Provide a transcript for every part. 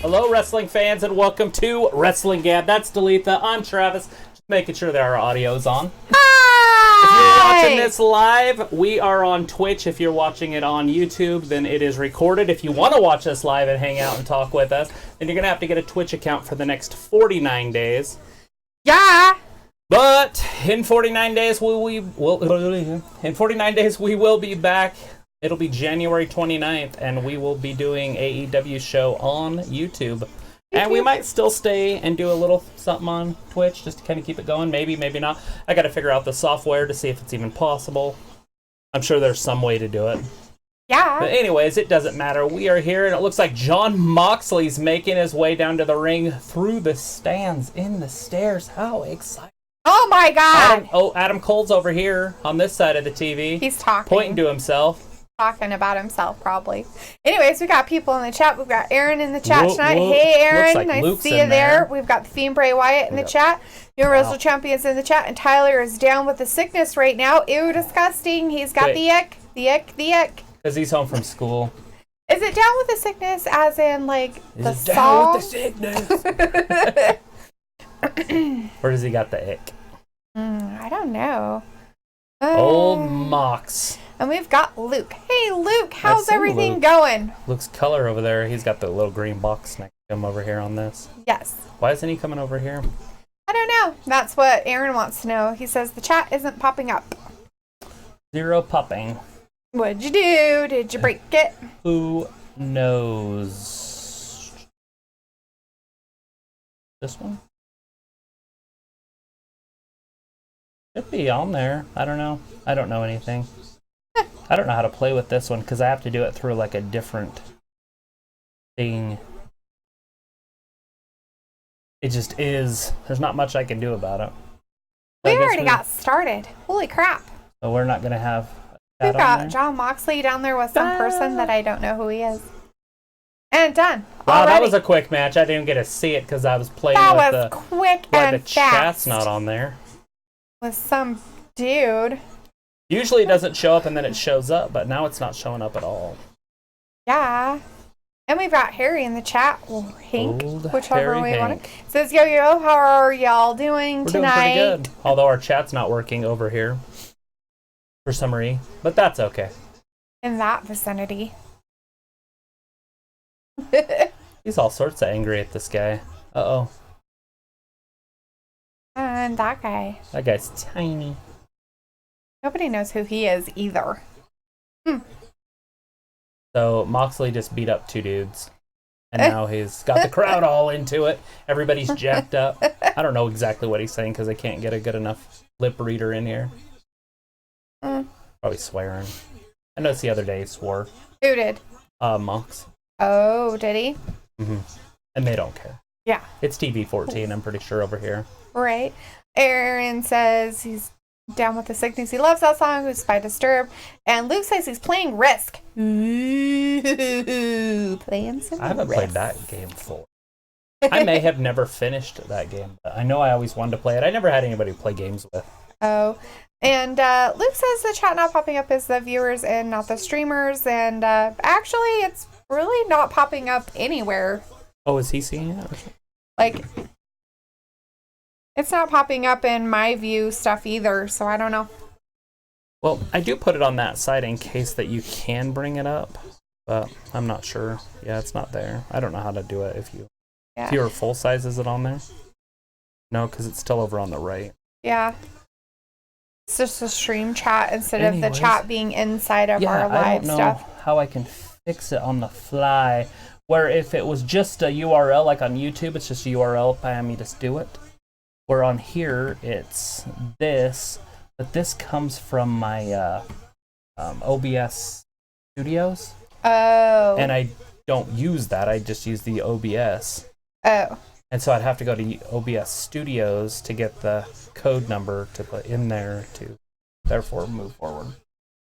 Hello, wrestling fans, and welcome to Wrestling Gab. That's Dalitha. I'm Travis. Just making sure that our audio is on. Hi! If you're watching this live, we are on Twitch. If you're watching it on YouTube, then it is recorded. If you want to watch us live and hang out and talk with us, then you're going to have to get a Twitch account for the next 49 days. Yeah! But in 49 days, we will be back. It'll be January 29th, and we will be doing AEW show on YouTube. And we might still stay and do a little something on Twitch just to kind of keep it going. Maybe, maybe not. I got to figure out the software to see if it's even possible. I'm sure there's some way to do it. Yeah. But anyways, it doesn't matter. We are here, and it looks like Jon Moxley's making his way down to the ring through the stands in the stairs. How exciting. Oh my god! Adam Cole's over here on this side of the TV. He's talking. Pointing to himself. Talking about himself, probably. Anyways, we got people in the chat. We've got Aaron in the chat tonight. Hey, Aaron. Like nice Luke's to see you there. We've got the Fiend Bray Wyatt in the chat. Universal Champions in the chat. And Tyler is down with the sickness right now. Ew, disgusting. He's got the ick. The ick. The ick. Because he's home from school. Is it down with the sickness as in, like, the song? Down with the sickness. Or does he got the ick? I don't know. Old Mox. And we've got Luke. Hey, Luke, how's everything going? Luke's color over there. He's got the little green box next to him over here on this. Yes. Why isn't he coming over here? I don't know. That's what Aaron wants to know. He says the chat isn't popping up. Zero popping. What'd you do? Did you break it? Who knows? This one? Should be on there. I don't know. I don't know anything. I don't know how to play with this one because I have to do it through like a different thing. It just is. There's not much I can do about it. We already got started. Holy crap. So we're not going to have We've got Jon Moxley down there with some person that I don't know who he is. And done. Wow, already. That was a quick match. I didn't get to see it because I was playing that with was quick and the chat's not on there. With some dude. Usually it doesn't show up and then it shows up, but now it's not showing up at all. Yeah. And we've got Harry in the chat, or Hank, whichever Harry way you want Hank. it. Says, yo, how are y'all doing tonight? We're doing pretty good. Although our chat's not working over here for some reason, but that's okay. In that vicinity. He's all sorts of angry at this guy. Uh-oh. And that guy. That guy's tiny. Nobody knows who he is either. So Moxley just beat up two dudes. And now he's got the crowd all into it. Everybody's jacked up. I don't know exactly what he's saying because I can't get a good enough lip reader in here. Probably swearing. I noticed the other day he swore. Who did? Mox. Oh, did he? Mm-hmm. And they don't care. Yeah. It's TV 14, I'm pretty sure, over here. Right. Aaron says he's down with the sickness. He loves that song. It's by Disturbed. And Luke says he's playing Risk. Ooh, playing some I haven't Risk. played that game before. I may have never finished that game, but I know I always wanted to play it. I never had anybody to play games with. Oh. And Luke says the chat not popping up is the viewers and not the streamers. And actually, it's really not popping up anywhere. Oh, is he seeing it? Like, it's not popping up in my view stuff either, so I don't know. Well, I do put it on that side in case that you can bring it up, but I'm not sure. Yeah, it's not there. I don't know how to do it if you... Yeah. If you were full size, is it on there? No, because it's still over on the right. Yeah. It's just a stream chat instead of the chat being inside of our live I don't know stuff. how I can fix it on the fly. Where if it was just a URL, like on YouTube, it's just a URL, by me just do it. Where on here, it's this, but this comes from my OBS Studios. Oh. And I don't use that, I just use the OBS. Oh. And so I'd have to go to OBS Studios to get the code number to put in there to therefore move forward.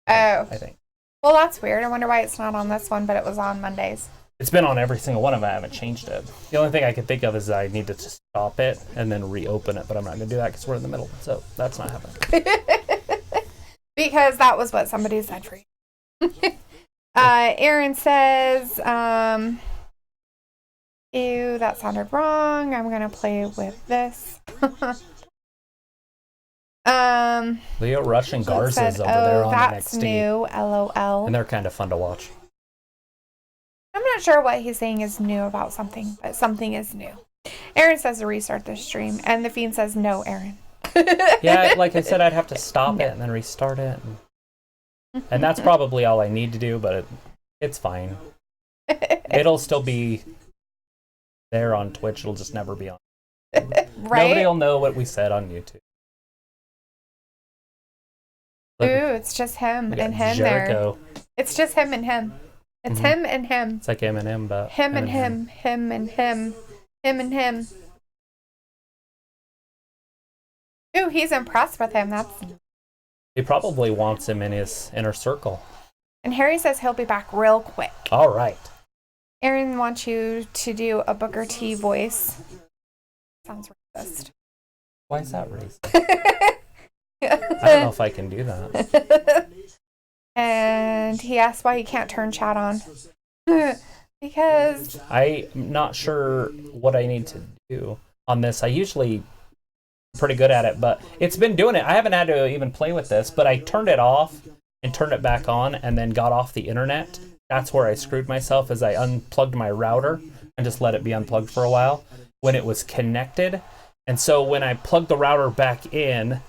Oh. I think. Well, that's weird. I wonder why it's not on this one, but it was on Mondays. It's been on every single one of them. I haven't changed it. The only thing I can think of is that I need to just stop it and then reopen it, but I'm not going to do that because we're in the middle. So that's not happening. Because that was what somebody said for you. Aaron says, Ew, that sounded wrong. I'm gonna play with this. Leo Rush and Garza's said, over there on that's NXT. new, LOL. And they're kind of fun to watch. I'm not sure what he's saying is new about something, but something is new. Aaron says to restart the stream, and the Fiend says, no, Aaron. Yeah, like I said, I'd have to stop it and then restart it. And that's probably all I need to do, but it's fine. It'll still be there on Twitch. It'll just never be on. Right? Nobody will know what we said on YouTube. Look, ooh, it's just him and him Jericho. there. It's just him and him. It's him and him. It's like Eminem, but him and him, him and him, him and him. Ooh, he's impressed with him. He probably wants him in his inner circle. And Harry says he'll be back real quick. All right. Aaron wants you to do a Booker T voice. Sounds racist. Why is that racist? I don't know if I can do that. And he asks why he can't turn chat on. Because I'm not sure what I need to do on this. I usually pretty good at it, but it's been doing it. I haven't had to even play with this, but I turned it off and turned it back on and then got off the internet. That's where I screwed myself, as I unplugged my router and just let it be unplugged for a while when it was connected. And so when I plugged the router back in,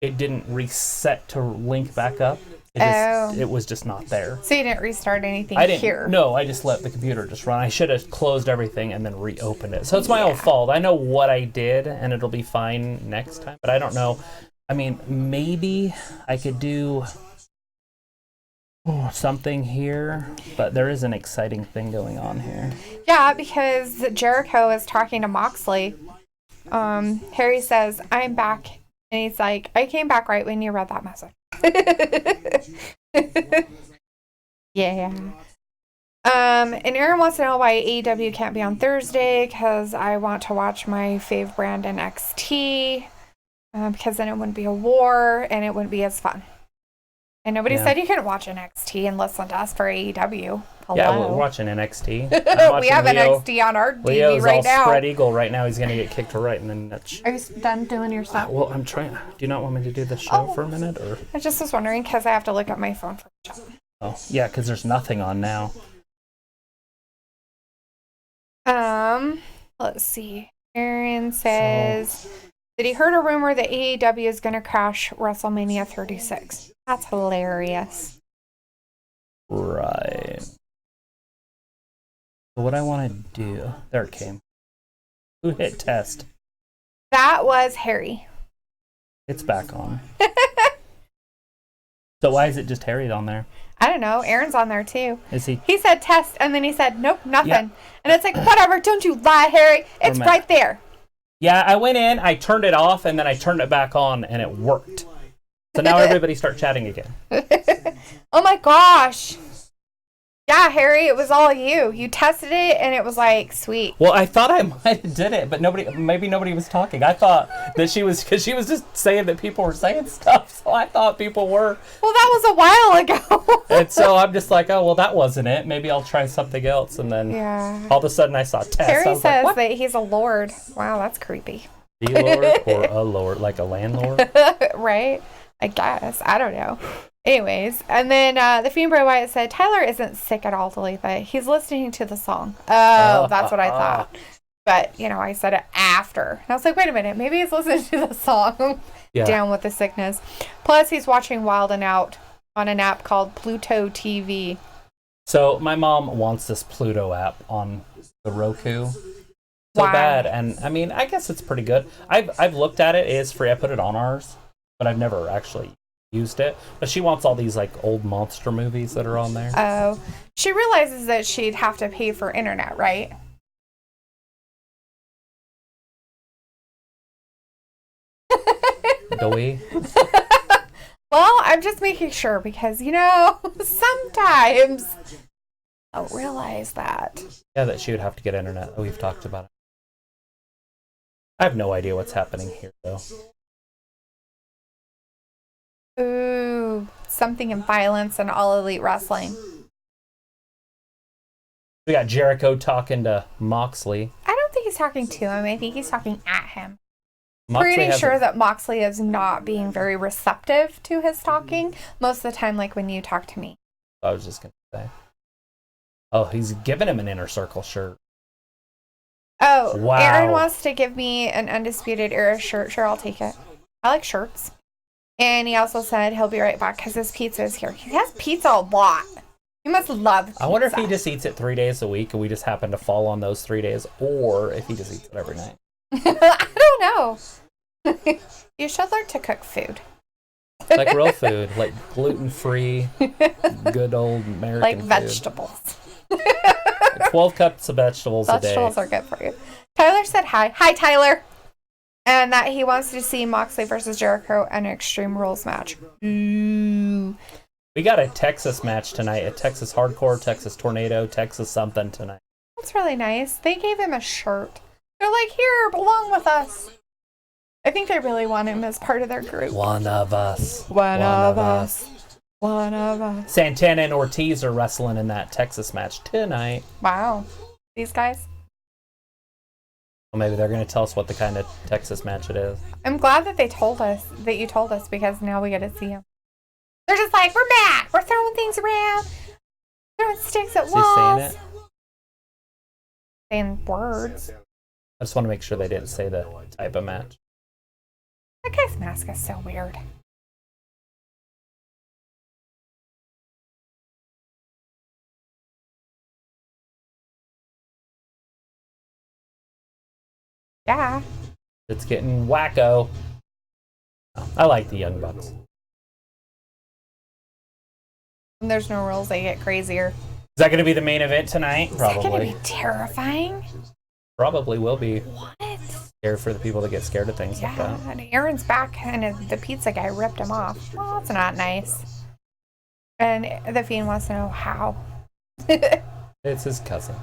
it didn't reset to link back up. It was just not there. So you didn't restart anything here? No, I just let the computer just run. I should have closed everything and then reopened it. So it's my own fault. I know what I did, and it'll be fine next time. But I don't know. I mean, maybe I could do something here, but there is an exciting thing going on here. Yeah, because Jericho is talking to Moxley. Harry says, I'm back. And he's like, I came back right when you read that message. Yeah. And Aaron wants to know why AEW can't be on Thursday, because I want to watch my fave brand NXT, because then it wouldn't be a war and it wouldn't be as fun. And nobody said you couldn't watch NXT and listen to us for AEW. Hello. Yeah, we're watching NXT. We have NXT on our TV Leo's right all now. spread eagle right now. He's going to get kicked right in the nuts. Are you done doing your stuff? Well, I'm trying. Do you not want me to do the show for a minute? Or? I just was wondering, because I have to look at my phone for the show. Oh, yeah, because there's nothing on now. Let's see. Aaron says, did he heard a rumor that AEW is going to crash WrestleMania 36? That's hilarious. Right. So what I want to do... There it came. Who hit test? That was Harry. It's back on. So why is it just Harry on there? I don't know. Aaron's on there too. Is he? He said test, and then he said, nope, nothing. Yeah. And it's like, whatever, don't you lie, Harry. It's right there. Yeah, I went in, I turned it off, and then I turned it back on, and it worked. So now everybody start chatting again. Oh my gosh. Yeah, Harry, it was all you. You tested it, and it was like, sweet. Well, I thought I might have did it, but maybe nobody was talking. I thought that because she was just saying that people were saying stuff, so I thought people were. Well, that was a while ago. And so I'm just like, oh, well, that wasn't it. Maybe I'll try something else. And then all of a sudden I saw test. Harry says that he's a lord. Wow, that's creepy. The lord or a lord, like a landlord? Right? I guess. I don't know. Anyways, and then the Fiend Bray Wyatt said Tyler isn't sick at all to leave it. He's listening to the song. Oh, that's what I thought. But, I said it after. And I was like, wait a minute. Maybe he's listening to the song. Down with the sickness. Plus, he's watching Wild and Out on an app called Pluto TV. So my mom wants this Pluto app on the Roku. So bad. And, I mean, I guess it's pretty good. I've looked at it. It is free. I put it on ours. But I've never actually used it. But she wants all these like old monster movies that are on there. Oh. She realizes that she'd have to pay for internet, right? Do we? Well, I'm just making sure because, sometimes I don't realize that. Yeah, that she would have to get internet. We've talked about it. I have no idea what's happening here, though. Ooh, something in violence and All Elite Wrestling. We got Jericho talking to Moxley. I don't think he's talking to him. I think he's talking at him. Moxley Pretty sure that Moxley is not being very receptive to his talking. Most of the time, like when you talk to me. I was just going to say. Oh, he's giving him an Inner Circle shirt. Oh, wow. Aaron wants to give me an Undisputed Era shirt. Sure, I'll take it. I like shirts. And he also said he'll be right back because his pizza is here. He has pizza a lot. He must love pizza. I wonder if he just eats it 3 days a week and we just happen to fall on those 3 days, or if he just eats it every night. I don't know. You should learn to cook food. Like real food, like gluten-free, good old American like food. Vegetables. 12 cups of vegetables a day. Vegetables are good for you. Tyler said hi. Hi, Tyler. And that he wants to see Moxley versus Jericho in an Extreme Rules match. Ooh. We got a Texas match tonight. A Texas Hardcore, Texas Tornado, Texas something tonight. That's really nice. They gave him a shirt. They're like, here, belong with us. I think they really want him as part of their group. One of us. One of us. One of us. Santana and Ortiz are wrestling in that Texas match tonight. Wow. These guys? Well, maybe they're going to tell us what the kind of Texas match it is. I'm glad that you told us, because now we get to see them. They're just like, we're back. We're throwing things around. Throwing sticks at walls. Saying it? Saying words. I just want to make sure they didn't say the type of match. That guy's mask is so weird. Yeah. It's getting wacko. Oh, I like the Young Bucks. When there's no rules, they get crazier. Is that going to be the main event tonight? Is Probably. that going to be terrifying? Probably will be. What? Scary for the people that get scared of things like that. And Aaron's back, and the pizza guy ripped him off. Well, that's not nice. And the Fiend wants to know how. It's his cousin.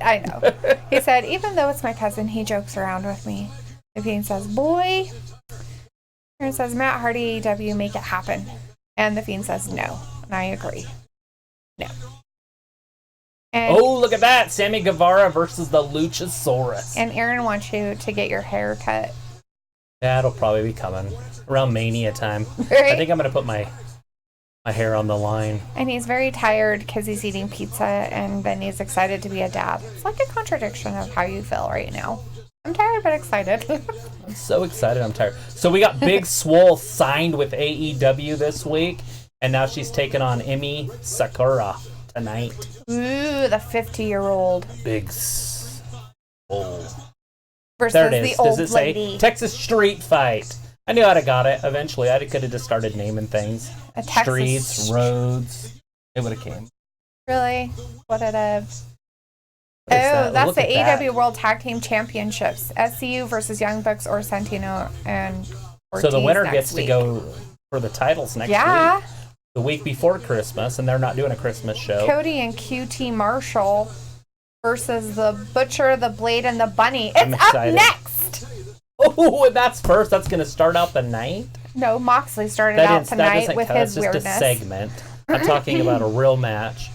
I know. He said, even though it's my cousin, he jokes around with me. The Fiend says, boy. Aaron says, Matt Hardy, AEW, make it happen. And the Fiend says, no. And I agree. No. And, oh, look at that. Sammy Guevara versus the Luchasaurus. And Aaron wants you to get your hair cut. That'll probably be coming around Mania time. Right? I think I'm going to put my hair on the line. And he's very tired because he's eating pizza, and then he's excited to be a dad. It's like a contradiction of how you feel right now. I'm tired but excited. I'm so excited. I'm tired. So we got Big Swole signed with AEW this week, and now she's taking on Emi Sakura tonight. Ooh, the 50-year-old. Big Swole. Versus There it is. the old Does it lady. say Texas Street Fight? I knew I'd have got it eventually. I could have just started naming things. A Texas Streets, roads. It would have came. Really? What it is? What is Oh, that? that's Look the at AEW World Tag Team Championships. SCU versus Young Bucks or Santino and Ortiz. So the winner next gets week. to go for the titles next week. The week before Christmas, and they're not doing a Christmas show. Cody and QT Marshall versus the Butcher, the Blade, and the Bunny. I'm It's up excited. next! Oh, and that's first. That's going to start out the night. No, Moxley started out tonight with his That's just weirdness. a segment. I'm talking about a real match.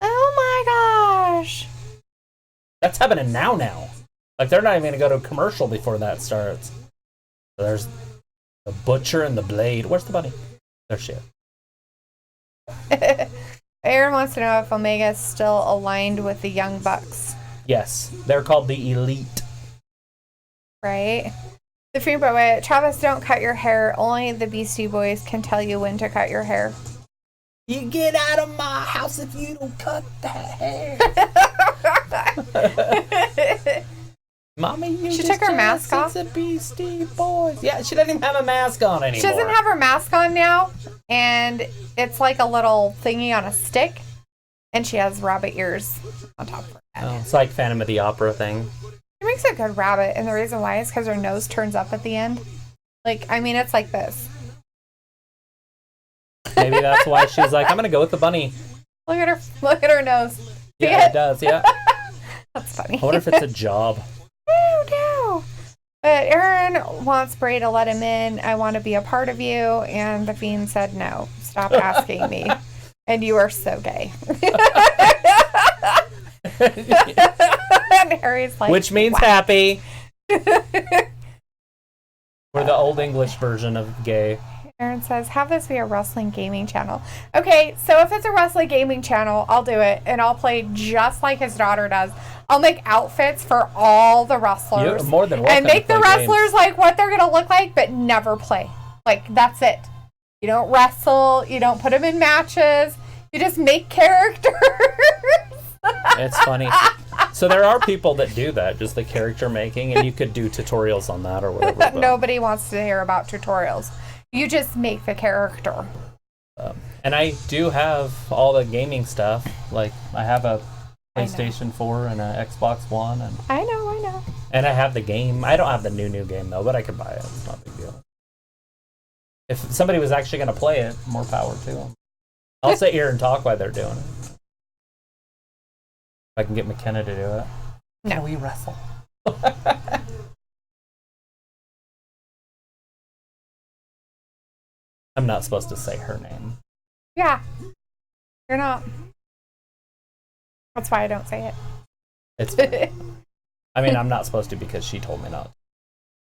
Oh my gosh. That's happening now. Like, they're not even going to go to a commercial before that starts. So there's the Butcher and the Blade. Where's the bunny? There she is. Aaron wants to know if Omega is still aligned with the Young Bucks. Yes, they're called the Elite. Right? The Fiend Boy, Travis, don't cut your hair. Only the Beastie Boys can tell you when to cut your hair. You get out of my house if you don't cut that hair. Mommy, you She just took her mask off. The Beastie Boys. Yeah, she doesn't even have a mask on anymore. She doesn't have her mask on now, and it's like a little thingy on a stick, and she has rabbit ears on top of her head. Oh, it's like Phantom of the Opera thing. She makes a good rabbit, and the reason why is because her nose turns up at the end. Like, I mean, it's like this. Maybe that's why she's like, I'm going to go with the bunny. Look at her nose. See Yeah, it does, yeah. That's funny. I wonder if it's a job. No. But Aaron wants Bray to let him in. I want to be a part of you. And the Fiend said, no, stop asking me. And you are so gay. And Harry's like, which means happy. We're the old English version of gay. Aaron says, have this be a wrestling gaming channel. Okay, so if it's a wrestling gaming channel, I'll do it, and I'll play just like his daughter does. I'll make outfits for all the wrestlers. You're more than welcome and make the wrestlers games. like what they're going to look like, but never play. Like, that's it. You don't wrestle. You don't put them in matches. You just make characters. It's funny. So there are people that do that, just the character making, and you could do tutorials on that or whatever. But nobody wants to hear about tutorials. You just make the character. And I do have all the gaming stuff. Like, I have a PlayStation 4 and an Xbox One. And I know. And I have the game. I don't have the new game, though, but I could buy it. It's not a big deal. If somebody was actually going to play it, more power to them. I'll sit here and talk while they're doing it. If I can get McKenna to do it. No. Can we wrestle? I'm not supposed to say her name. Yeah. You're not. That's why I don't say it. It's fine. I mean, I'm not supposed to because she told me not.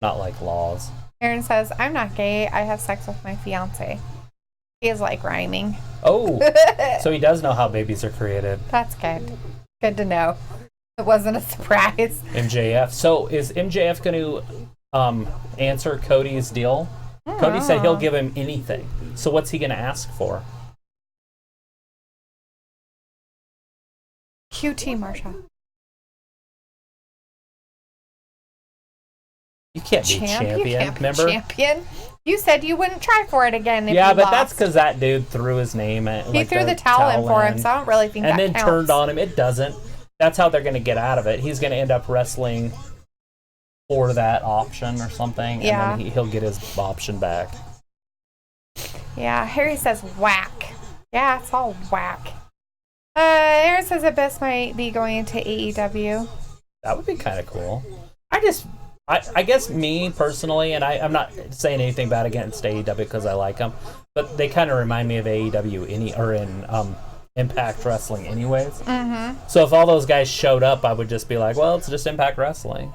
Not like laws. Aaron says, I'm not gay. I have sex with my fiance. He is like rhyming. Oh, so he does know how babies are created. That's good. Good to know. It wasn't a surprise. MJF. So is MJF going to answer Cody's deal? Cody said he'll give him anything. So what's he going to ask for? QT, Marsha. You can't be champion, remember? Champion? You said you wouldn't try for it again if yeah, you but lost. that's because that dude threw his name at He threw the towel in for him, so I don't really think that counts. And then turned on him. It doesn't. That's how they're going to get out of it. He's going to end up wrestling for that option or something, yeah. And then he'll get his option back. Yeah, Harry says whack. Yeah, it's all whack. Aaron says Abyss might be going to AEW. That would be kind of cool. I guess me personally, and I'm not saying anything bad against AEW because I like them, but they kind of remind me of AEW in Impact Wrestling anyways. Mm-hmm. So if all those guys showed up, I would just be like, well, it's just Impact Wrestling.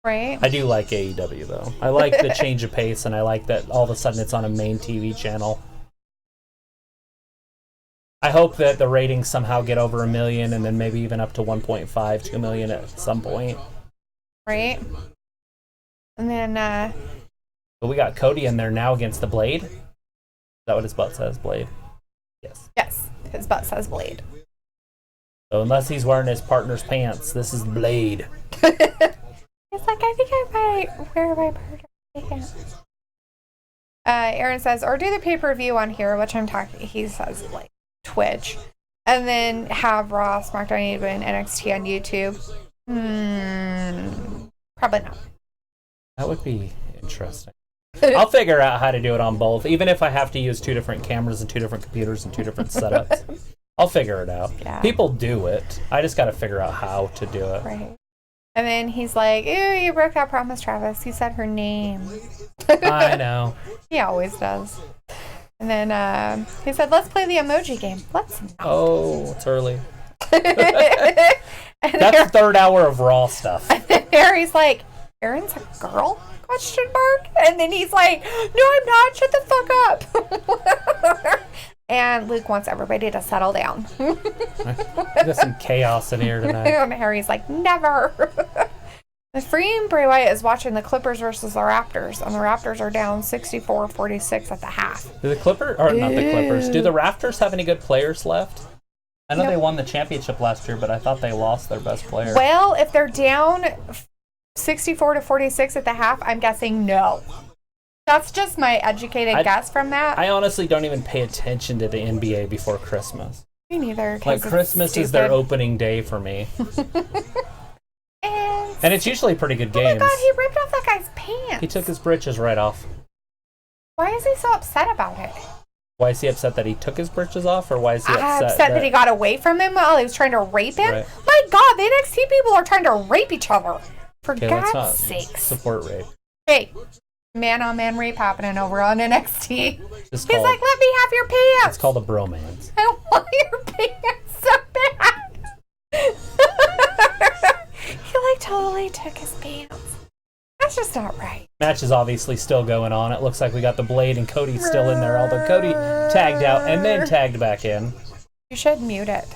Right. I do like AEW though. I like the change of pace, and I like that all of a sudden it's on a main TV channel. I hope that the ratings somehow get over 1 million, and then maybe even up to 1.5, 2 million at some point. Right. And then, But we got Cody in there now against the Blade. Is that what his butt says, Blade? Yes. Yes, his butt says Blade. So unless he's wearing his partner's pants, this is Blade. It's like, I think I might wear my partner's pants. Aaron says, or do the pay-per-view on here, which I'm talking, he says, like, Twitch. And then have Raw, SmackDown, and NXT on YouTube. Probably not. That would be interesting. I'll figure out how to do it on both, even if I have to use 2 different cameras and 2 different computers and 2 different setups. I'll figure it out. Yeah. People do it. I just got to figure out how to do it. Right. And then he's like, ew, you broke that promise, Travis. You said her name. I know. He always does. And then he said, let's play the emoji game. Let's not. Oh, it's early. And That's the 3rd hour of Raw stuff. And then Harry's like, Aaron's a girl? ? And then he's like, no, I'm not. Shut the fuck up. And Luke wants everybody to settle down. There's some chaos in here tonight. And Harry's like, never. The Freeing Bray Wyatt is watching the Clippers versus the Raptors, and the Raptors are down 64-46 at the half. Do the Clippers, or not the Clippers, do the Raptors have any good players left? I know they won the championship last year, but I thought they lost their best player. Well, if they're down 64-46 at the half, I'm guessing no. That's just my educated guess from that. I honestly don't even pay attention to the NBA before Christmas. Me neither. Like, Christmas is their opening day for me. And it's usually pretty good games. Oh my god, he ripped off that guy's pants. He took his britches right off. Why is he so upset about it? Why is he upset that he took his britches off, or why is he upset that he got away from him while he was trying to rape him? Right. My god, the NXT people are trying to rape each other. For God's sakes. Support rape. Hey, man-on-man rape happening over on NXT. He's called, like, let me have your pants. It's called a bromance. I want your pants so bad. totally took his pants. That's just not right. Match is obviously still going on. It looks like we got the Blade and Cody still in there, although Cody tagged out and then tagged back in. You should mute it.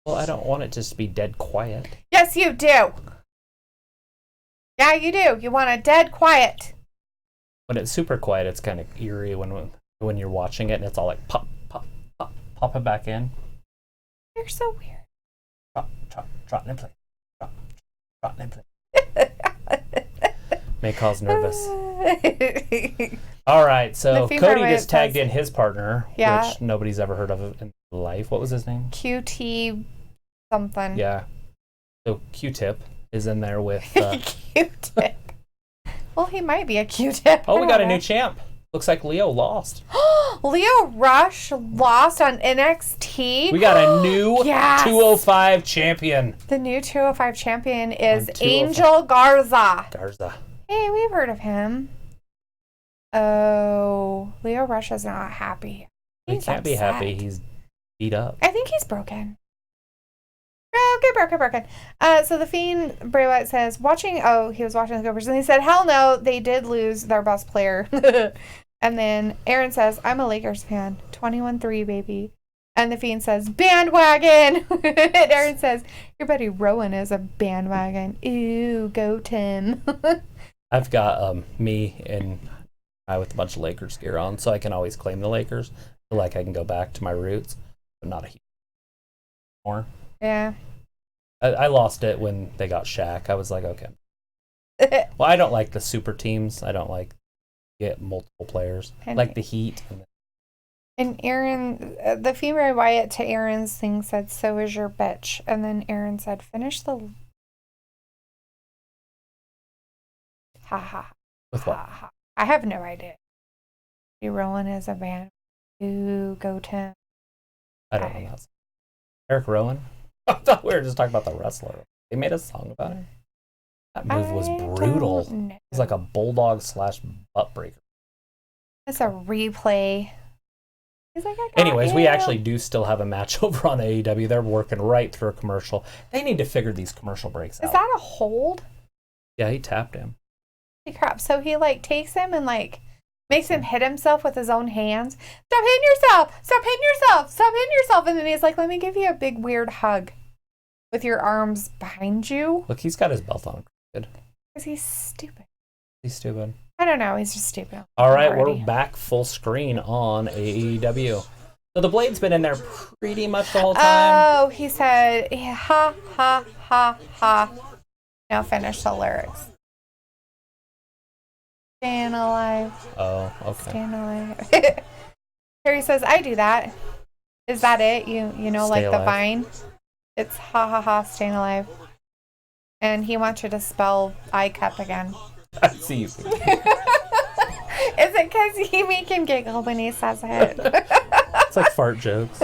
Well, I don't want it just to be dead quiet. Yes, you do. Yeah, you do. You want it dead quiet. When it's super quiet, it's kind of eerie when you're watching it and it's all like pop, pop, pop, pop it back in. You're so weird. Trot and play. Trot and play. May cause nervous. All right, so Cody just tagged in his partner, which nobody's ever heard of in life. What was his name? QT something. Yeah. So Q-Tip is in there with... Q-Tip. Well, he might be a Q-Tip. Oh, we got a new champ. Looks like Leo lost. Leo Rush lost on NXT. We got a new 205 champion. The new 205 champion is Angel Garza. Hey, we've heard of him. Oh, Leo Rush is not happy. He can't be happy. He's beat up. I think he's broken. Broken. So the Fiend, Bray Wyatt says, he was watching the Gophers, and he said, hell no, they did lose their best player. And then Aaron says, I'm a Lakers fan. 21-3, baby. And the Fiend says, bandwagon. And Aaron says, your buddy Rowan is a bandwagon. Ooh, go Tim. I've got me and I with a bunch of Lakers gear on, so I can always claim the Lakers. I feel like I can go back to my roots, but not a huge more. Yeah. I lost it when they got Shaq. I was like, okay. Well, I don't like the super teams. I don't like get multiple players. Like the Heat. And Aaron, the female Wyatt to Aaron's thing said, so is your bitch. And then Aaron said, finish the... Ha ha. With what? Ha, ha. I have no idea. Rowan is a band. Ooh, go Tim. I don't know. Eric Rowan? I thought we were just talking about the wrestler. They made a song about it. That move was brutal. It was like a bulldog / butt breaker. It's a replay. He's like, anyways, we actually do still have a match over on AEW. They're working right through a commercial. They need to figure these commercial breaks out. Is that a hold? Yeah, he tapped him. Holy crap. So he takes him and makes him hit himself with his own hands. Stop hitting yourself! Stop hitting yourself! Stop hitting yourself! And then he's like, let me give you a big weird hug with your arms behind you. Look, he's got his belt on. Good. Because he's stupid. He's stupid. I don't know. He's just stupid. All right, we're back full screen on AEW. So the Blade's been in there pretty much the whole time. Oh, he said, ha, ha, ha, ha. Now finish the lyrics. Staying alive. Oh, okay. Staying alive. Terry says, I do that. Is that it? You know, Stay like alive. the Vine? It's ha ha ha, staying alive. And he wants you to spell I cup again. I see you. Is it because you make him giggle when he says it? It's like fart jokes.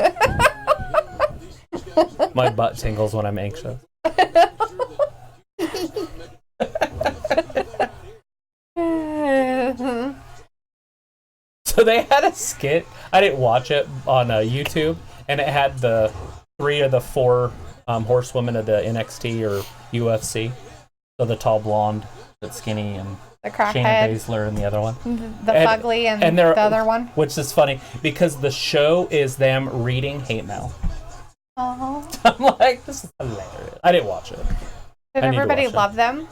My butt tingles when I'm anxious. So they had a skit. I didn't watch it on YouTube, and it had the 3 of the 4 horsewomen of the NXT or UFC. So the tall blonde, that's skinny, and the Shayna crackhead, Baszler and the other one. the fugly, and the other one. Which is funny because the show is them reading hate mail. Oh. I'm like, this is hilarious. I didn't watch it. Did everybody love them?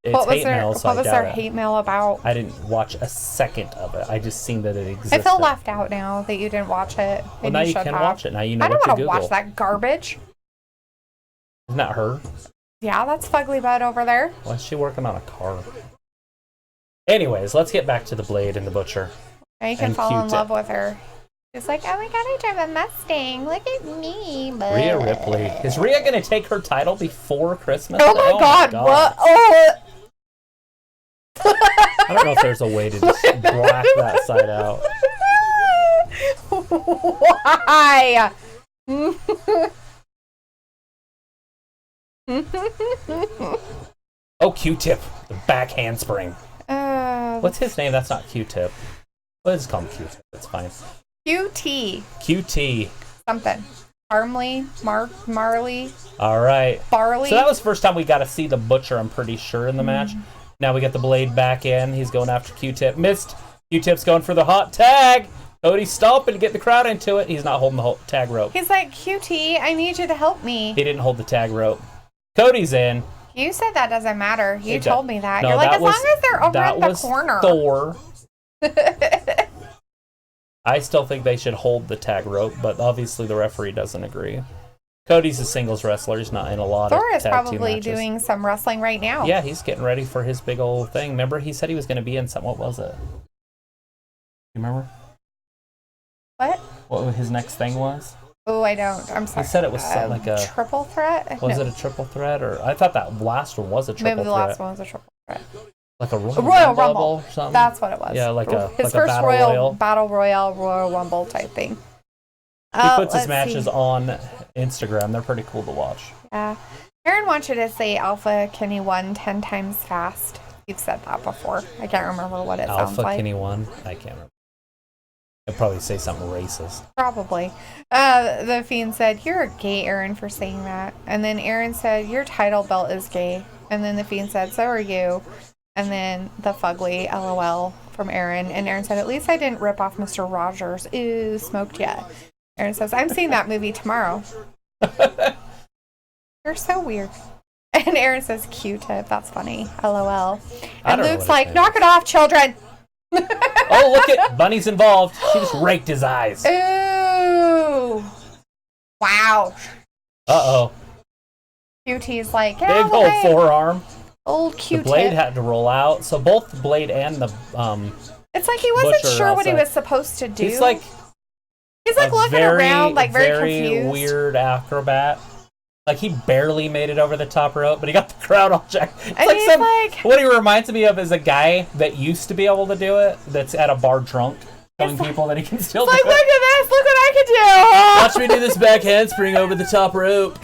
What was their hate mail about? I didn't watch a second of it. I just seen that it existed. I feel left out now that you didn't watch it. Well, now you can watch it. Now you know I don't what to want to Google. watch that garbage. Isn't that her? Yeah, that's Fugly Bud over there. Why is she working on a car? Anyways, let's get back to the Blade and the Butcher. Now you can fall in love with her. It's like, oh my god, I drive a Mustang. Look at me. Rhea Ripley. Is Rhea going to take her title before Christmas? Oh my god, what? Oh. I don't know if there's a way to just black that side out. Why? Oh, Q-Tip. The back handspring. What's his name? That's not Q-Tip. Let's call him Q-Tip. It's fine. QT. QT. Something. Marley. All right. Barley. So that was the first time we got to see the Butcher, I'm pretty sure, in the match. Now we get the Blade back in. He's going after Q-Tip. Missed. Q-Tip's going for the hot tag. Cody's stomping to get the crowd into it. He's not holding the whole tag rope. He's like, QT, I need you to help me. He didn't hold the tag rope. Cody's in. You said that doesn't matter. You told me that. No, you're like, that as long as they're over in the corner. Thor. I still think they should hold the tag rope, but obviously the referee doesn't agree. Cody's a singles wrestler. He's not in a lot Thor of is tag team probably matches. doing some wrestling right now. Yeah, he's getting ready for his big old thing. Remember, he said he was going to be in something. What was it? You remember? What his next thing was? Oh, I don't. I'm sorry. He said it was something like a triple threat. Was it a triple threat, or I thought that last one was a triple Maybe the threat. last one was a triple threat. Like a Royal Rumble or something. That's what it was. Yeah, like a his like first a battle royal Royal Rumble type thing. He puts his matches on Instagram. They're pretty cool to watch. Yeah. Aaron wants you to say Alpha Kenny won 10 times fast. You've said that before. I can't remember what it sounds like. Alpha Kenny won? I can't remember. I'd probably say something racist. Probably. The Fiend said, "You're a gay, Aaron, for saying that." And then Aaron said, "Your title belt is gay." And then the Fiend said, "So are you." And then the fugly LOL from Aaron. And Aaron said, "At least I didn't rip off Mr. Rogers. Ew, smoked yet." Aaron says, "I'm seeing that movie tomorrow." You're so weird. And Aaron says, "Q-tip, that's funny. LOL." And Luke's like, "Knock it off, children." Oh, look at Bunny's involved. She just raked his eyes. Ooh. Wow. Uh-oh. QT's like, big old forearm. Old Q-tip. The Blade had to roll out. So both the Blade and the it's like he wasn't Butcher sure what he was supposed to do. He's like looking around, like very confused. Weird acrobat. Like, he barely made it over the top rope, but he got the crowd all jacked. It's what he reminds me of is a guy that used to be able to do it, that's at a bar drunk, telling people that he can still do it. Look at this, look what I can do! Watch me do this back handspring over the top rope.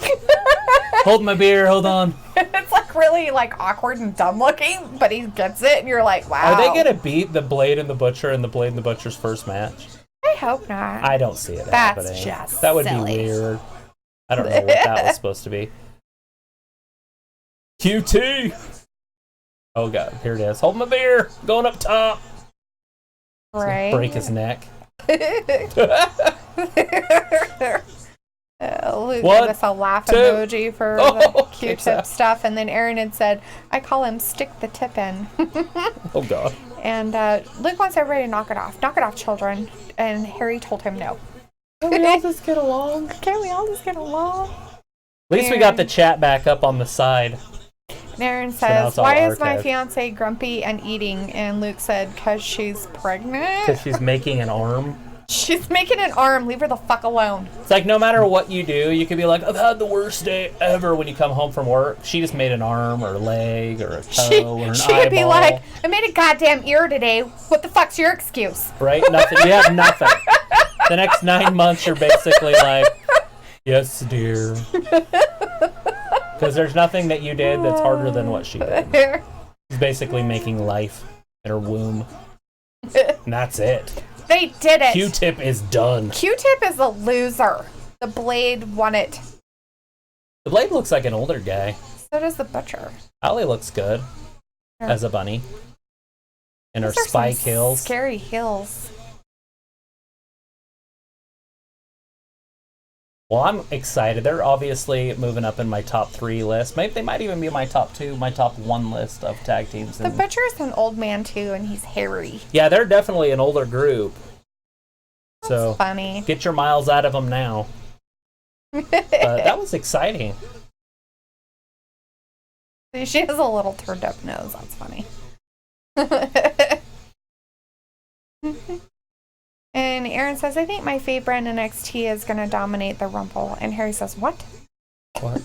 Hold my beer, hold on. It's like really like awkward and dumb looking, but he gets it, and you're like, wow. Are they going to beat the Blade and the Butcher in the Blade and the Butcher's first match? I hope not. I don't see it happening. That's just That would silly. be weird. I don't know what that was supposed to be. QT! Oh, God. Here it is. Hold my beer. Going up top. Right. Break his neck. Luke gave us a laugh emoji for the Q-tip stuff. And then Aaron had said, "I call him stick the tip in." Oh, God. And Luke wants everybody to knock it off. Knock it off, children. And Harry told him no. Can we all just get along? Can we all just get along? At least we got the chat back up on the side. And Aaron says, "Why is my fiance grumpy and eating?" And Luke said, "'Cause she's pregnant." Because she's making an arm. She's making an arm. Leave her the fuck alone. It's like, no matter what you do, you could be like, "I've had the worst day ever," when you come home from work. She just made an arm or a leg or a toe or an eyeball. She could be like, "I made a goddamn ear today. What the fuck's your excuse?" Right? Nothing. You have nothing. The next 9 months, you're basically like, "Yes, dear." Because there's nothing that you did that's harder than what she did. She's basically making life in her womb. And that's it. They did it. Q-tip is done. Q-tip is a loser. The Blade won it. The Blade looks like an older guy. So does the Butcher. Allie looks good as a bunny. And her Those are spike some heels. Scary heels. Well, I'm excited. They're obviously moving up in my top 3 list. Maybe they might even be my top 2, my top 1 list of tag teams. The Butcher's an old man too, and he's hairy. Yeah, they're definitely an older group. That's so funny. Get your miles out of them now. That was exciting. She has a little turned up nose. That's funny. And Aaron says, "I think my fave brand NXT is going to dominate the Rumble." And Harry says, "What?" What?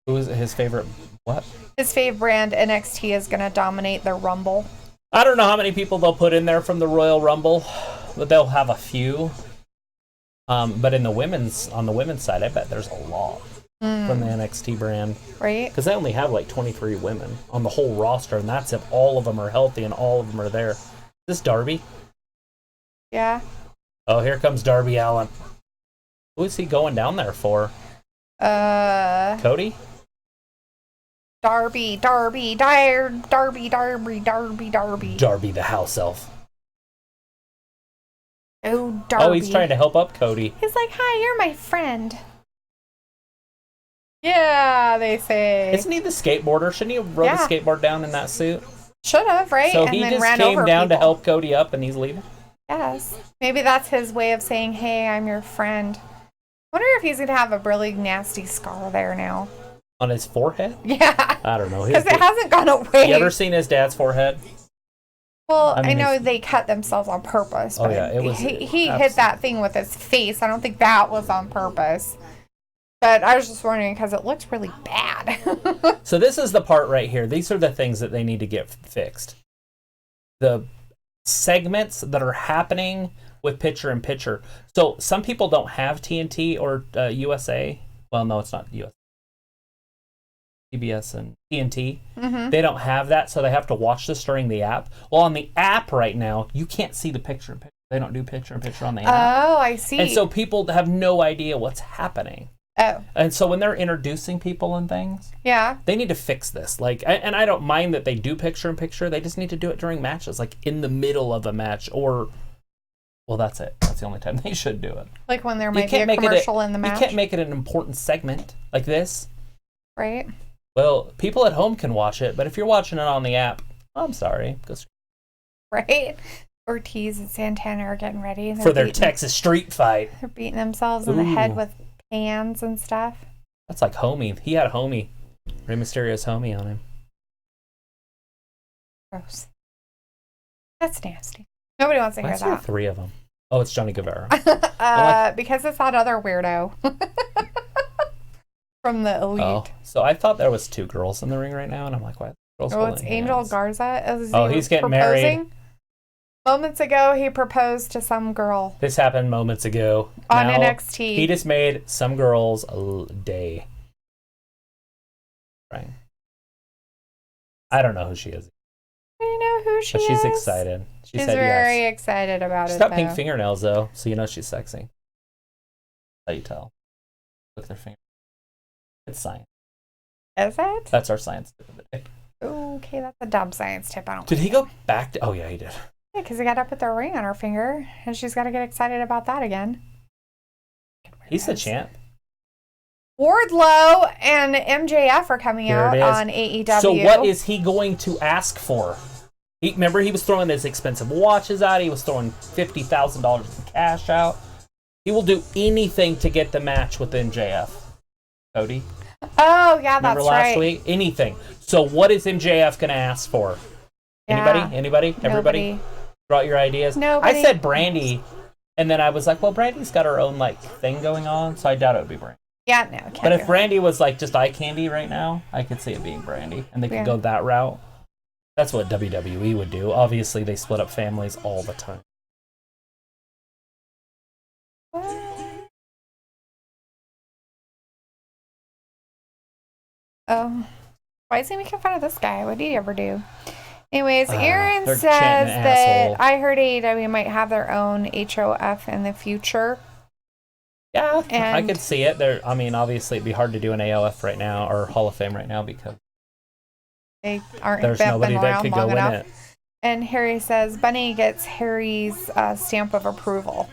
Who is his favorite? What? His fave brand NXT is going to dominate the Rumble. I don't know how many people they'll put in there from the Royal Rumble, but they'll have a few. But on the women's side, I bet there's a lot from the NXT brand. Right? Because they only have like 23 women on the whole roster, and that's if all of them are healthy and all of them are there. Is this Darby? Yeah. Oh, here comes Darby Allin. Who's he going down there for? Cody? Darby the house elf. Oh, Darby. Oh, he's trying to help up Cody. He's like, hi, you're my friend. Yeah, they say. Isn't he the skateboarder? Shouldn't he have rode the skateboard down in that suit? Should have, right? So and he then just ran came over down people. to help Cody up and he's leaving? Yes. Maybe that's his way of saying, hey, I'm your friend. I wonder if he's going to have a really nasty scar there now. On his forehead? Yeah. I don't know. Because it hasn't gone away. You ever seen his dad's forehead? Well, I know they cut themselves on purpose. But it was. He hit that thing with his face. I don't think that was on purpose. But I was just wondering because it looks really bad. So this is the part right here. These are the things that they need to get fixed. The segments that are happening with picture-in-picture. So some people don't have TNT or USA. Well, no, it's not USA. CBS and TNT. Mm-hmm. They don't have that, so they have to watch this during the app. Well, on the app right now, you can't see the picture-in-picture. They don't do picture-in-picture on the app. Oh, I see. And so people have no idea what's happening. Oh. And so when they're introducing people and things, they need to fix this. Like, and I don't mind that they do picture-in-picture. They just need to do it during matches, like in the middle of a match, or, well, that's it. That's the only time they should do it. Like when there might be a commercial in the match. You can't make it an important segment like this. Right. Well, people at home can watch it, but if you're watching it on the app, I'm sorry. Right. Ortiz and Santana are getting ready for their Texas street fight. They're beating themselves in the head with pans and stuff. That's like homie. He had a homie. Rey Mysterio's homie on him. Gross. That's nasty. Nobody wants to hear that. Why is there 3 of them? Oh, it's Johnny Guevara. Because it's that other weirdo. From the Elite. Oh, so I thought there was 2 girls in the ring right now, and I'm like, why? It's Angel Garza. He's getting married. Moments ago, he proposed to some girl. This happened moments ago. On now, NXT. He just made some girls a day. Right. I don't know who she is. I know who she is. But she's excited. She's very excited about it. She's got pink fingernails, though, so you know she's sexy. How you tell. Look at their fingers. It's science. Is it? That's our science tip of the day. Okay, that's a dumb science tip. I don't. Did he go back to? Oh yeah, he did. Yeah, because he got to put the ring on her finger, and she's got to get excited about that again. He's the champ. Wardlow and MJF are coming out on AEW. So what is he going to ask for? Remember, he was throwing his expensive watches out. He was throwing $50,000 in cash out. He will do anything to get the match with MJF. Cody? Oh, yeah, that's right. Remember last week? Anything. So what is MJF going to ask for? Anybody? Yeah. Anybody? Everybody? Throw out your ideas. Nobody. I said Brandy, and then I was like, well, Brandy's got her own like thing going on, so I doubt it would be Brandy. Yeah, no. Can't But if Brandy was like just eye candy right now, I could see it being Brandy, and they could go that route. That's what WWE would do. Obviously, they split up families all the time. Oh, why is he making fun of this guy? What did he ever do? Anyways, Aaron says that I heard AEW might have their own HOF in the future. Yeah, I could see it. I mean, obviously, it'd be hard to do an AOF right now or Hall of Fame right now because they aren't. There's nobody that could go win it. And Harry says Bunny gets Harry's stamp of approval.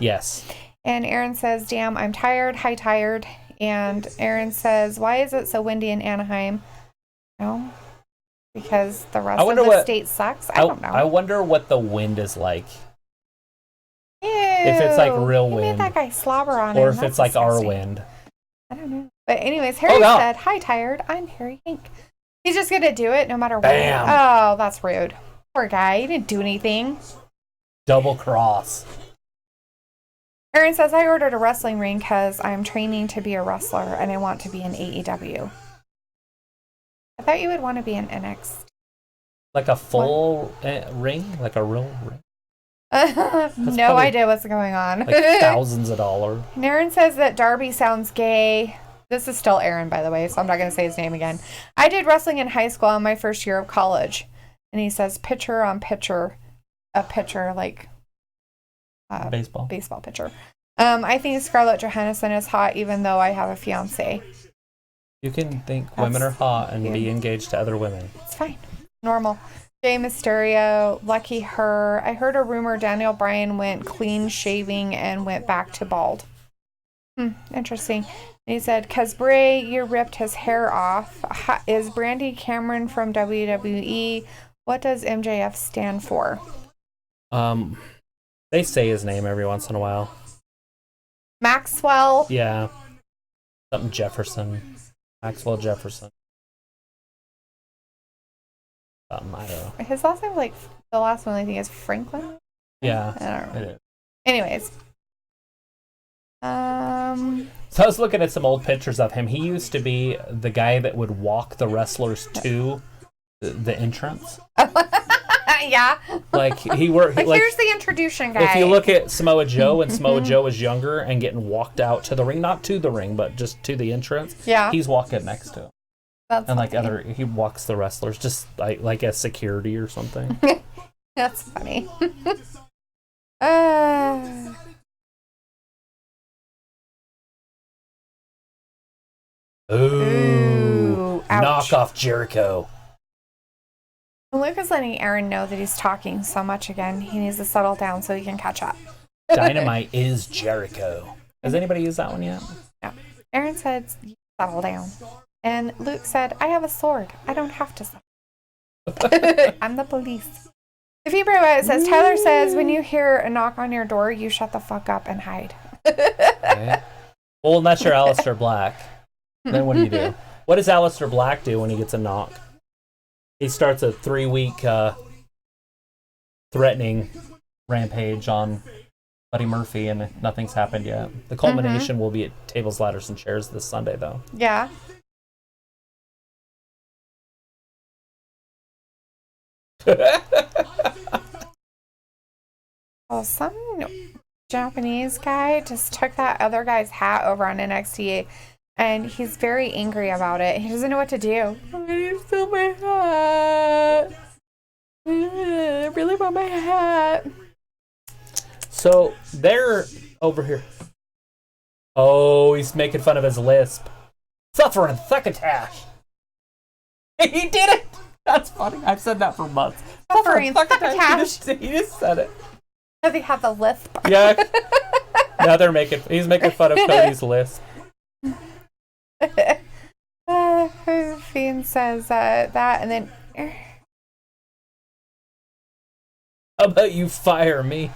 Yes. And Aaron says, "Damn, I'm tired. Hi, tired." And Aaron says, "Why is it so windy in Anaheim?" No, because the rest of the state sucks. I don't know. I wonder what the wind is like. Ew, if it's like real wind. Made that guy slobber on him. Or if it's like our wind. I don't know. But anyways, Harry said, "Hi, tired. I'm Harry Hank." He's just going to do it no matter what. Bam. Oh, that's rude. Poor guy. He didn't do anything. Double cross. Aaron says, I ordered a wrestling ring because I'm training to be a wrestler and I want to be in AEW. I thought you would want to be in NXT. Like a full ring? Like a real ring? No idea what's going on. Like thousands of dollars. And Aaron says that Darby sounds gay. This is still Aaron, by the way, so I'm not going to say his name again. I did wrestling in high school on my first year of college. And he says pitcher on pitcher. A pitcher like... baseball pitcher. I think Scarlett Johansson is hot, even though I have a fiance. You can think women are hot and be engaged to other women. It's fine. Normal. Jay Mysterio, lucky her. I heard a rumor Daniel Bryan went clean shaving and went back to bald. Interesting. And he said, "'Cause Bray, you ripped his hair off. Is Brandy Cameron from WWE? What does MJF stand for?" They say his name every once in a while. Maxwell. Yeah. Something Jefferson. Maxwell Jefferson. I don't know. His last name, like, the last one I think is Franklin? Yeah. I don't know. It is. Anyways. So I was looking at some old pictures of him. He used to be the guy that would walk the wrestlers to the entrance. Yeah. Like he worked. Like, here's the introduction guy. If you look at Samoa Joe, and Samoa Joe was younger and getting walked out to the ring, not to the ring, but just to the entrance. Yeah. He's walking next to him. That's and like funny. he walks the wrestlers just like as security or something. That's funny. Ooh, ouch. knock off Jericho. Luke is letting Aaron know that he's talking so much again. He needs to settle down so he can catch up. Dynamite is Jericho. Has anybody used that one yet? No. Aaron said, "Settle down." And Luke said, "I have a sword. I don't have to settle." I'm the police. The February says, Tyler says, "When you hear a knock on your door, you shut the fuck up and hide." Okay. Well, unless you're Aleister Black. Then what do? What does Aleister Black do when he gets a knock? He starts a 3-week threatening rampage on Buddy Murphy, and nothing's happened yet. The culmination will be at Tables, Ladders, and Chairs this Sunday, though. Yeah. Well, some Japanese guy just took that other guy's hat over on NXT, and he's very angry about it. He doesn't know what to do. I stole my hat. I really want my hat. So they're over here. Oh, he's making fun of his lisp. Suffering succotash. He did it. That's funny. I've said that for months. Suffering succotash. He just said it. Does he have the lisp? Yeah. Now he's making fun of Cody's lisp. Fiend says that, and then. How about you fire me?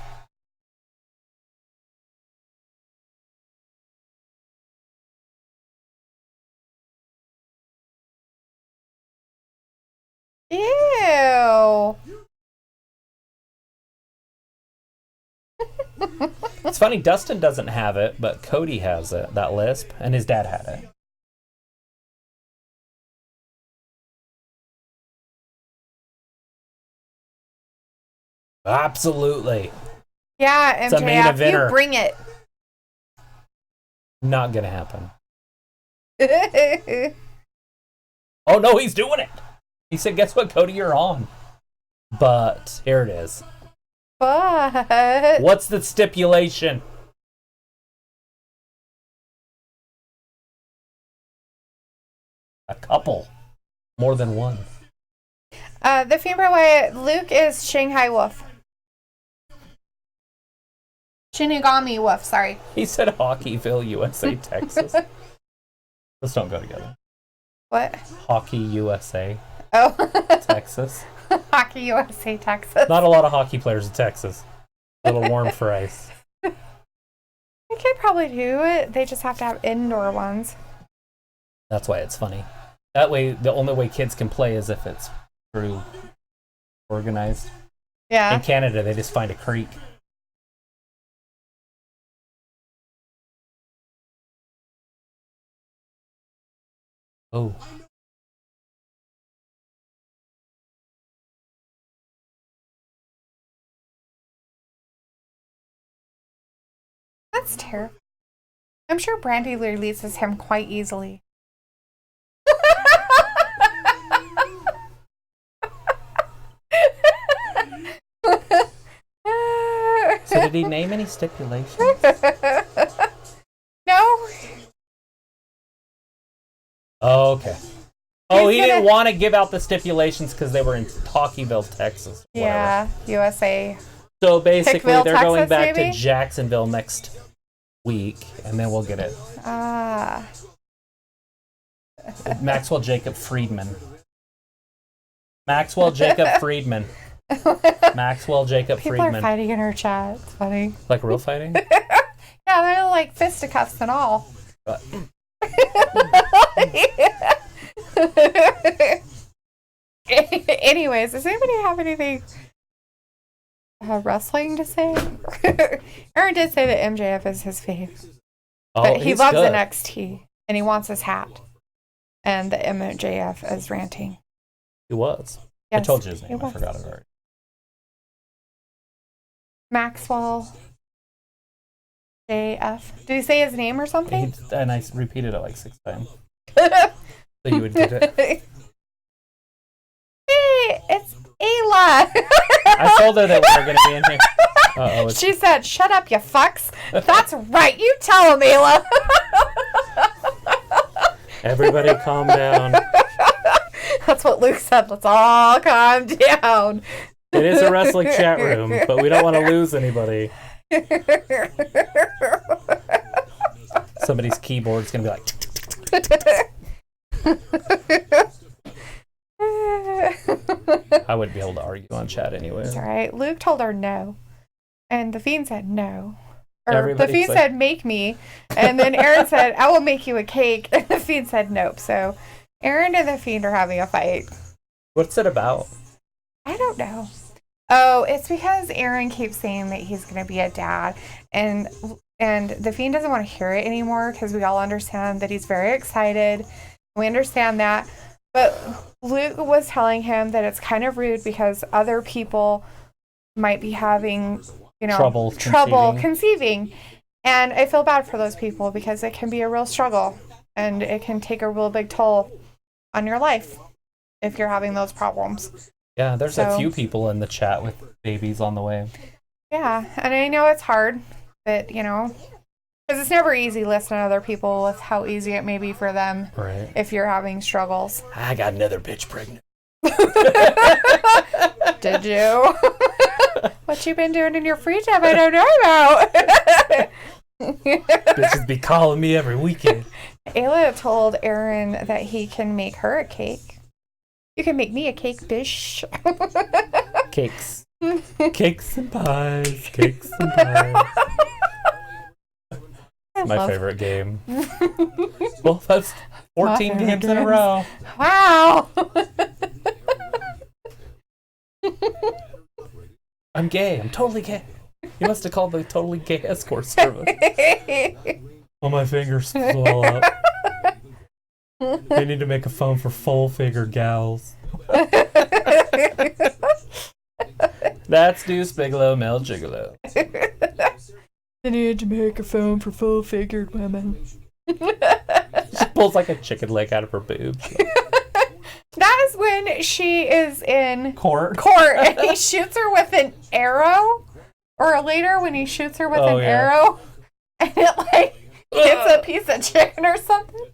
Ew. It's funny, Dustin doesn't have it, but Cody has it, that lisp, and his dad had it. Absolutely. Yeah, It's a main MJF, eventer. you bring it. Not gonna happen. Oh no, he's doing it. He said, "Guess what, Cody, you're on." But here it is. But What's the stipulation? A couple. More than one. The female way, Luke is Shanghai Wolf. Shinigami Wolf, sorry. He said Hockeyville, USA, Texas. Those don't go together. What? Hockey, USA, Oh. Texas. Hockey USA, Texas. Not a lot of hockey players in Texas. A little warm for ice. They could probably do it. They just have to have indoor ones. That's why it's funny. That way, the only way kids can play is if it's through organized. Yeah. In Canada, they just find a creek. Oh. That's terrible. I'm sure Brandy releases him quite easily. So did he name any stipulations? Oh, okay. Oh, he didn't want to give out the stipulations because they were in Talkieville, Texas. Yeah, USA. So basically, Hickville, they're going Texas, back maybe? to Jacksonville next week, and then we'll get it. Maxwell Jacob Friedman. Maxwell Jacob Friedman. Maxwell Jacob People Friedman. are fighting in our chat. It's funny. Like real fighting? Yeah, they're like fisticuffs and all. Anyways, does anybody have anything wrestling to say? Aaron did say that MJF is his fave. Oh, But he loves good. NXT, and he wants his hat. And the MJF is ranting. He was. Yes, I told you his he name. I was. forgot it already. Maxwell JF. Did he say his name or something? And I repeated it like 6 times. So you would get it. Hey, it's Ayla. I told her that we were going to be in here. Uh-oh. She said, "Shut up, you fucks." That's right. You tell him, Ayla. Everybody calm down. That's what Luke said. Let's all calm down. It is a wrestling chat room, but we don't want to lose anybody. Somebody's keyboard's going to be like... I wouldn't be able to argue on chat anyway. It's all right. Luke told her no. And the Fiend said no. Or Everybody's the Fiend like- said, "Make me." And then Aaron said, "I will make you a cake." And the Fiend said, "Nope." So Aaron and the Fiend are having a fight. What's it about? I don't know. Oh, it's because Aaron keeps saying that he's going to be a dad. And the Fiend doesn't want to hear it anymore because we all understand that he's very excited. We understand that. But Luke was telling him that it's kind of rude because other people might be having, trouble conceiving. And I feel bad for those people because it can be a real struggle and it can take a real big toll on your life if you're having those problems. Yeah, there's a few people in the chat with babies on the way. Yeah, and I know it's hard, but, because it's never easy listening to other people with how easy it may be for them Right. if you're having struggles. I got another bitch pregnant. Did you? What you been doing in your free time I don't know about. Bitches be calling me every weekend. Ayla told Aaron that he can make her a cake. You can make me a cake, bish. Cakes. Cakes and pies. Cakes and pies. My favorite game. Well, that's 14 games in a row. Wow. I'm gay. I'm totally gay. You must have called the totally gay escort service. Oh, my fingers swell up. They need to make a phone for full-figure gals. That's Deuce Bigelow, Mel Gigolo. They need to make a phone for full-figured women. She pulls like a chicken leg out of her boobs. That is when she is in Court. and he shoots her with an arrow. Or later when he shoots her with an arrow and it like hits a piece of chicken or something.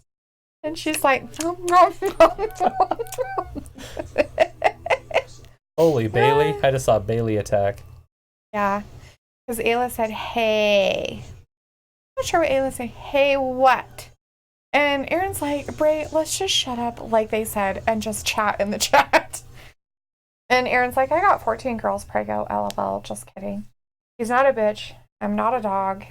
And she's like, nom, nom, nom, nom. Holy Bailey. I just saw Bailey attack. Yeah. Because Ayla said, "Hey." I'm not sure what Ayla said. "Hey, what?" And Aaron's like, "Bray, let's just shut up," like they said, and just chat in the chat. And Aaron's like, "I got 14 girls prego, LOL, just kidding. He's not a bitch. I'm not a dog."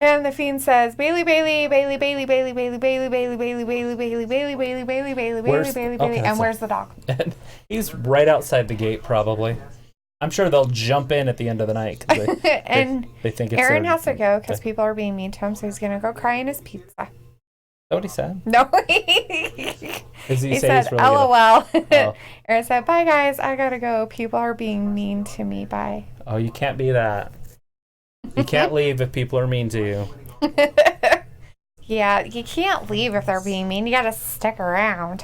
And the Fiend says, "Bailey, Bailey, Bailey, Bailey, Bailey, Bailey, Bailey, Bailey, Bailey, Bailey, Bailey, Bailey, Bailey, Bailey, Bailey, Bailey, Bailey, Bailey, and where's the dog?" And he's right outside the gate, probably. I'm sure they'll jump in at the end of the night. And they think it's Aaron their- has to go because people are being mean to him, so he's gonna go cry in his pizza. Is that what he said? No, Does he he say said, he's really gonna- "LOL." Oh. Aaron said, "Bye guys, I gotta go. People are being mean to me. Bye." Oh, you can't be that. You can't leave if people are mean to you. Yeah, you can't leave if they're being mean. You gotta stick around.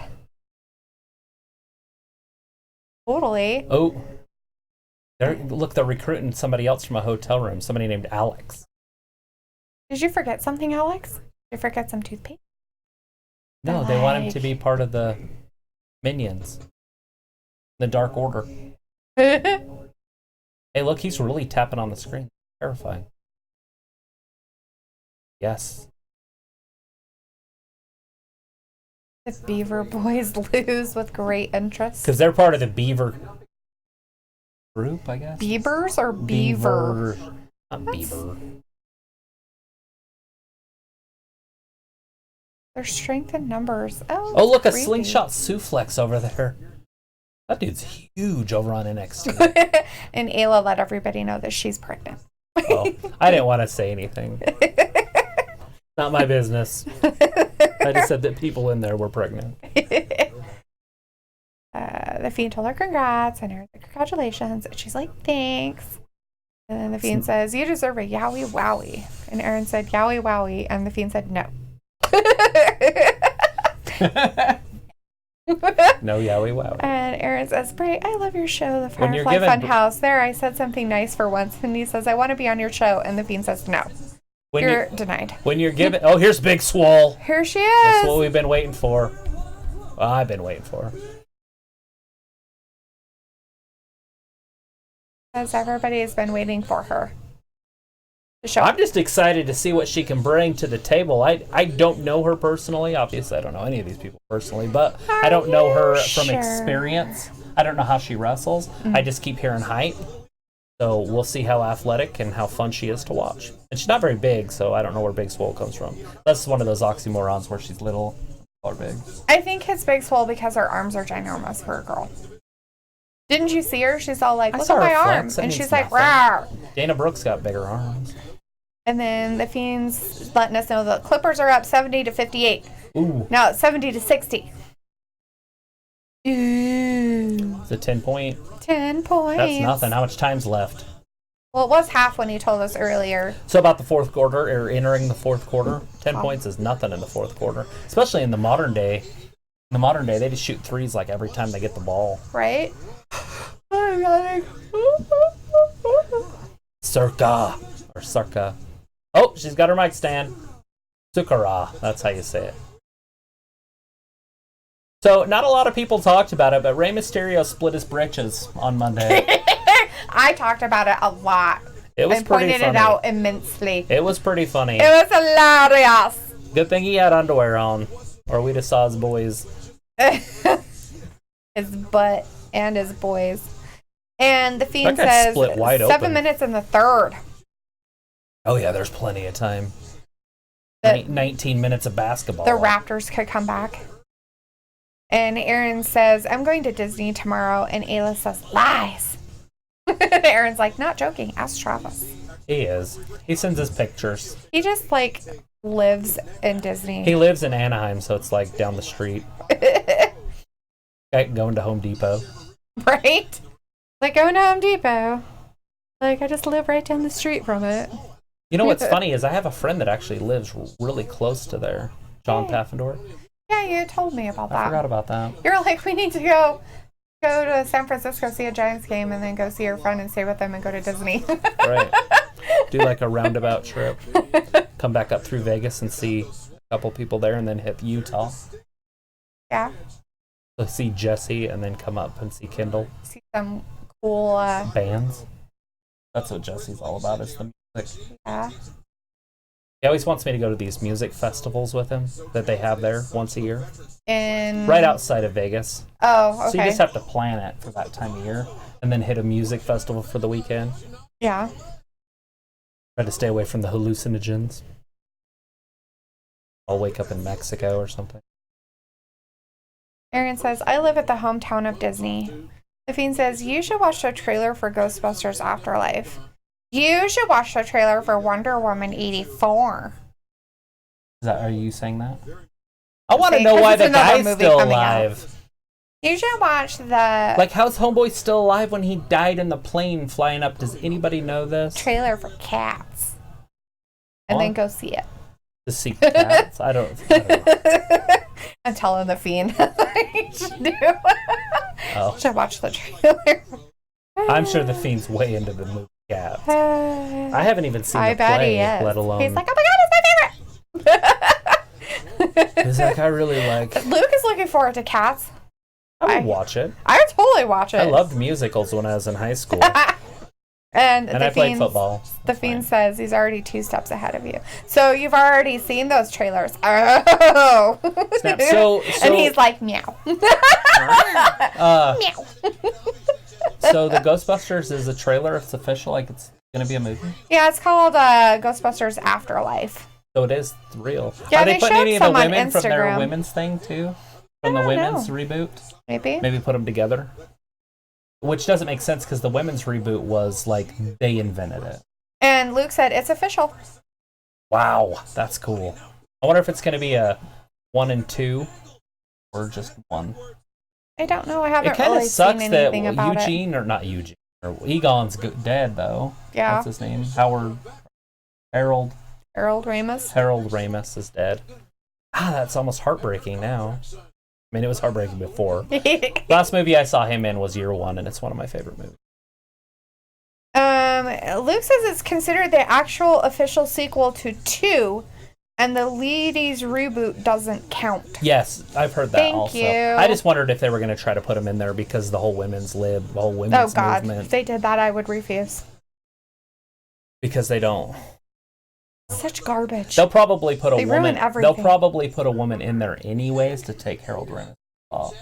Totally. Oh. Look, they're recruiting somebody else from a hotel room. Somebody named Alex. Did you forget something, Alex? Did you forget some toothpaste? No, they want him to be part of the minions. The Dark Order. Hey, look, he's really tapping on the screen. Terrifying. Yes. The Beaver Boys lose with great interest. Because they're part of the Beaver group, I guess. Beavers or Beaver? Not Beaver. Their strength in numbers. Oh, look, creepy. a slingshot suplex over there. That dude's huge over on NXT. And Ayla let everybody know that she's pregnant. Oh, I didn't want to say anything. Not my business. I just said that people in there were pregnant. The Fiend told her congrats, and Aaron's like, congratulations. And she's like, thanks. And then the Fiend says, you deserve a yowie wowie. And Aaron said, yowie wowie. And the Fiend said, no. No yowie wowie. And Aaron says, Bray, I love your show, the Firefly Funhouse. There, I said something nice for once. And he says, I want to be on your show. And the Fiend says, no. You're denied. When you're given... Oh, here's Big Swole. Here she is. That's what we've been waiting for. Well, I've been waiting for. Because everybody has been waiting for her to show I'm up. just excited to see what she can bring to the table. I don't know her personally. Obviously, I don't know any of these people personally, but I don't know her from experience. I don't know how she wrestles. I just keep hearing hype. So we'll see how athletic and how fun she is to watch. And she's not very big, so I don't know where Big Swole comes from. That's one of those oxymorons where she's little or big. I think it's Big Swole because her arms are ginormous for a girl. Didn't you see her? She's all like, look at my arms. And she's like, rawr. Dana Brooks got bigger arms. And then the Fiend's letting us know the Clippers are up 70 to 58. Ooh. Now it's 70 to 60. Ooh. It's a 10-point. 10 points. That's nothing. How much time's left? Well, it was half when he told us earlier. So about the fourth quarter, or entering the fourth quarter, 10 points is nothing in the fourth quarter. Especially in the modern day. In the modern day, they just shoot threes like every time they get the ball. Right? I'm yawning. Circa. Or Circa. Oh, she's got her mic stand. Sukara. That's how you say it. So, not a lot of people talked about it, but Rey Mysterio split his britches on Monday. I talked about it a lot. It was pretty funny. Pointed it out immensely. It was pretty funny. It was hilarious. Good thing he had underwear on, or we'd have saw his boys. His butt and his boys. And the Fiend That guy says split wide 7 open. minutes in the third. Oh, yeah, there's plenty of time. 19 minutes of basketball. The Raptors could come back. And Aaron says, I'm going to Disney tomorrow. And Ayla says, lies. Aaron's like, not joking. Ask Travis. He is. He sends us pictures. He just, like, lives in Disney. He lives in Anaheim, so it's like down the street. Going to Home Depot. Right? Like, going to Home Depot. Like, I just live right down the street from it. You know what's funny is I have a friend that actually lives really close to there. John Paffendor. Yeah, you told me about that. I forgot about that. You're like, we need to go to San Francisco, see a Giants game, and then go see your friend and stay with them and go to Disney. Right. Do like a roundabout trip. Come back up through Vegas and see a couple people there and then hit Utah. Yeah. So see Jesse and then come up and see Kendall. See some cool bands. That's what Jesse's all about, is the music. Yeah. He always wants me to go to these music festivals with him that they have there once a year. Right outside of Vegas. Oh, okay. So you just have to plan it for that time of year and then hit a music festival for the weekend. Yeah. Try to stay away from the hallucinogens. I'll wake up in Mexico or something. Aaron says, I live at the hometown of Disney. The Fiend says, you should watch the trailer for Ghostbusters Afterlife. You should watch the trailer for Wonder Woman 84. Are you saying that? I want to know why the guy's still alive. You should watch the... Like, how's Homeboy still alive when he died in the plane flying up? Does anybody know this? Trailer for Cats. And then go see it. To see Cats? I don't know. I'm telling the Fiend you should do. Oh. Should watch the trailer. I'm sure the Fiend's way into the movie Cats. I haven't even seen the play, let alone... He's like, oh my god, it's my favorite! He's like, I really like. Luke is looking forward to Cats. I would watch it. I would totally watch it. I loved musicals when I was in high school. And I played football. The Fiend says he's already 2 steps ahead of you. So you've already seen those trailers. Oh. Snap. So and he's like, meow. Meow. So the Ghostbusters is a trailer. It's official. Like it's going to be a movie. Yeah, it's called Ghostbusters Afterlife. So it is real. Yeah, Are they putting any of the women from their Instagram. women's thing too? From the women's reboot? Maybe. Maybe put them together. Which doesn't make sense because the women's reboot was like they invented it. And Luke said it's official. Wow, that's cool. I wonder if it's going to be a 1 and 2 or just 1. I don't know. I haven't It kind of really sucks seen that anything about Eugene, or not Eugene, or Egon's dead though. Yeah. What's his name? Harold Ramis is dead. That's almost heartbreaking now. I mean, it was heartbreaking before. Last movie I saw him in was Year One, and it's one of my favorite movies. Luke says it's considered the actual official sequel to 2, and the Leadys reboot doesn't count. Yes, I've heard that. Thank you. I just wondered if they were going to try to put him in there because the whole women's movement. Oh God, if they did that, I would refuse. Because they don't. Such garbage. They'll probably put a woman. Ruin everything. They'll probably put a woman in there anyways to take Harold Ramis off.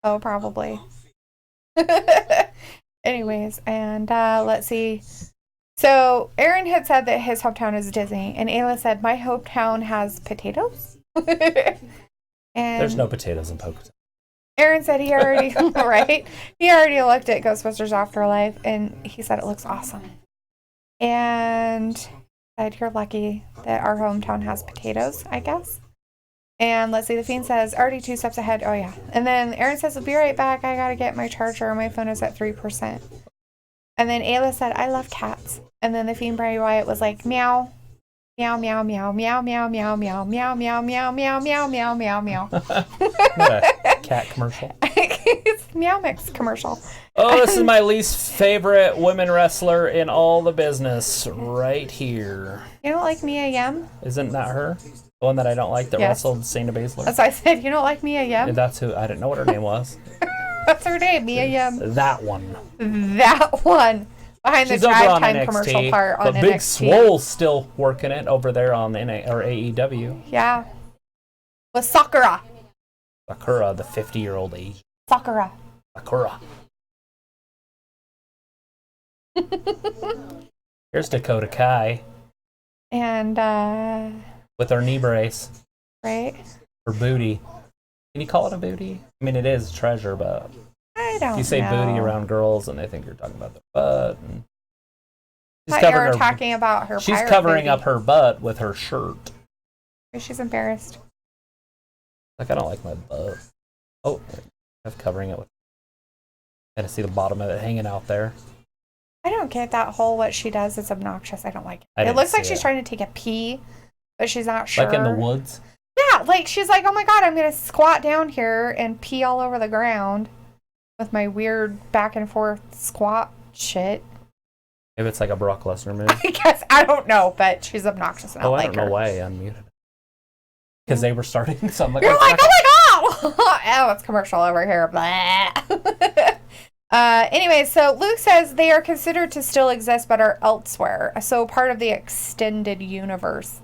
Oh, probably. Anyways, and let's see. So Aaron had said that his hometown is Disney, and Ayla said, "My hometown has potatoes." And there's no potatoes in Pocatello. Aaron said he already right. He already looked at Ghostbusters Afterlife, and he said it looks awesome. And said you're lucky that our hometown has potatoes, I guess. And let's see, the Fiend says already 2 steps ahead. Oh yeah. And then Aaron says, "I'll be right back. I gotta get my charger. My phone is at 3%." And then Ayla said, "I love cats." And then the Fiend Bray Wyatt was like, "Meow, meow, meow, meow, meow, meow, meow, meow, meow, meow, meow, meow, meow, meow, meow, meow." What a cat commercial. It's Meow Mix commercial. Oh, this is my least favorite women wrestler in all the business right here. You don't like Mia Yim? Isn't that her? The one that I don't like that wrestled Shayna Baszler? That's why I said, you don't like Mia Yim? That's who. I didn't know what her name was. That's her name, Mia Yim. That one. That one. Behind She's the over drive on time NXT, commercial part on but NXT. Big Swole's still working it over there on AEW. Yeah. With Sakura. Sakura, the 50-year-old Asian. Sakura. Here's Dakota Kai. And, with her knee brace. right? Her booty. Can you call it a booty? I mean, it is treasure, but I don't know. you say booty around girls, and they think you're talking about their butt. And I thought you were talking about her. She's covering up her butt with her shirt. She's embarrassed. Like, I don't like my butt. Oh, I'm covering it with. Gotta see the bottom of it hanging out there. I don't get that whole what she does is obnoxious. I don't like it. It looks like she's trying to take a pee, but she's not sure. Like in the woods? Yeah, like she's like, oh my God, I'm going to squat down here and pee all over the ground with my weird back and forth squat shit. Maybe it's like a Brock Lesnar move. I guess. I don't know, but she's obnoxious and I like her. I don't know why I unmuted. Because they were starting, so I'm like, you're like, oh my God! Oh, it's commercial over here. Blah. Anyway, so Luke says they are considered to still exist but are elsewhere. So part of the extended universe.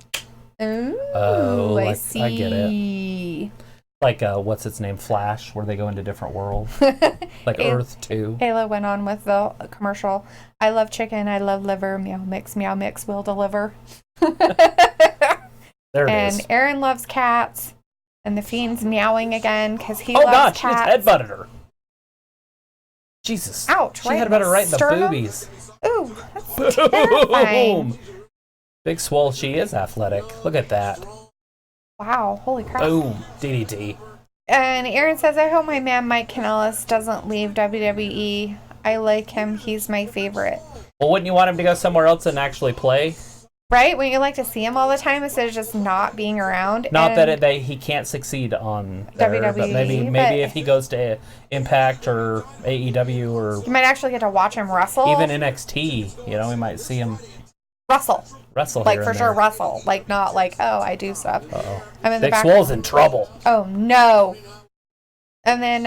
Ooh, I see. I get it. Like, what's its name? Flash, where they go into different worlds. Like Earth 2. Ayla went on with the commercial. I love chicken. I love liver. Meow mix will deliver. There it and is. Aaron loves cats. And the Fiend's meowing again because he loves cats. Oh, God, she just headbutted her. Jesus. Ouch. She headbutted her right in the boobies. Ooh, that's terrifying. Boom. Big Swole, she is athletic. Look at that. Wow, holy crap. Boom. DDT. And Aaron says, I hope my man Mike Kanellis doesn't leave WWE. I like him. He's my favorite. Well, wouldn't you want him to go somewhere else and actually play? Right? Wouldn't you like to see him all the time instead of just not being around? Not that he can't succeed on there, WWE, but maybe if he goes to Impact or AEW or... You might actually get to watch him wrestle. Even NXT, we might see him Russell. Russell Like, here for and sure, there. Russell. Like, not like, oh, I do stuff. Uh-oh. I'm in the Big back. Swole's in trouble. Oh, no. And then,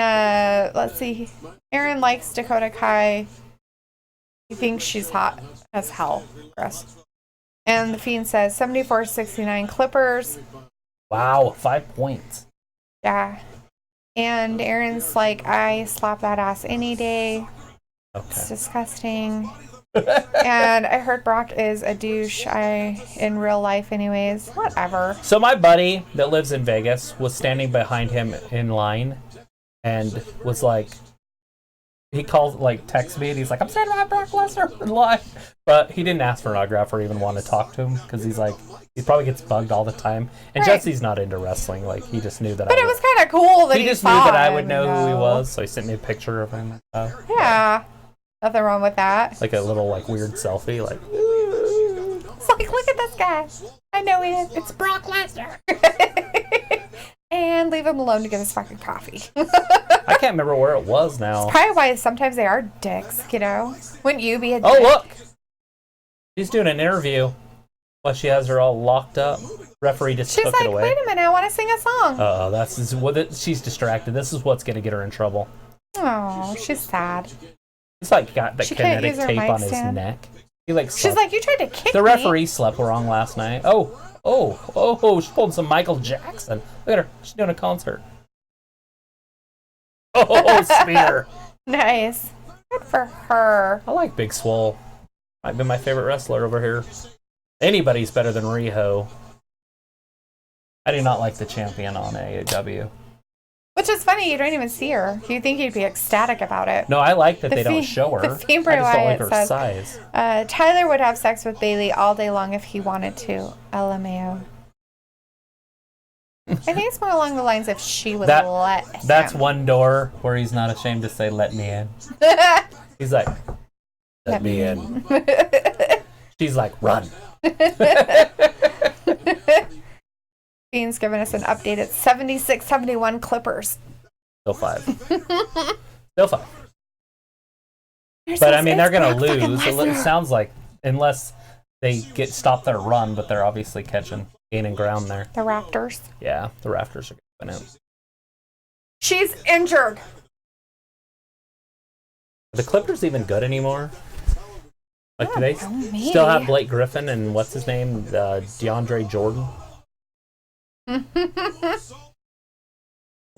let's see. Aaron likes Dakota Kai. He thinks she's hot as hell. Gross. And the Fiend says 74-69 Clippers. Wow, 5 points. Yeah. And Aaron's like, I slap that ass any day. It's disgusting. And I heard Brock is a douche. In real life anyways. Whatever. So my buddy that lives in Vegas was standing behind him in line and was like, he called, like, text me, and he's like, I'm standing behind Brock Lesnar in line. But he didn't ask for an autograph or even want to talk to him because he's like, he probably gets bugged all the time. And Right. Jesse's not into wrestling. Like, he just knew that But it was kind of cool that he just saw knew that I him, would know you who he was, so he sent me a picture of him. Yeah. Nothing wrong with that. Like a little, like, weird selfie, like, It's like, look at this guy. I know he is. It's Brock Lesnar. And leave him alone to get his fucking coffee. I can't remember where it was now. Probably why sometimes they are dicks, you know? Wouldn't you be a dick? Oh, look! She's doing an interview while she has her all locked up. Referee just She's took like, it away. wait a minute, I want to sing a song. Uh-oh, that's what she's distracted. This is what's going to get her in trouble. Oh, she's sad. He's like got the She can't kinetic use her tape mic on his stand. neck. He like She's slept. like, you tried to kick The me. referee slept wrong last night. Oh, she's pulling some Michael Jackson. Look at her. She's doing a concert. Oh, spear. Nice. Good for her. I like Big Swole. Might be my favorite wrestler over here. Anybody's better than Riho. I do not like the champion on AEW. Which is funny, you don't even see her. You think you'd be ecstatic about it. No, I like that The they don't Fiend- show her. the I just Fiend don't Bray like Wyatt her says, size. Tyler would have sex with Bailey all day long if he wanted to. LMAO. I think it's more along the lines if she would let him. That's one door where he's not ashamed to say, let me in. He's like, let me in. She's like, run. Fiend's giving us an update at 76-71 Clippers. Still 5. Still 5. There's But this- I mean, they're it's going to Brock fucking lose. It Lesnar. sounds like, unless they stop their run, but they're obviously gaining ground there. The Raptors. Yeah, the Rafters are going out. She's injured. Are the Clippers even good anymore? Like, do they Maybe. still have Blake Griffin and what's his name? DeAndre Jordan? What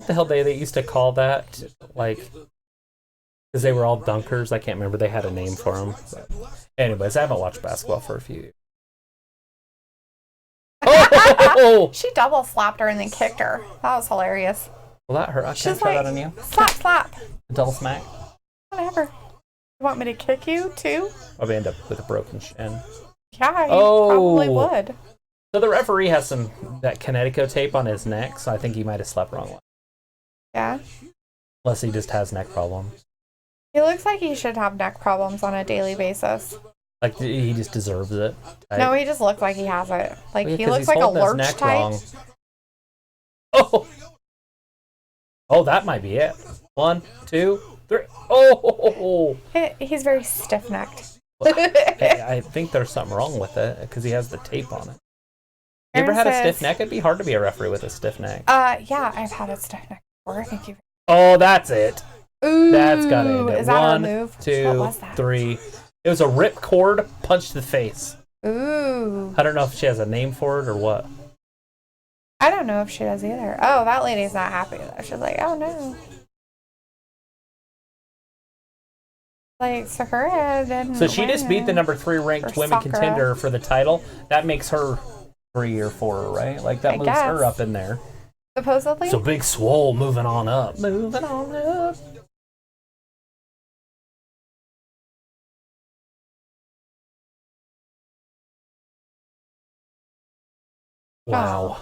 the hell they used to call that? Like, because they were all dunkers. I can't remember. They had a name for them. But anyways, I haven't watched basketball for a few years. Oh! She double slapped her and then kicked her. That was hilarious. Well, that hurt. I She's can't try like, that on you. slap, slap. Double smack. Whatever. You want me to kick you too? Probably end up with a broken shin. Yeah, you probably would. So the referee has that Connecticut tape on his neck, so I think he might have slept wrong. Yeah. Unless he just has neck problems. He looks like he should have neck problems on a daily basis. Like, he just deserves it. No, he just looks like he has it. Like, Well, yeah, he 'cause looks he's like a holding his lurch neck type. wrong. Oh, that might be it. 1, 2, 3. Oh! He's very stiff-necked. I think there's something wrong with it because he has the tape on it. You ever Aaron had a says- stiff neck? It'd be hard to be a referee with a stiff neck. Yeah, I've had a stiff neck before. Thank you. Oh, that's it. Ooh, That's got to end it. is that a 1, move? What 2, was that? 3. It was a rip cord, punch to the face. Ooh. I don't know if she has a name for it or what. I don't know if she does either. Oh, that lady's not happy though. She's like, oh no. Like, Sakura didn't So she just beat the win. number 3 ranked For women Sakura. contender for the title. That makes her 3 or 4, right? Like that I moves her guess. up in there. Supposedly? So Big Swole moving on up. Moving on up. Wow.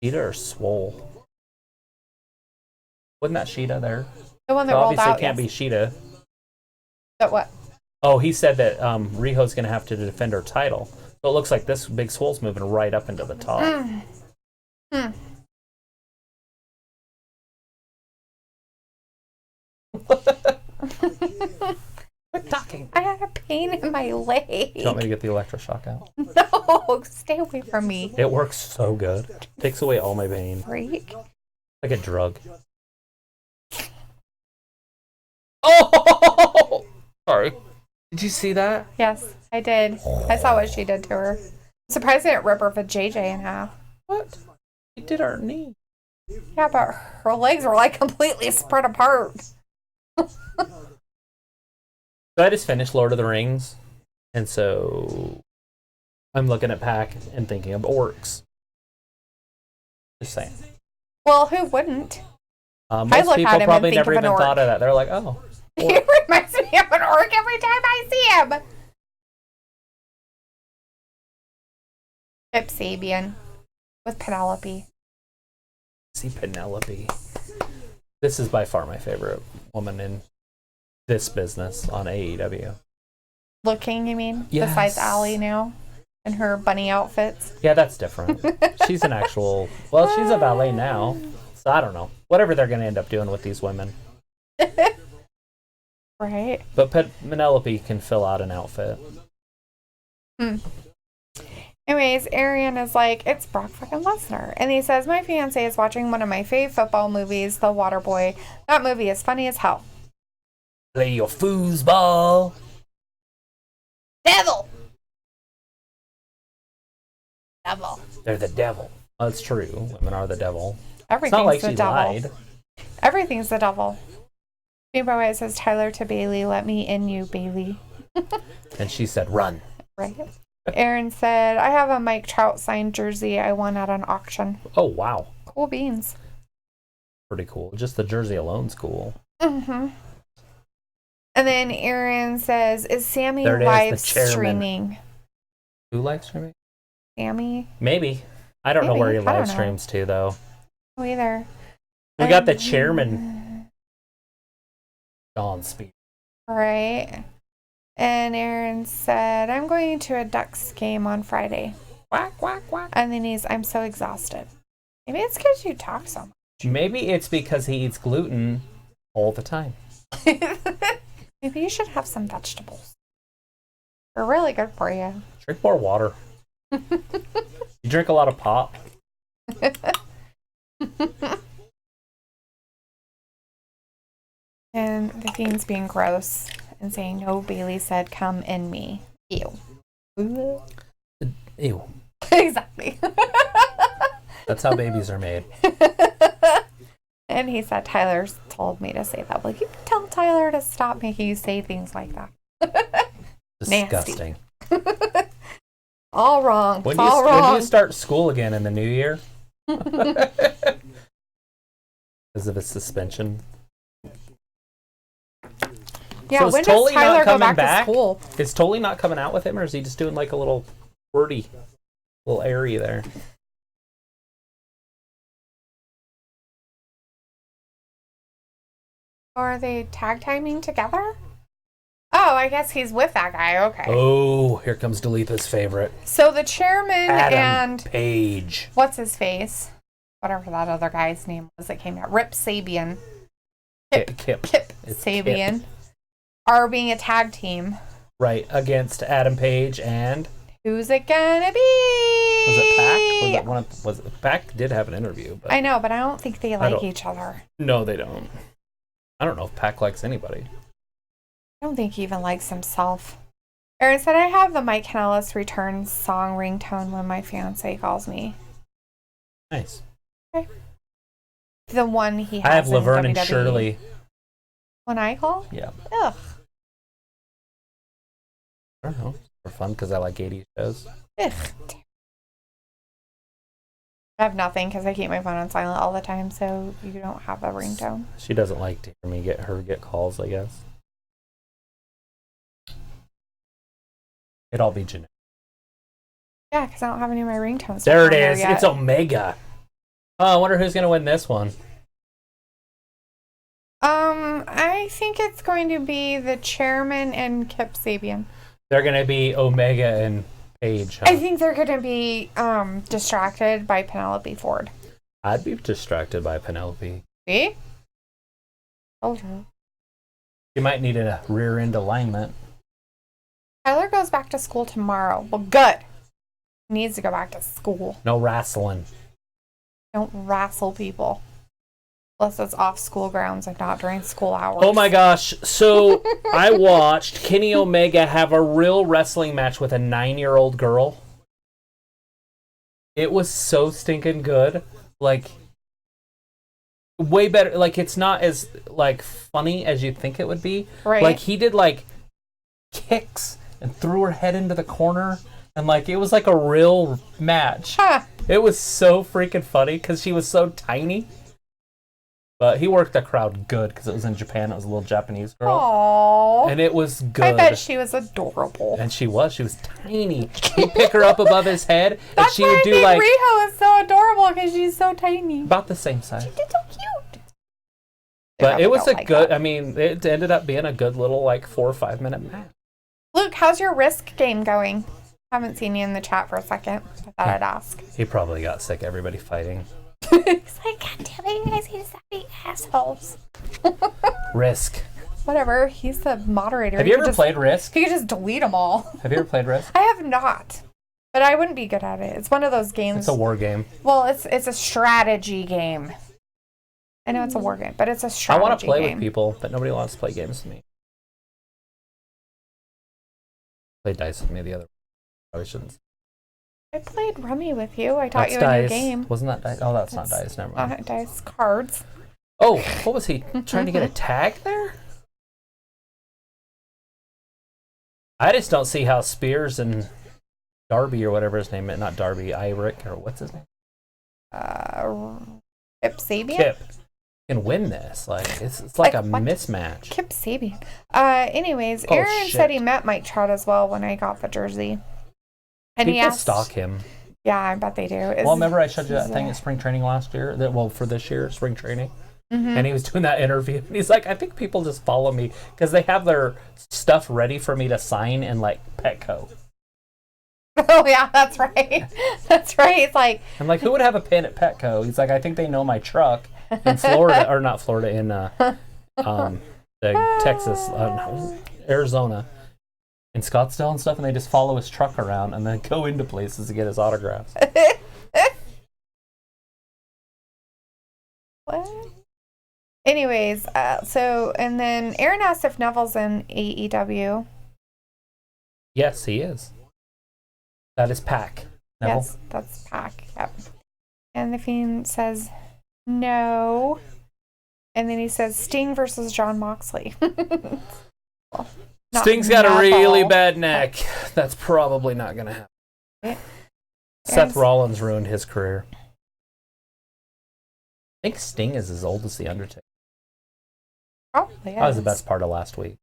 Sheeta or Swole? Wasn't that Sheeta there? The one that So rolled obviously out. it can't be Yes. Sheeta. But what? Oh, he said that Riho's going to have to defend her title. So it looks like this Big Swole's moving right up into the top. Quit talking. I had a pain in my leg. Do you want me to get the electroshock out? No, stay away from me. It works so good. Takes away all my pain. Freak. Like a drug. Oh! Sorry. Did you see that? Yes, I did. I saw what she did to her. Surprised I didn't rip her JJ in half. What? She did her knee. Yeah, but her legs were like completely spread apart. So I just finished Lord of the Rings, and so I'm looking at Pac and thinking of orcs. Just saying. Well, who wouldn't? Most look people at him probably and think never of an even orc. thought of that. They're like, oh. He reminds me of an orc every time I see him. Chip Sabian with Penelope. See Penelope. This is by far my favorite woman in this business on AEW. Looking, you mean? Yes. Besides Allie now? In her bunny outfits? Yeah, that's different. She's an actual... Well, she's a valet now. So I don't know. Whatever they're going to end up doing with these women. Right. But Penelope can fill out an outfit. Anyways, Arian is like, it's Brock fucking Lesnar. And he says, my fiance is watching one of my fave football movies, The Waterboy. That movie is funny as hell. Play your foosball. Devil! Devil. They're the devil. Oh, that's true. Women are the devil. Everything's It's not like the she devil. lied. Everything's the devil. Rainbow White says, Tyler to Bailey, let me in you, Bailey. And she said, run. Right. Aaron said, I have a Mike Trout signed jersey I won at an auction. Oh, wow. Cool beans. Pretty cool. Just the jersey alone's cool. Mm-hmm. And then Aaron says, is Sammy There it is, live the chairman. streaming? Who live streaming? Sammy? Maybe. I don't know Maybe. where he I don't live know. streams to, though. Oh, either. We got the chairman, John Speed. Right. And Aaron said, I'm going to a Ducks game on Friday. Quack, quack, quack. And then I'm so exhausted. Maybe it's because you talk so much. Maybe it's because he eats gluten all the time. Maybe you should have some vegetables. They're really good for you. Drink more water. You drink a lot of pop. And the Fiend's being gross and saying, no, Bailey said, come in me. Ew. Ew. Exactly. That's how babies are made. And he said, Tyler told me to say that. Well, you tell Tyler to stop making you say things like that. Disgusting. All wrong. When It's all wrong. When do you start school again in the new year? Because of his suspension. Yeah, so is when does Tully Tyler not go coming back to school? Is Tully not coming out with him, or is he just doing like a little wordy, little airy there? Or are they tag timing together? Oh, I guess he's with that guy. Okay. Oh, here comes Dalitha's favorite. So the chairman Adam and Page. what's his face? Whatever that other guy's name was that came out. Rip Sabian. Kip It's Sabian. Kip. Are being a tag team. Right, against Adam Page and... Who's it gonna be? Was it Pac? Was it Pac did have an interview, but... I know, but I don't think they like each other. No, they don't. I don't know if Pac likes anybody. I don't think he even likes himself. Aaron said, I have the Mike Kanellis return song ringtone when my fiance calls me. Nice. Okay. The one he has I have in Laverne and WWE. Shirley. When I call? Yeah. Ugh. I don't know. For fun, because I like 80s shows. Ugh. I have nothing because I keep my phone on silent all the time, so you don't have a ringtone. She doesn't like to hear me get calls, I guess. It'd all be generic. Yeah, because I don't have any of my ringtones. There it on is. yet. It's Omega. Oh, I wonder who's going to win this one. I think it's going to be the chairman and Kip Sabian. They're going to be Omega and Page, huh? I think they're going to be distracted by Penelope Ford. I'd be distracted by Penelope. See? Told you. You might need a rear end alignment. Tyler goes back to school tomorrow. Well, good. He needs to go back to school. No wrestling. Don't wrestle people. Unless it's off school grounds and not during school hours. Oh my gosh. So I watched Kenny Omega have a real wrestling match with a 9-year-old girl. It was so stinking good. Like, way better. Like, it's not as, like, funny as you'd think it would be. Right. Like, he did, like, kicks and threw her head into the corner. And, like, it was like a real match. Huh. It was so freaking funny because she was so tiny. But he worked the crowd good because it was in Japan. It was a little Japanese girl. Aww. And it was good. I bet she was adorable. And she was. She was tiny. He'd pick her up above his head. And That's she why would I do think like... Riho is so adorable because she's so tiny. About the same size. She's so cute. But it was a like good... that. I mean, it ended up being a good little, like, 4 or 5 minute match. Luke, how's your Risk game going? Haven't seen you in the chat for a second. I thought I'd ask. He probably got sick. Everybody fighting. He's like, God damn it, you guys need to stop being assholes. Risk. Whatever, he's the moderator. Have you ever played Risk? He could just delete them all. Have you ever played Risk? I have not. But I wouldn't be good at it. It's one of those games. It's a war game. Well, it's a strategy game. I know it's a war game, but it's a strategy game. I want to play with people, but nobody wants to play games with me. Play dice with me the other. Probably shouldn't. I played Rummy with you. I taught That's you a dice. new game. Wasn't that dice? Oh, that's not dice. Never mind. Dice cards. Oh, what was he trying to get a tag there? I just don't see how Spears and Darby or whatever his name is, not Darby, Irick or what's his name? Kip Sabian? Kip can win this. Like it's like a what? mismatch. Kip Sabian. Anyways, Oh, Aaron shit. said he met Mike Trout as well when I got the jersey. And he People asked, stalk him. Yeah, I bet they do. Well, remember I showed you that thing at spring training last year? For this year, spring training? Mm-hmm. And he was doing that interview. And he's like, I think people just follow me because they have their stuff ready for me to sign in, like, Petco. Oh, yeah, that's right. That's right. It's like... I'm like, who would have a pin at Petco? He's like, I think they know my truck in Florida, or not Florida, in Texas, Arizona. In Scottsdale and stuff, and they just follow his truck around and then go into places to get his autographs. What? Anyways, and then Aaron asked if Neville's in AEW. Yes, he is. That is Pac. Neville. Yes, that's Pac. Yep. And the Fiend says no. And then he says Sting versus John Moxley. Well, Sting's got a really bad neck. That's probably not going to happen. Yeah. Seth Rollins ruined his career. I think Sting is as old as The Undertaker. Probably is. That was the best part of last week.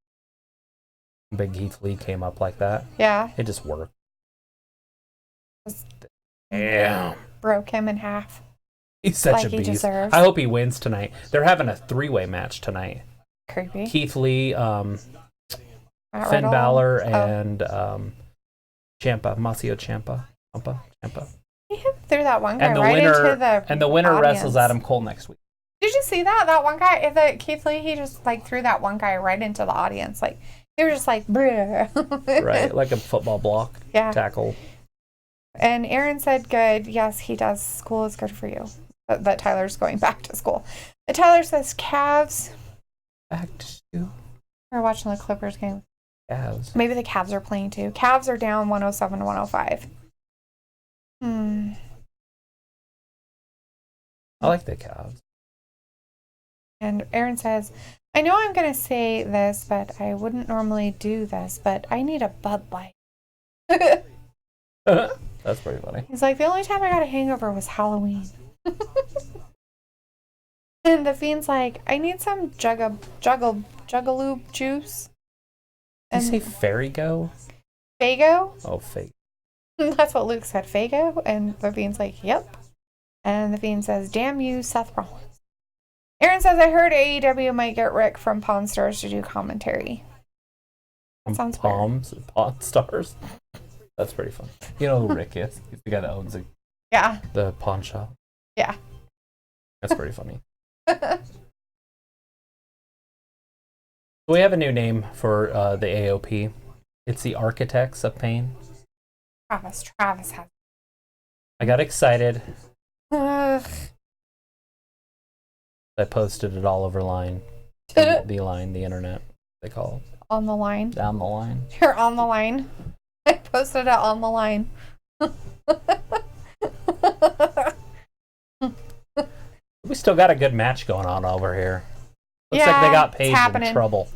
Big Keith Lee came up like that. Yeah. It just worked. Yeah. Broke him in half. He's such like a beast. He deserves. I hope he wins tonight. They're having a 3-way match tonight. Creepy. Keith Lee, Matt Finn Riddle. Balor, and Ciampa, Masio Ciampa. He threw that one guy And the right winner, into the and the winner audience. wrestles Adam Cole next week. Did you see that? That one guy, the Keith Lee, he just like threw that one guy right into the audience. Like he was just like, bruh. Right, like a football block. Yeah. Tackle. And Aaron said, good. Yes, he does. School is good for you. That Tyler's going back to school. And Tyler says, Cavs. Back to school. We're watching the Clippers game. Cavs. Maybe the Cavs are playing too. Cavs are down 107-105. I like the Cavs. And Aaron says, I know I'm going to say this, but I wouldn't normally do this, but I need a Bud Light. That's pretty funny. He's like, the only time I got a hangover was Halloween. And the Fiend's like, I need some Jugaloo juice. Did you say Farigo? Fago? Oh, fake. That's what Luke said, Fago. And the Fiend's like, yep. And the Fiend says, damn you, Seth Rollins. Aaron says, I heard AEW might get Rick from Pawn Stars to do commentary. That sounds Pawn Stars? That's pretty fun. You know who Rick is? He's the guy that owns the pawn shop. Yeah. That's pretty funny. We have a new name for the AOP. It's the Architects of Pain. Travis has. I got excited. Ugh. I posted it all over line. The internet, they call it. On the line. Down the line. You're on the line. I posted it on the line. We still got a good match going on over here. Looks Yeah, like they got it's Paige happening. in trouble.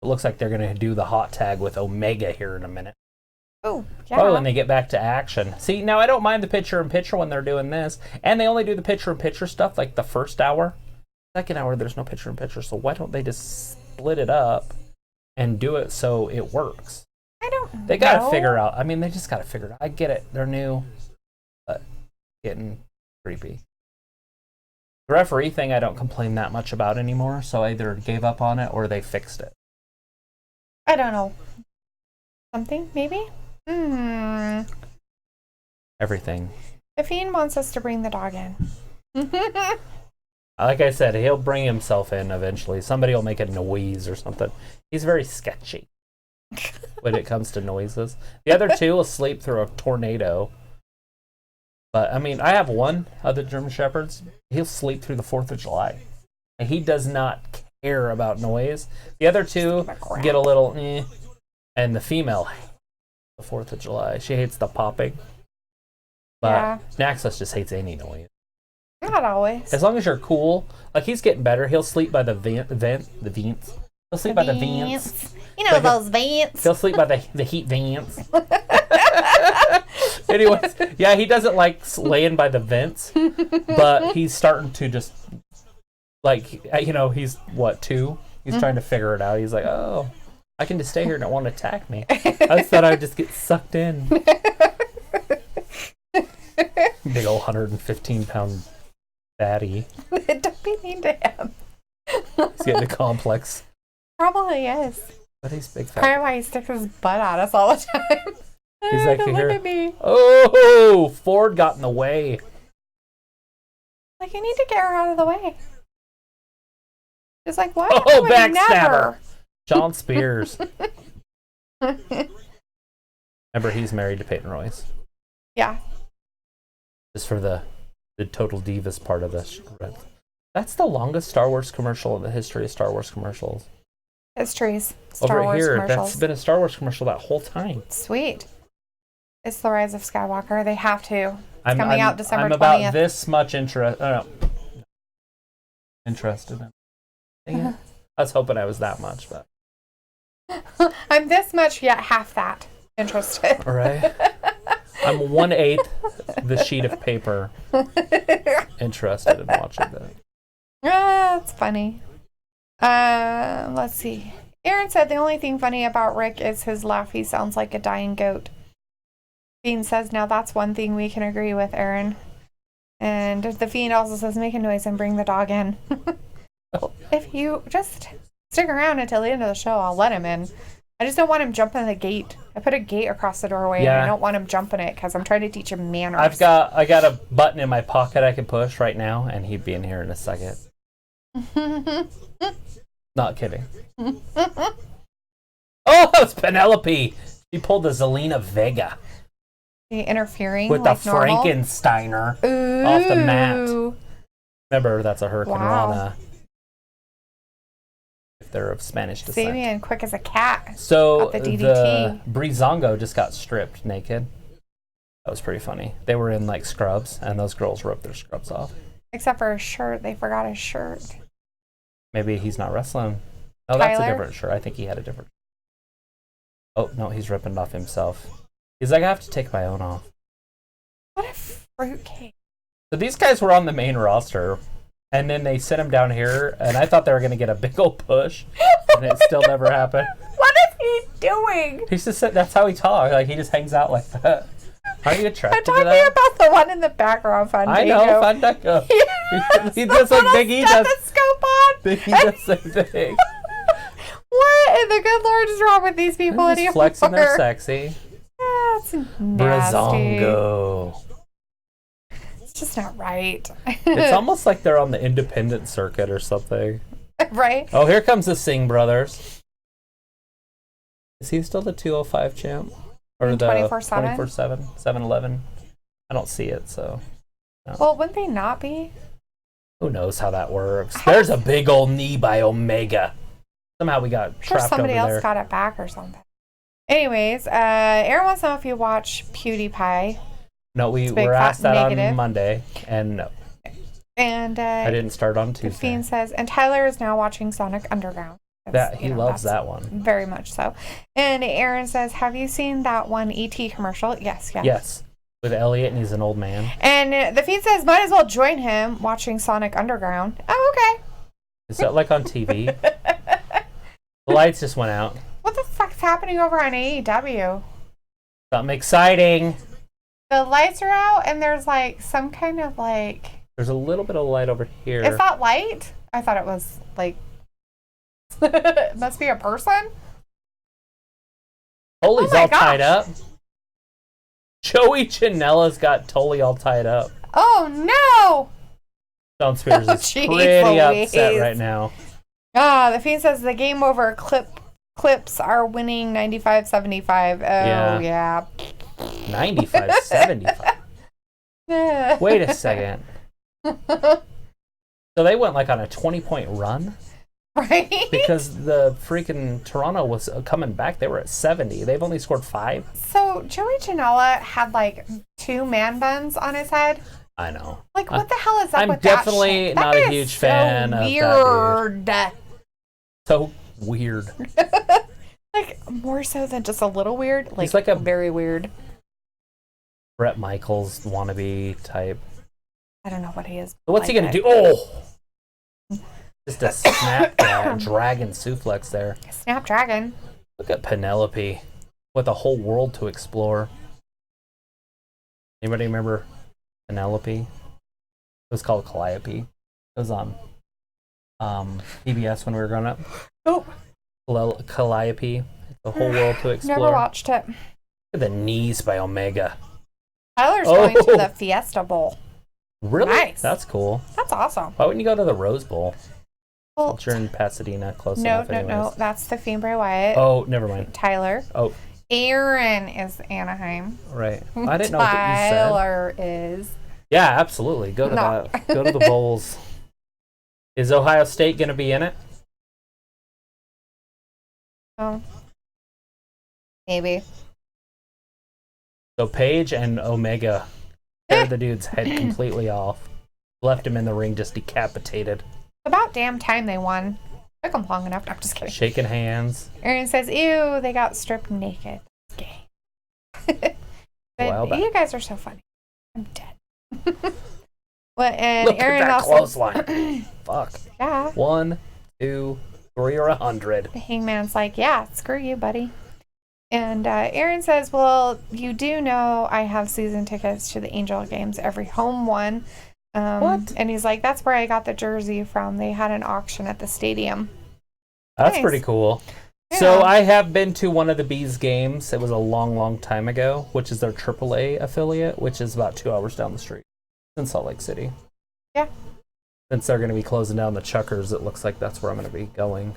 It looks like they're going to do the hot tag with Omega here in a minute. Oh, yeah. Oh, and they get back to action. See, now I don't mind the picture-in-picture when they're doing this. And they only do the picture-in-picture stuff like the first hour. Second hour, there's no picture-in-picture. So why don't they just split it up and do it so it works? I don't know. They got to figure out. I mean, they just got to figure it out. I get it. They're new. But getting creepy. The referee thing, I don't complain that much about anymore. So I either gave up on it or they fixed it. I don't know. Something, maybe? Everything. The Fiend wants us to bring the dog in. Like I said, he'll bring himself in eventually. Somebody will make a noise or something. He's very sketchy when it comes to noises. The other two will sleep through a tornado. But, I mean, I have one of the German Shepherds. He'll sleep through the 4th of July. And he does not care about noise. The other two get a little And the female, the 4th of July, she hates the popping. But Yeah. Naxos just hates any noise. Not always. As long as you're cool, like he's getting better. He'll sleep by the vents. He'll sleep by the vents. You know those vents. He'll sleep by the heat vents. Anyways, yeah, he doesn't like laying by the vents, but he's starting to just like he's what 2? He's trying to figure it out. He's like, oh, I can just stay here and it won't attack me. I thought I'd just get sucked in. Big old 115-pound fatty. Don't be mean to him. He's getting a complex. Probably is. But he's big fat. Probably why he sticks his butt at us all the time. He's like, Don't here. look at me. Oh, Ford got in the way. Like, you need to get her out of the way. It's like, why? Oh, would backstabber. John Spears. Remember, he's married to Peyton Royce. Yeah. Just for the Total Divas part of this. That's the longest Star Wars commercial in the history of Star Wars commercials. Histories. Star Over Wars here, commercials. that's been a Star Wars commercial that whole time. Sweet. It's The Rise of Skywalker. They have to. I'm coming out December I'm about 20th. this much interested in. Dang it. I was hoping I was that much, but. I'm this much, yet half that interested. All right. I'm 1/8 the sheet of paper interested in watching that. That's funny. Let's see. Aaron said the only thing funny about Rick is his laugh. He sounds like a dying goat. Fiend says, now that's one thing we can agree with, Aaron. And the Fiend also says, make a noise and bring the dog in. If you just stick around until the end of the show, I'll let him in. I just don't want him jumping the gate. I put a gate across the doorway and I don't want him jumping it because I'm trying to teach him manners. I got a button in my pocket I can push right now, and he'd be in here in a second. Not kidding. Oh, it's Penelope. She pulled the Zelina Vega Interfering with like the normal. Frankensteiner off the mat. Ooh. Remember, that's a Hurricane Wow. Rana. If they're of Spanish descent. Fabian, quick as a cat. So Got the the DDT. Breezango just got stripped naked. That was pretty funny. They were in like scrubs, and those girls ripped their scrubs off. Except for his shirt. They forgot his shirt. Maybe he's not wrestling. Oh, that's a Tyler? different shirt. I think he had a different. Oh no, he's ripping it off himself. He's like, I have to take my own off. What a fruitcake. So these guys were on the main roster, and then they sent him down here, and I thought they were going to get a big old push, and it still never happened. What is he doing? He's just that's how he talks. Like he just hangs out like that. Are you attracted I'm to talking that? about the one in the background, Fandango. I know, Fandango. He does like Big E does. Stethoscope on. Big E does the same thing. What in the good Lord is wrong with these people Just anymore? flexing their sexy. That's nasty. Brazongo. It's just not right. It's almost like they're on the independent circuit or something. Right? Oh, here comes the Singh brothers. Is he still the 205 champ? Or the 24/7? 24/7? 7-Eleven? I don't see it, so. No. Well, wouldn't they not be? Who knows how that works? There's a big old knee by Omega. Somehow we got trapped over there. Somebody else got it back or something. Anyways, Aaron wants to know if you watch PewDiePie. No, we were asked that on Monday, and no. And I didn't start on Tuesday. Fiend says, and Tyler is now watching Sonic Underground. He loves that one. Very much so. And Aaron says, have you seen that one E.T. commercial? Yes. Yes. With Elliot, and he's an old man. And the Fiend says, might as well join him watching Sonic Underground. Oh, okay. Is that like on TV? The lights just went out. What the fuck's happening over on AEW? Something exciting. The lights are out, and there's like some kind of like... There's a little bit of light over here. Is that light? I thought it was like... It must be a person? Tully's all tied up. Joey Janela's got Tully all tied up. Oh, no! Stone Spears is pretty upset right now. The Fiend says the game over clips are winning 95-75. Oh, yeah. 95-75. Wait a second. So they went like on a 20-point run? Right? Because the freaking Toronto was coming back. They were at 70. They've only scored 5. So Joey Janela had like 2 man buns on his head. I know. Like, what the hell is up I'm with that definitely shit? not a huge fan of that dude. So weird. Like, more so than just a little weird. Like, he's like a very weird. Bret Michaels wannabe type. I don't know what he is. What's he going to do? Oh! Just a snapdragon suplex there. Snapdragon. Look at Penelope with a whole world to explore. Anybody remember Penelope? It was called Calliope. It was on PBS when we were growing up. Oh. Calliope. The whole world to explore. Never watched it. Look at the knees by Omega. Tyler's going to the Fiesta Bowl. Really? Nice. That's cool. That's awesome. Why wouldn't you go to the Rose Bowl? Well, you're in Pasadena, close enough. No. That's the Fiend Bray Wyatt. Oh, never mind. Tyler. Oh. Aaron is Anaheim. Right. I didn't know what you said. Tyler is. Yeah, absolutely. Go to that. Go to the bowls. Is Ohio State going to be in it? Oh. Maybe. So Paige and Omega tear the dude's head completely off. Left him in the ring just decapitated. About damn time they won. Took them long enough. I'm just kidding. Shaking hands. Aaron says, ew, they got stripped naked. It's gay. But you guys are so funny. I'm dead. Well, and look Aaron at that also... clothesline. Fuck. Yeah. 1, 2, 3, or 100. The Hangman's like, yeah, screw you, buddy. And Aaron says, well, you do know I have season tickets to the Angel games, every home one. What? And he's like, that's where I got the jersey from. They had an auction at the stadium. That's nice. Pretty cool. Yeah. So I have been to one of the Bees games. It was a long, long time ago, which is their AAA affiliate, which is about 2 hours down the street in Salt Lake City. Yeah. Since they're going to be closing down the Chuckers, it looks like that's where I'm going to be going.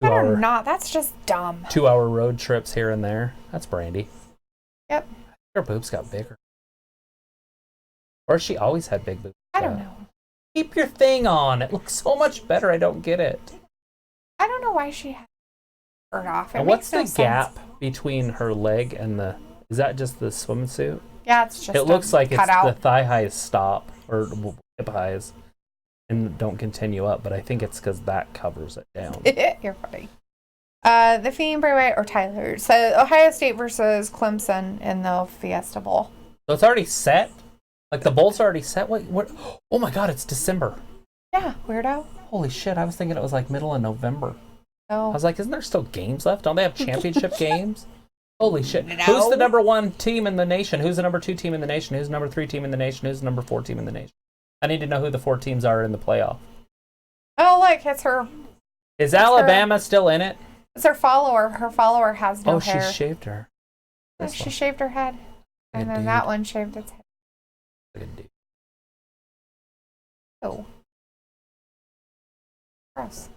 Better not. That's just dumb. 2-hour road trips here and there. That's Brandy. Yep. Her boobs got bigger. Or has she always had big boobs? I don't know. Keep your thing on. It looks so much better. I don't get it. I don't know why she had her shirt off. And what's the gap between her leg and the... Is that just the swimsuit? Yeah, it's just it looks like it's out. the thigh highs stop, or hip highs, and don't continue up, but I think it's because that covers it down. You're funny. The Fiend, Bray Wyatt, or Tyler. So Ohio State versus Clemson in the Fiesta Bowl. So it's already set? Like the bowl's already set? What? Oh my god, it's December. Yeah, weirdo. Holy shit, I was thinking it was like middle of November. No. I was like, isn't there still games left? Don't they have championship games? Holy shit. No. Who's the number 1 team in the nation? Who's the number 2 team in the nation? Who's the number 3 team in the nation? Who's the number 4 team in the nation? I need to know who the 4 teams are in the playoff. Oh, look, it's her. Is Alabama still in it? It's her follower. Her follower has no hair. Oh, she shaved her. She shaved her head. And then that one shaved its head. Good dude. Oh. Gross.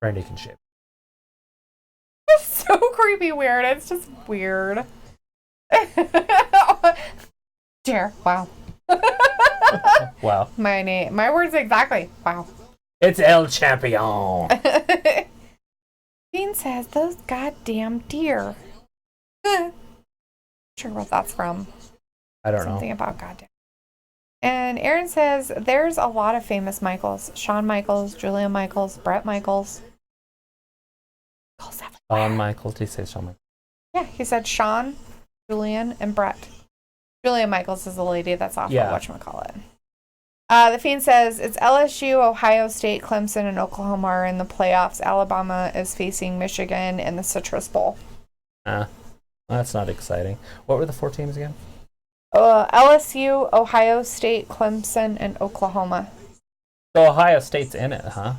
Brandy can shave. It's so creepy weird. It's just weird. Dear. Wow. Wow. My words exactly. Wow. It's El Champion. Dean says, those goddamn deer. Sure what that's from. I don't know. Something about goddamn. And Aaron says, there's a lot of famous Michaels. Shawn Michaels, Julia Michaels, Brett Michaels. Shawn Michaels. Did he say Shawn Michaels? Yeah, he said Shawn, Julian, and Brett. Julia Michaels is the lady that's off of whatchamacallit. The Fiend says, it's LSU, Ohio State, Clemson, and Oklahoma are in the playoffs. Alabama is facing Michigan in the Citrus Bowl. That's not exciting. What were the 4 teams again? LSU, Ohio State, Clemson, and Oklahoma. So Ohio State's in it, huh?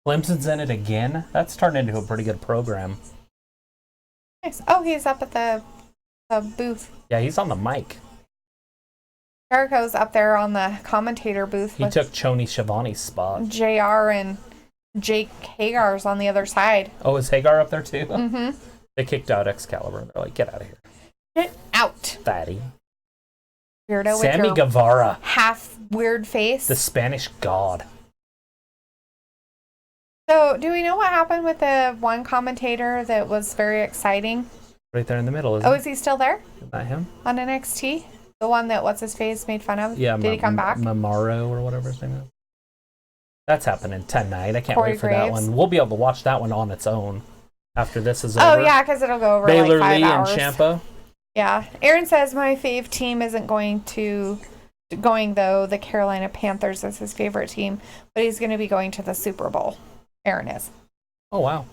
Clemson's in it again? That's turned into a pretty good program. Nice. Oh, he's up at the booth. Yeah, he's on the mic. Jericho's up there on the commentator booth. He took Choni Schiavone's spot. JR and Jake Hagar's on the other side. Oh, is Hagar up there too? Mm-hmm. They kicked out Excalibur. They're like, get out of here. Get out. Fatty. Weirdo Sammy with your Guevara. half weird face. The Spanish god. So, do we know what happened with the one commentator that was very exciting? Right there in the middle, is he still there? Is that him? On NXT? The one that what's-his-face made fun of? Yeah. Did he come back? Mamaro or whatever his name is. That's happening tonight. I can't Corey wait for Graves. that one. We'll be able to watch that one on its own after this is over. Oh, yeah, because it'll go over Baylor like 5 Lee hours. and Ciampa. Yeah. Aaron says, my fave team isn't going, though. The Carolina Panthers is his favorite team, but he's going to be going to the Super Bowl. Aaron is. Oh, wow.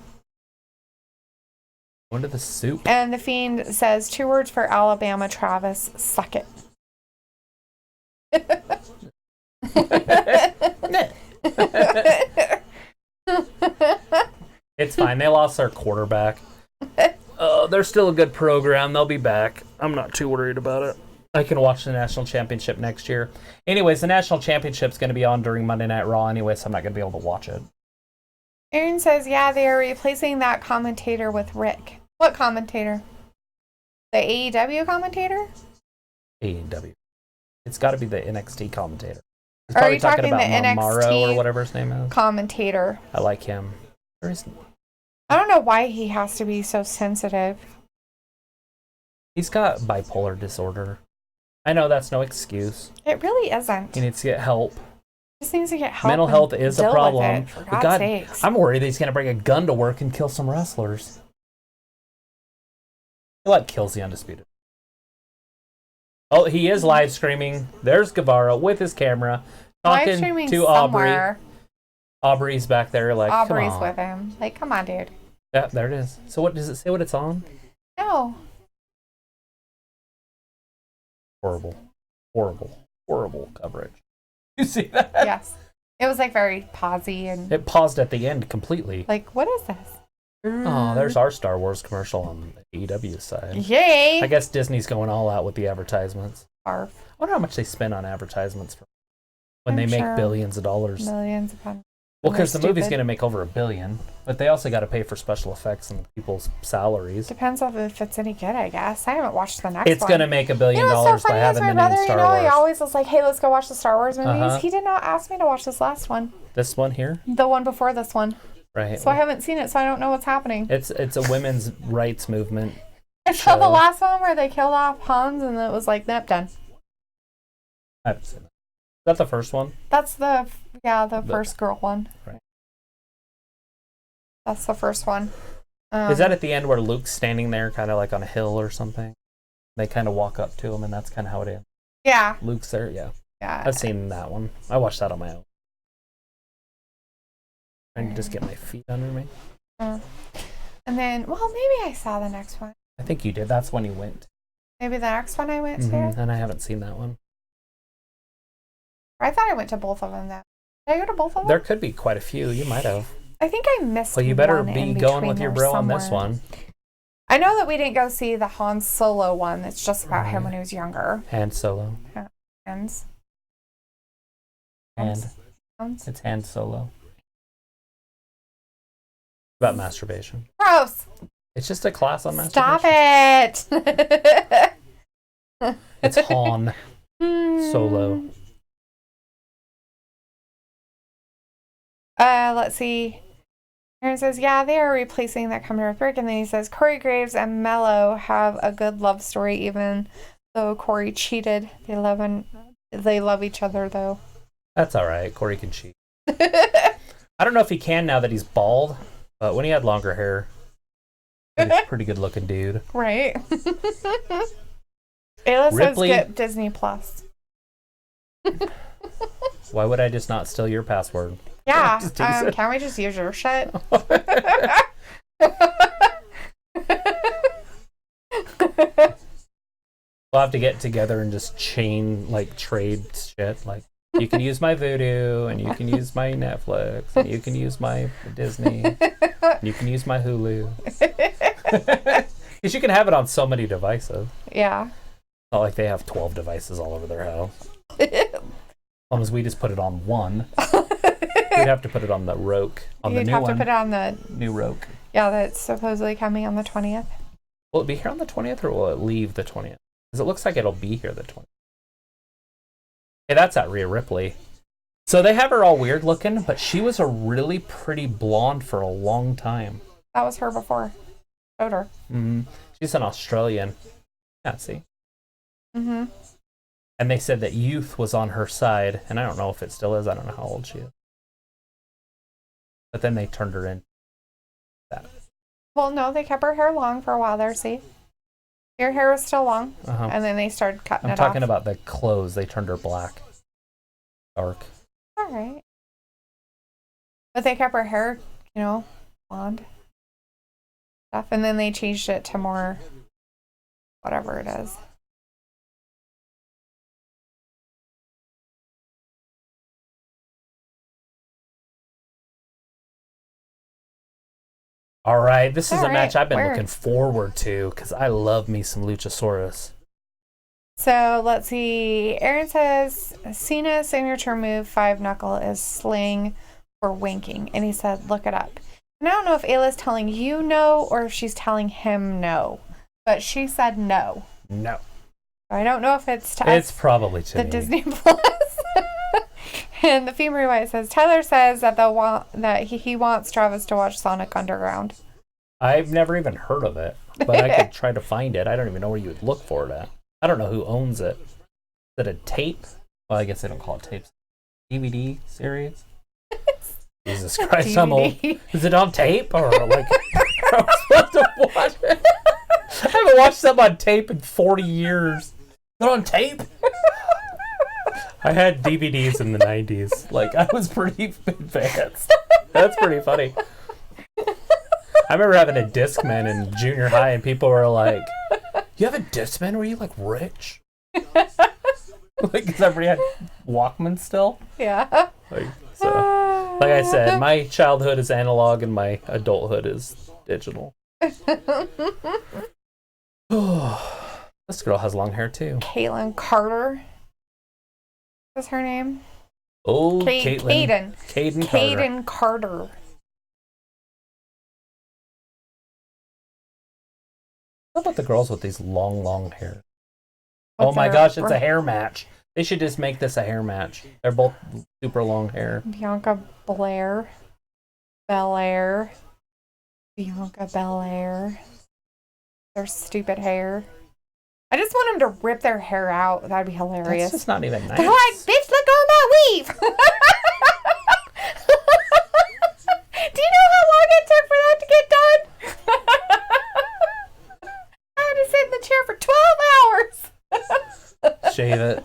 Going to the soup. And the Fiend says, 2 words for Alabama, Travis, suck it. It's fine. They lost their quarterback. They're still a good program. They'll be back. I'm not too worried about it. I can watch the national championship next year. Anyways, the national championship's going to be on during Monday Night Raw anyway, so I'm not going to be able to watch it. Aaron says, yeah, they are replacing that commentator with Rick. What commentator? The AEW commentator? AEW. It's got to be the NXT commentator. He's Are you talking talking about the Mamaro NXT or whatever his name is. Commentator. I like him. I don't know why he has to be so sensitive. He's got bipolar disorder. I know that's no excuse. It really isn't. He needs to get help. He just needs to get help. Mental health is a problem. For But God's sakes. I'm worried that he's going to bring a gun to work and kill some wrestlers. He kills the Undisputed. Oh, he is live streaming. There's Guevara with his camera talking to Aubrey. Aubrey's back there Aubrey's come on. with him. Come on, dude. Yeah, there it is. So what does it say what it's on? No. Horrible coverage. You see that? Yes. It was very pausey and It paused at the end completely. what is this? Oh, there's our Star Wars commercial on the AEW side. Yay! I guess Disney's going all out with the advertisements. Barf. I wonder how much they spend on advertisements when I'm they make sure billions of dollars. Millions upon. Well, because the movie's going to make over $1 billion, but they also got to pay for special effects and people's salaries. Depends on if it's any good, I guess. I haven't watched the next one. It's going to make $1 billion what's so by funny having is the my new brother, Star Wars. he always was like, hey, let's go watch the Star Wars movies. Uh-huh. He did not ask me to watch this last one. This one here? The one before this one. Right. So I haven't seen it, so I don't know what's happening. It's a women's rights movement. I saw the last one where they killed off Hans and it was nope, done. I haven't seen that. Is that the first one? That's the first girl one. Right. That's the first one. Is that at the end where Luke's standing there kind of on a hill or something? They kind of walk up to him and that's kind of how it ends. Yeah. Luke's there, yeah. Yeah. I've seen that one. I watched that on my own. Trying to just get my feet under me. And then, maybe I saw the next one. I think you did. That's when you went. Maybe the next one I went to? And I haven't seen that one. I thought I went to both of them then. Did I go to both of them? There could be quite a few. You might have. I think I missed one. Well, you better be going with your bro on this one. I know that we didn't go see the Han Solo one. It's just about him when he was younger. Han Solo. And Hand. It's hand solo. About masturbation. Gross. It's just a class on masturbation. Stop it. It's Han solo. Let's see. Aaron says, yeah, they are replacing that Come to Earth Brick. And then he says, Corey Graves and Mello have a good love story, even though Corey cheated. They love each other, though. That's all right. Corey can cheat. I don't know if he can now that he's bald, but when he had longer hair, pretty good looking dude. Right. Ayla says Ripley. get Disney Plus. Why would I just not steal your password? Yeah. Can't we just use your shit? We'll have to get together and just trade shit. Like, you can use my Vudu, and you can use my Netflix, and you can use my Disney, and you can use my Hulu. Because you can have it on so many devices. Yeah. Not like they have 12 devices all over their house. As long as we just put it on one. We'd have to put it on the Roku. You'd have to put it on the new Roku. Yeah, that's supposedly coming on the 20th. Will it be here on the 20th, or will it leave the 20th? Because it looks like it'll be here the 20th. Hey, that's at Rhea Ripley. So they have her all weird looking, but she was a really pretty blonde for a long time. That was her before. Showed her. Mm-hmm. She's an Australian. Yeah, see? Mm-hmm. And they said that youth was on her side, and I don't know if it still is. I don't know how old she is. But then they turned her in. That. Well, no, they kept her hair long for a while there, see? Your hair was still long, and then they started cutting it off. I'm talking about the clothes. They turned her black. Dark. All right. But they kept her hair, blonde stuff, and then they changed it to more whatever it is. All right, this is a match I've been looking forward to because I love me some Luchasaurus. So let's see. Aaron says Cena's signature move 5 knuckle is sling for winking, and he said look it up. And I don't know if Ayla's telling you no or if she's telling him no, but she said no. No. I don't know if it's to it's probably to the me. Disney Plus. And the Female White says Tyler says that he wants Travis to watch Sonic Underground. I've never even heard of it, but I could try to find it. I don't even know where you would look for it at. I don't know who owns it. Is it a tape? Well, I guess they don't call it tapes. DVD series? Jesus Christ, DVD. I'm old. Is it on tape or like? I'm supposed to watch it. I haven't watched something on tape in 40 years. Is it on tape? I had DVDs in the 90s. Like, I was pretty advanced. That's pretty funny. I remember having a Discman in junior high, and people were like, you have a Discman? Were you, like, rich? Like, because everybody had Walkman still? Yeah. Like I said, my childhood is analog, and my adulthood is digital. This girl has long hair, too. Caitlin Carter. What's her name? Oh, Caden Carter. What about the girls with these long hair? Oh my gosh, it's a hair match. They should just make this a hair match. They're both super long hair. Bianca Belair. Their stupid hair. I just want them to rip their hair out. That'd be hilarious. That's just not even nice. They're like, bitch, let go of my weave. Do you know how long it took for that to get done? I had to sit in the chair for 12 hours. Shave it.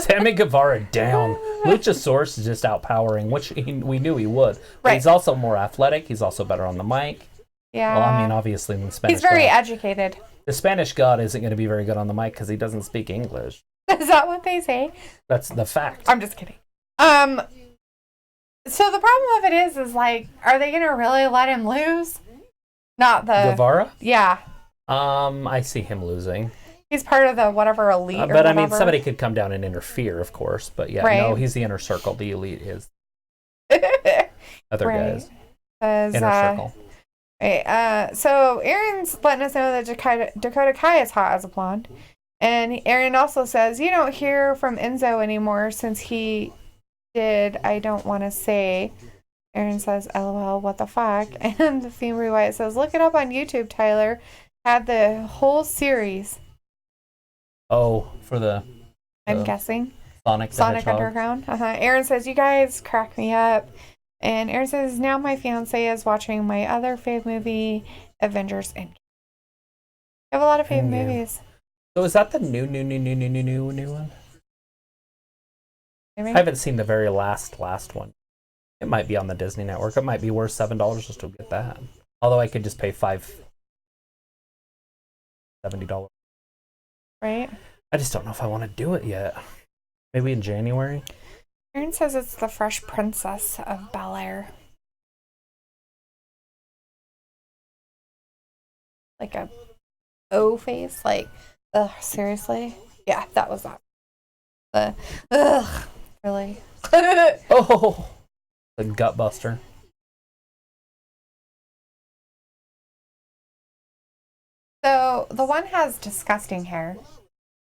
Sammy Guevara down. Luchasaurus is just outpowering, which we knew he would. But right. He's also more athletic. He's also better on the mic. Yeah. Well, I mean, obviously, in Spanish. He's very educated. The Spanish God isn't going to be very good on the mic because he doesn't speak English. Is that what they say? That's the fact. I'm just kidding. So the problem of it is like, are they going to really let him lose? Not the Guevara? Yeah. I see him losing. He's part of the whatever elite or but whatever. I mean, somebody could come down and interfere, of course. But yeah, Right. no, he's the inner circle. The elite is other Right. guys. Says, Inner circle. right, so Aaron's letting us know that Dakota Kai is hot as a blonde. And Aaron also says, you don't hear from Enzo anymore since he did I Don't Want to Say. Aaron says, LOL, what the fuck? And the Fiend Bray Wyatt says, look it up on YouTube, Tyler. Had the whole series. Oh, for I'm guessing. Sonic Underground. Aaron says, you guys crack me up. And Aaron says, now my fiance is watching my other fave movie, Avengers Endgame. I have a lot of fave movies. So is that the new one? Maybe? I haven't seen the very last one. It might be on the Disney Network. It might be worth $7 just to get that. Although I could just pay $70. Right? I just don't know if I want to do it yet. Maybe in January. Aaron says it's the Fresh Princess of Bel-Air. Like a O face, like, ugh, seriously? Yeah, that was that. Ugh, really? Oh, the gut buster. So the one has disgusting hair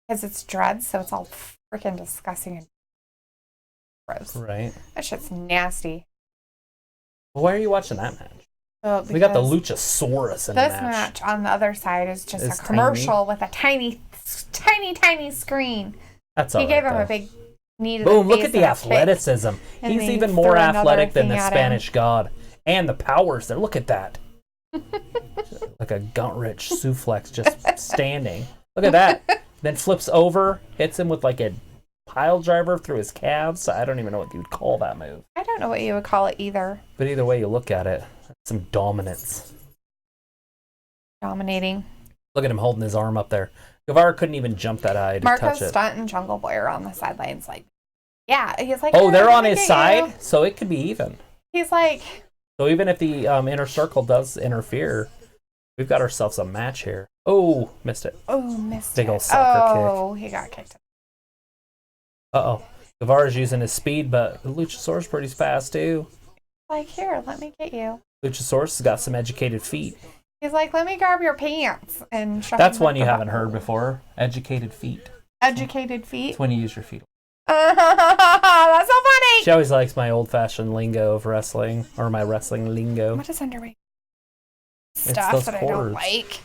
because it's dreads, so it's all freaking disgusting and gross. Right. That shit's nasty. Well, why are you watching that match? We got the Luchasaurus in the this match. match on the other side is just It's a commercial with a tiny screen. That's all He right, gave him though. a big knee to Boom, the look face at the and a athleticism. kick, and He's then he even threw more another athletic than thing the at Spanish god. And the powers there. Look at that. Like a gut-rich suplex just standing. Look at that. Then flips over, hits him with like a pile driver through his calves. I don't even know what you'd call that move. I don't know what you would call it either. But either way you look at it, some dominance. Dominating. Look at him holding his arm up there. Guevara couldn't even jump that high to Marco touch it. Stunt and Jungle Boy are on the sidelines, like, yeah. He's like, Oh, they're let on me his get side, you. so it could be even. He's like, So even if the inner circle does interfere, we've got ourselves a match here. Oh, missed it. oh, missed Big it. ol' soccer kick. Oh, he got kicked. Uh-oh. Guevara's using his speed, but the Luchasaurus pretty fast, too. Like, here, let me get you. Luchasaurus has got some educated feet. He's like, let me grab your pants and shove That's him one up you the haven't butt. heard before. Educated feet. Educated feet. It's when you use your feet. That's so funny. She always likes my old-fashioned lingo of wrestling, or my wrestling lingo. What is under my It's stuff those that I don't cords. like?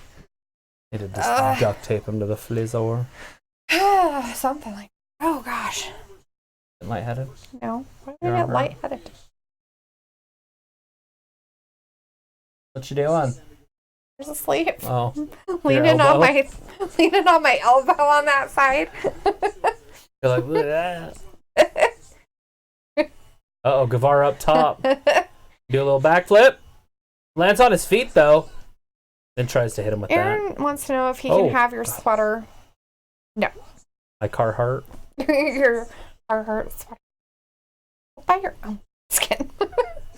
Need to just duct tape them to the flizzor. Something like. Oh gosh. Lightheaded. No. Why do You're I all get right. lightheaded? What you doing? There's a sleep. Oh. leaning elbow? on my elbow on that side. You're like, "Bleh." Uh-oh, Guevara up top. Do a little backflip. Lands on his feet, though. Then tries to hit him with that. Aaron wants to know if he Oh. can have your sweater. No. My Carhartt. Your Carhartt sweater. Buy your own skin.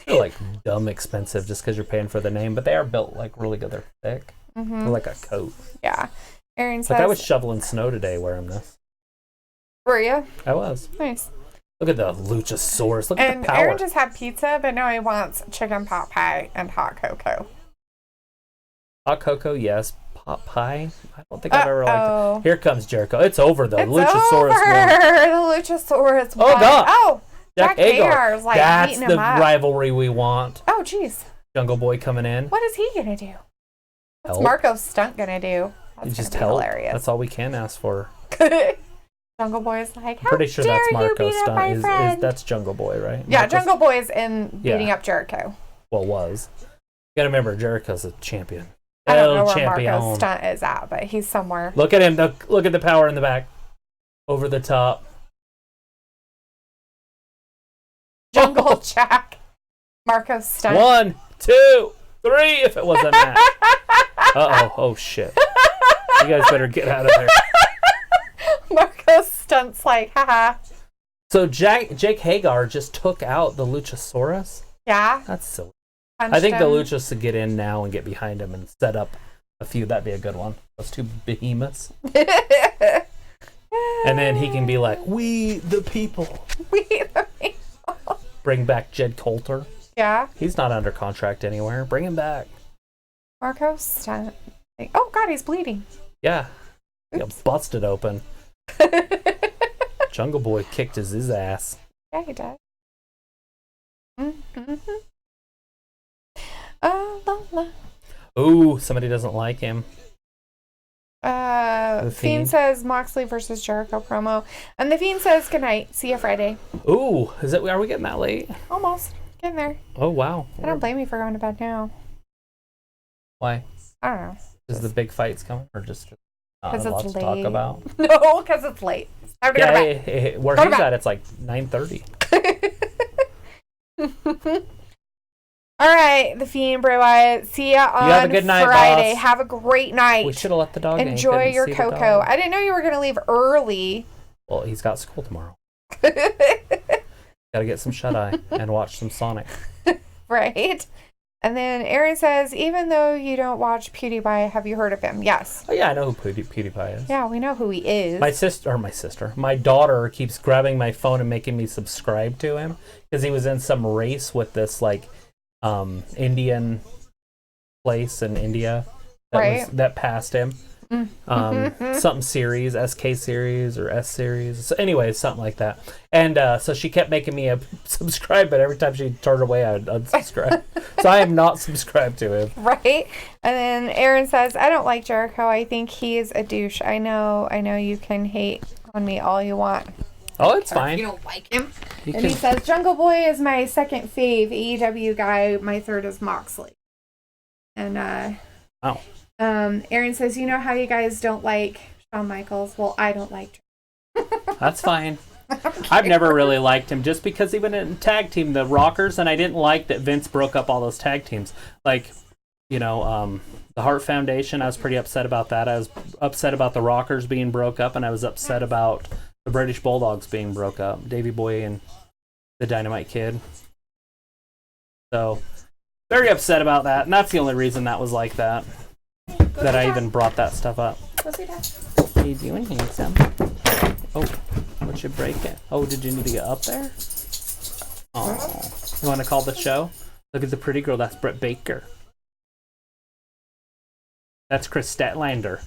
They're like dumb expensive just because you're paying for the name, but they are built like really good. They're thick. Mm-hmm. They're like a coat. Yeah. Aaron says. Like I was shoveling snow today wearing this. Were you? I was. Nice. Look at the Luchasaurus. Look at And the power. Aaron just had pizza, but now he wants chicken pot pie and hot cocoa. Hot cocoa, yes. Pot pie? I don't think I've ever liked Uh-oh. it. Here comes Jericho. It's over, though. It's Luchasaurus over. won. The Luchasaurus Oh, won. God. Oh, Jack Jack Hagar. Hagar's like That's beating the him up. rivalry we want. Oh, jeez. Jungle Boy coming in. What is he gonna do? What's Help. Marco's stunt gonna do? That's Just gonna be help. hilarious. That's all we can ask for. Jungle Boy's like, how Pretty sure dare that's you Marco's beat up my stunt. friend? That's Jungle Boy, right? Yeah, Marco's- Jungle Boy's in beating Yeah. up Jericho. Well, was. You gotta remember, Jericho's a champion. I don't know El where champion. Marco's stunt is at, but he's somewhere. Look at him. Look at the power in the back. Over the top. Jungle Oh. Jack. Marco's stunt. 1, 2, 3. If it wasn't that. Uh-oh. Oh, shit. You guys better get out of there. Marco's stunt's like, haha. So Jake Hagar just took out the Luchasaurus? Yeah. That's silly. Punched I think the him. Luchas should get in now and get behind him and set up a feud. That'd be a good one. Those two behemoths. And then he can be like, we the people. We the people. Bring back Jed Coulter. Yeah. He's not under contract anywhere. Bring him back. Marco Stunt. Oh, God, he's bleeding. Yeah. He got busted open. Jungle Boy kicked his ass. Yeah, he did. Mm-hmm. Ooh, somebody doesn't like him. Fiend says Moxley versus Jericho promo. And the Fiend says goodnight. See you Friday. Ooh, are we getting that late? Almost. Getting there. Oh, wow. I don't blame you for going to bed now. Why? I don't know. Is the big fights coming, or just not a lot it's to late. talk about? No, because it's late. Time to go to bed. Where he's at, it's like 9:30. All right, the Fiend, Bray Wyatt. See ya on have a good night, Friday. boss. Have a great night. We should have let the dog in. Enjoy your cocoa. I didn't know you were going to leave early. Well, he's got school tomorrow. Gotta get some shut-eye and watch some Sonic. Right. And then Aaron says, even though you don't watch PewDiePie, have you heard of him? Yes. Oh, yeah, I know who PewDiePie is. Yeah, we know who he is. My daughter keeps grabbing my phone and making me subscribe to him because he was in some race with this, like, Indian place in India that passed him. Something series, SK series or S series. So anyways, something like that. And so she kept making me subscribe, but every time she turned away, I'd unsubscribe. So I am not subscribed to him. Right. And then Aaron says, I don't like Jericho. I think he is a douche. I know you can hate on me all you want. Oh, it's fine. You don't like him. He says, Jungle Boy is my second fave AEW guy. My third is Moxley. And Aaron says, you know how you guys don't like Shawn Michaels? Well, I don't like That's fine. I've never really liked him just because he went in tag team, the Rockers, and I didn't like that Vince broke up all those tag teams. Like, the Hart Foundation, I was pretty upset about that. I was upset about the Rockers being broke up, and I was upset about the British Bulldogs being broke up. Davey Boy and the Dynamite Kid. So, very upset about that, and that's the only reason that was like that. That I even brought that stuff up. What are you doing, handsome? Oh, what you break it? Oh, did you need to get up there? Oh, you want to call the show? Look at the pretty girl. That's Britt Baker. That's Chris Statlander.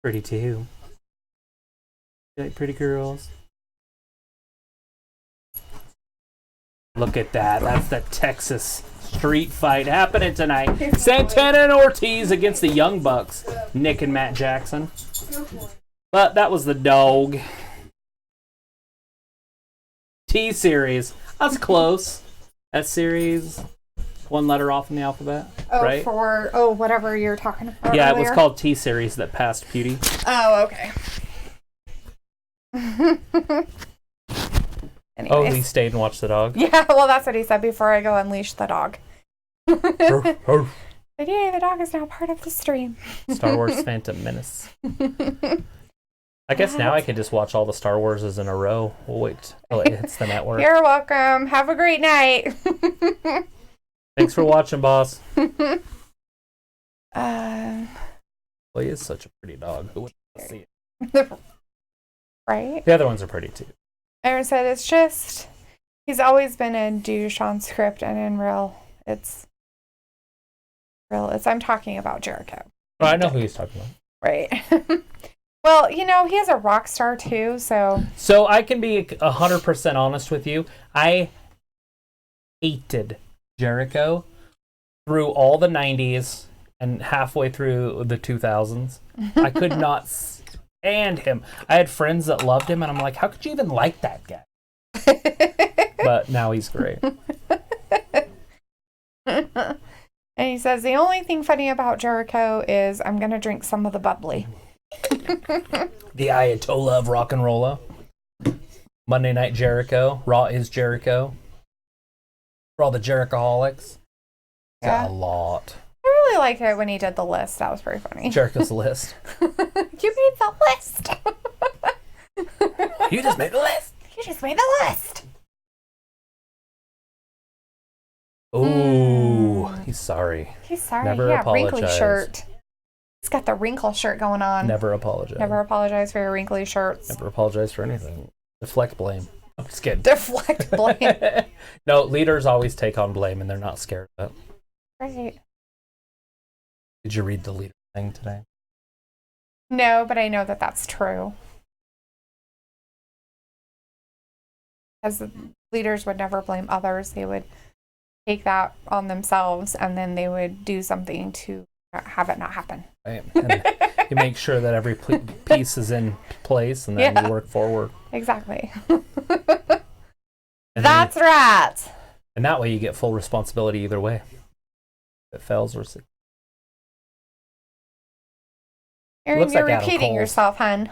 Pretty too. You like pretty girls? Look at that. That's the Texas street fight happening tonight. Santana and Ortiz against the Young Bucks. Nick and Matt Jackson. But that was the dog. T-Series. That's close. S-Series. One letter off in the alphabet. Oh, right? Whatever you're talking about. Yeah, earlier. it was called T-Series that passed Beauty. Oh, okay. Anyways. Oh, he stayed and watched the dog? Yeah, well, that's what he said before I go unleash the dog. But yay, the dog is now part of the stream. Star Wars Phantom Menace. I guess now I can just watch all the Star Warses in a row. We'll wait till it hits the network. You're welcome. Have a great night. Thanks for watching, boss. Well, he is such a pretty dog. Who would see it? Right? The other ones are pretty too. Aaron said it's just he's always been a douche on script and in real. It's I'm talking about Jericho. Well, I know who he's talking about. Right. Well, he is a rock star too, so. So I can be 100% honest with you. I hated Jericho through all the 90s and halfway through the 2000s. I could not stand him. I had friends that loved him, and I'm like, how could you even like that guy? But now he's great. And he says, the only thing funny about Jericho is I'm going to drink some of the bubbly. The Ayatollah of rock and rolla. Monday Night Jericho. Raw is Jericho. For all the Jerichoholics. Yeah. Got a lot. I really liked it when he did the list. That was very funny. Jericho's list. You made the list. You just made the list. You just made the list. Ooh, he's sorry. He's sorry. Never yeah, apologize. wrinkly shirt. He's got the wrinkle shirt going on. Never apologize. Never apologize for your wrinkly shirts. Never apologize for anything. Deflect blame. I'm just kidding. Deflect blame. No, leaders always take on blame, and they're not scared of it. Right. Did you read the leader thing today? No, but I know that that's true. Because the leaders would never blame others. They would take that on themselves, and then they would do something to have it not happen. Right. And you make sure that every piece is in place, and then you work forward. Exactly. That's right. And that way you get full responsibility either way. If it fails or succeeds. Aaron, you're repeating yourself, hun.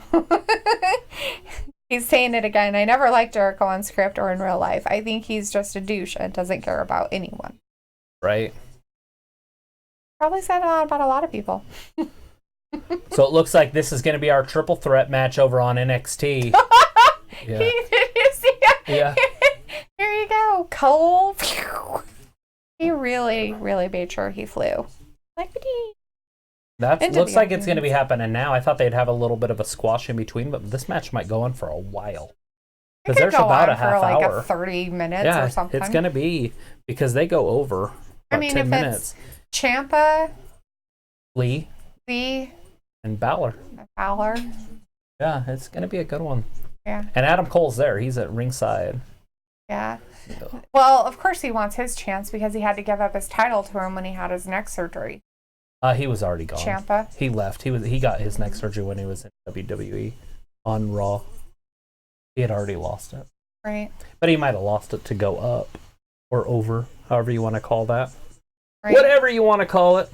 He's saying it again. I never liked Jericho on script or in real life. I think he's just a douche and doesn't care about anyone. Right. Probably said about a lot of people. So it looks like this is going to be our triple threat match over on NXT. Yeah. Did you see it? Yeah. Here you go, Cole. He really, really made sure he flew. Like, That looks like it's going to be happening now. I thought they'd have a little bit of a squash in between, but this match might go on for a while. Because there's about a half like hour. 30 minutes or something. It's going to be, because they go over about 10 minutes. It's Ciampa, Lee, and Balor. Yeah, it's going to be a good one. Yeah. And Adam Cole's there. He's at ringside. Yeah. Well, of course he wants his chance because he had to give up his title to him when he had his neck surgery. He was already gone. Ciampa. He left. He got his neck surgery when he was in WWE on Raw. He had already lost it. Right. But he might have lost it to go up or over, however you want to call that. Right. Whatever you want to call it.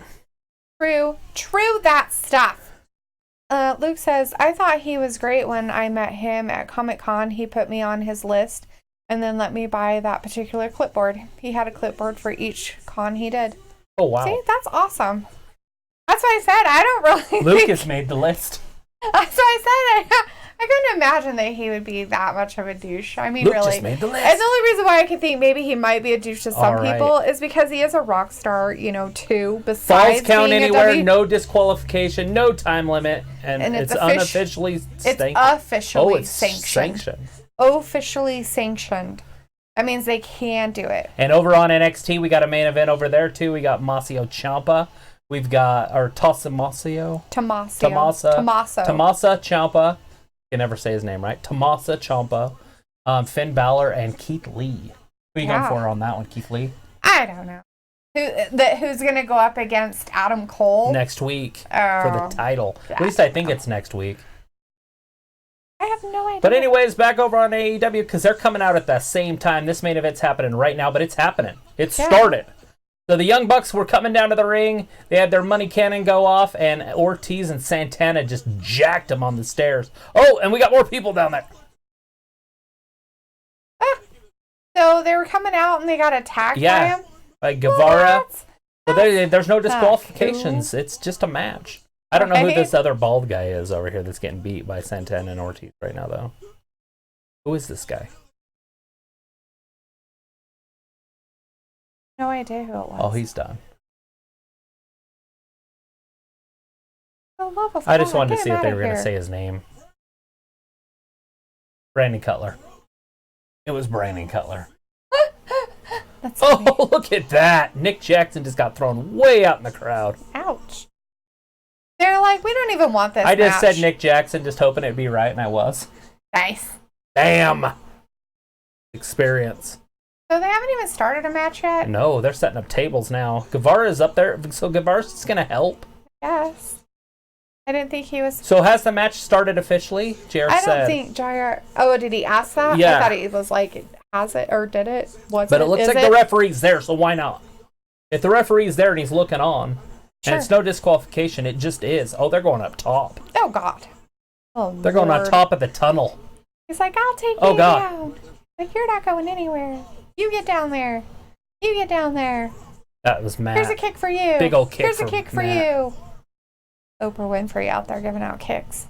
True that stuff. Luke says, I thought he was great when I met him at Comic-Con. He put me on his list and then let me buy that particular clipboard. He had a clipboard for each con he did. Oh, wow. See, that's awesome. That's what I said. I don't really Lucas made the list. That's what I said. I couldn't imagine that he would be that much of a douche. I mean, Luke really. Just made the list. And the only reason why I can think maybe he might be a douche to some people is because he is a rock star, too, besides Falls count being anywhere, no disqualification, no time limit, and it's unofficially sanctioned. Officially sanctioned. That means they can do it. And over on NXT, we got a main event over there, too. We got Tommaso Ciampa. We've got, Tommaso Ciampa. I can never say his name right. Tommaso Ciampa, Finn Balor, and Keith Lee. Who are you going for on that one, Keith Lee? I don't know. Who's going to go up against Adam Cole? Next week for the title. At least I think it's next week. I have no idea. But anyways, back over on AEW, because they're coming out at the same time. This main event's happening right now, but it's happening. It started. So the Young Bucks were coming down to the ring. They had their money cannon go off, and Ortiz and Santana just jacked them on the stairs. Oh, and we got more people down there. So they were coming out, and they got attacked by him? By Guevara. But there's no disqualifications. Cool. It's just a match. I don't know who this other bald guy is over here that's getting beat by Santana and Ortiz right now, though. Who is this guy? No idea who it was. Oh, he's done. I just wanted to see if they were going to say his name. Brandon Cutler. It was Brandon Cutler. Oh, look at that. Nick Jackson just got thrown way out in the crowd. Ouch. They're like, we don't even want this I just match. said Nick Jackson, just hoping it'd be right, and I was. Nice. Damn. Experience. So they haven't even started a match yet? No, they're setting up tables now. Guevara's up there, so Guevara's just going to help. Yes. I didn't think he was... So has the match started officially? JR I said. don't think JR... Oh, did he ask that? Yeah. I thought he was like, has it or did it? But it looks like the referee's there, so why not? If the referee's there and he's looking on, and it's no disqualification, it just is. Oh, they're going up top. Oh, God. Oh, they're going on top of the tunnel. He's like, I'll take you down. Like, you're not going anywhere. You get down there. You get down there. That was Matt. Here's a kick for you. Big old kick. Here's a kick for you. Oprah Winfrey out there giving out kicks.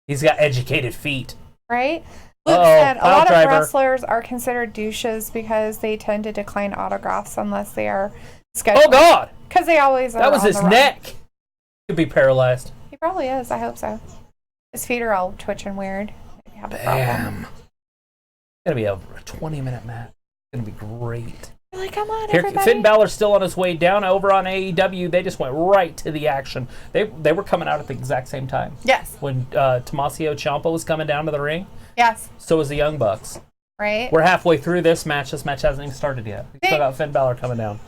He's got educated feet. Right? Luke said a lot of wrestlers are considered douches because they tend to decline autographs unless they are scheduled. Oh, God. Because they always are. That was his neck. Could be paralyzed. He probably is. I hope so. His feet are all twitching weird. Maybe have a problem. It's gonna be a 20-minute match. It's gonna be great. You're like, come on, Here, everybody. Finn Balor's still on his way down. Over on AEW, they just went right to the action. They were coming out at the exact same time. Yes. When Tommaso Ciampa was coming down to the ring. Yes. So was the Young Bucks. Right. We're halfway through this match. This match hasn't even started yet. We still got Finn Balor coming down.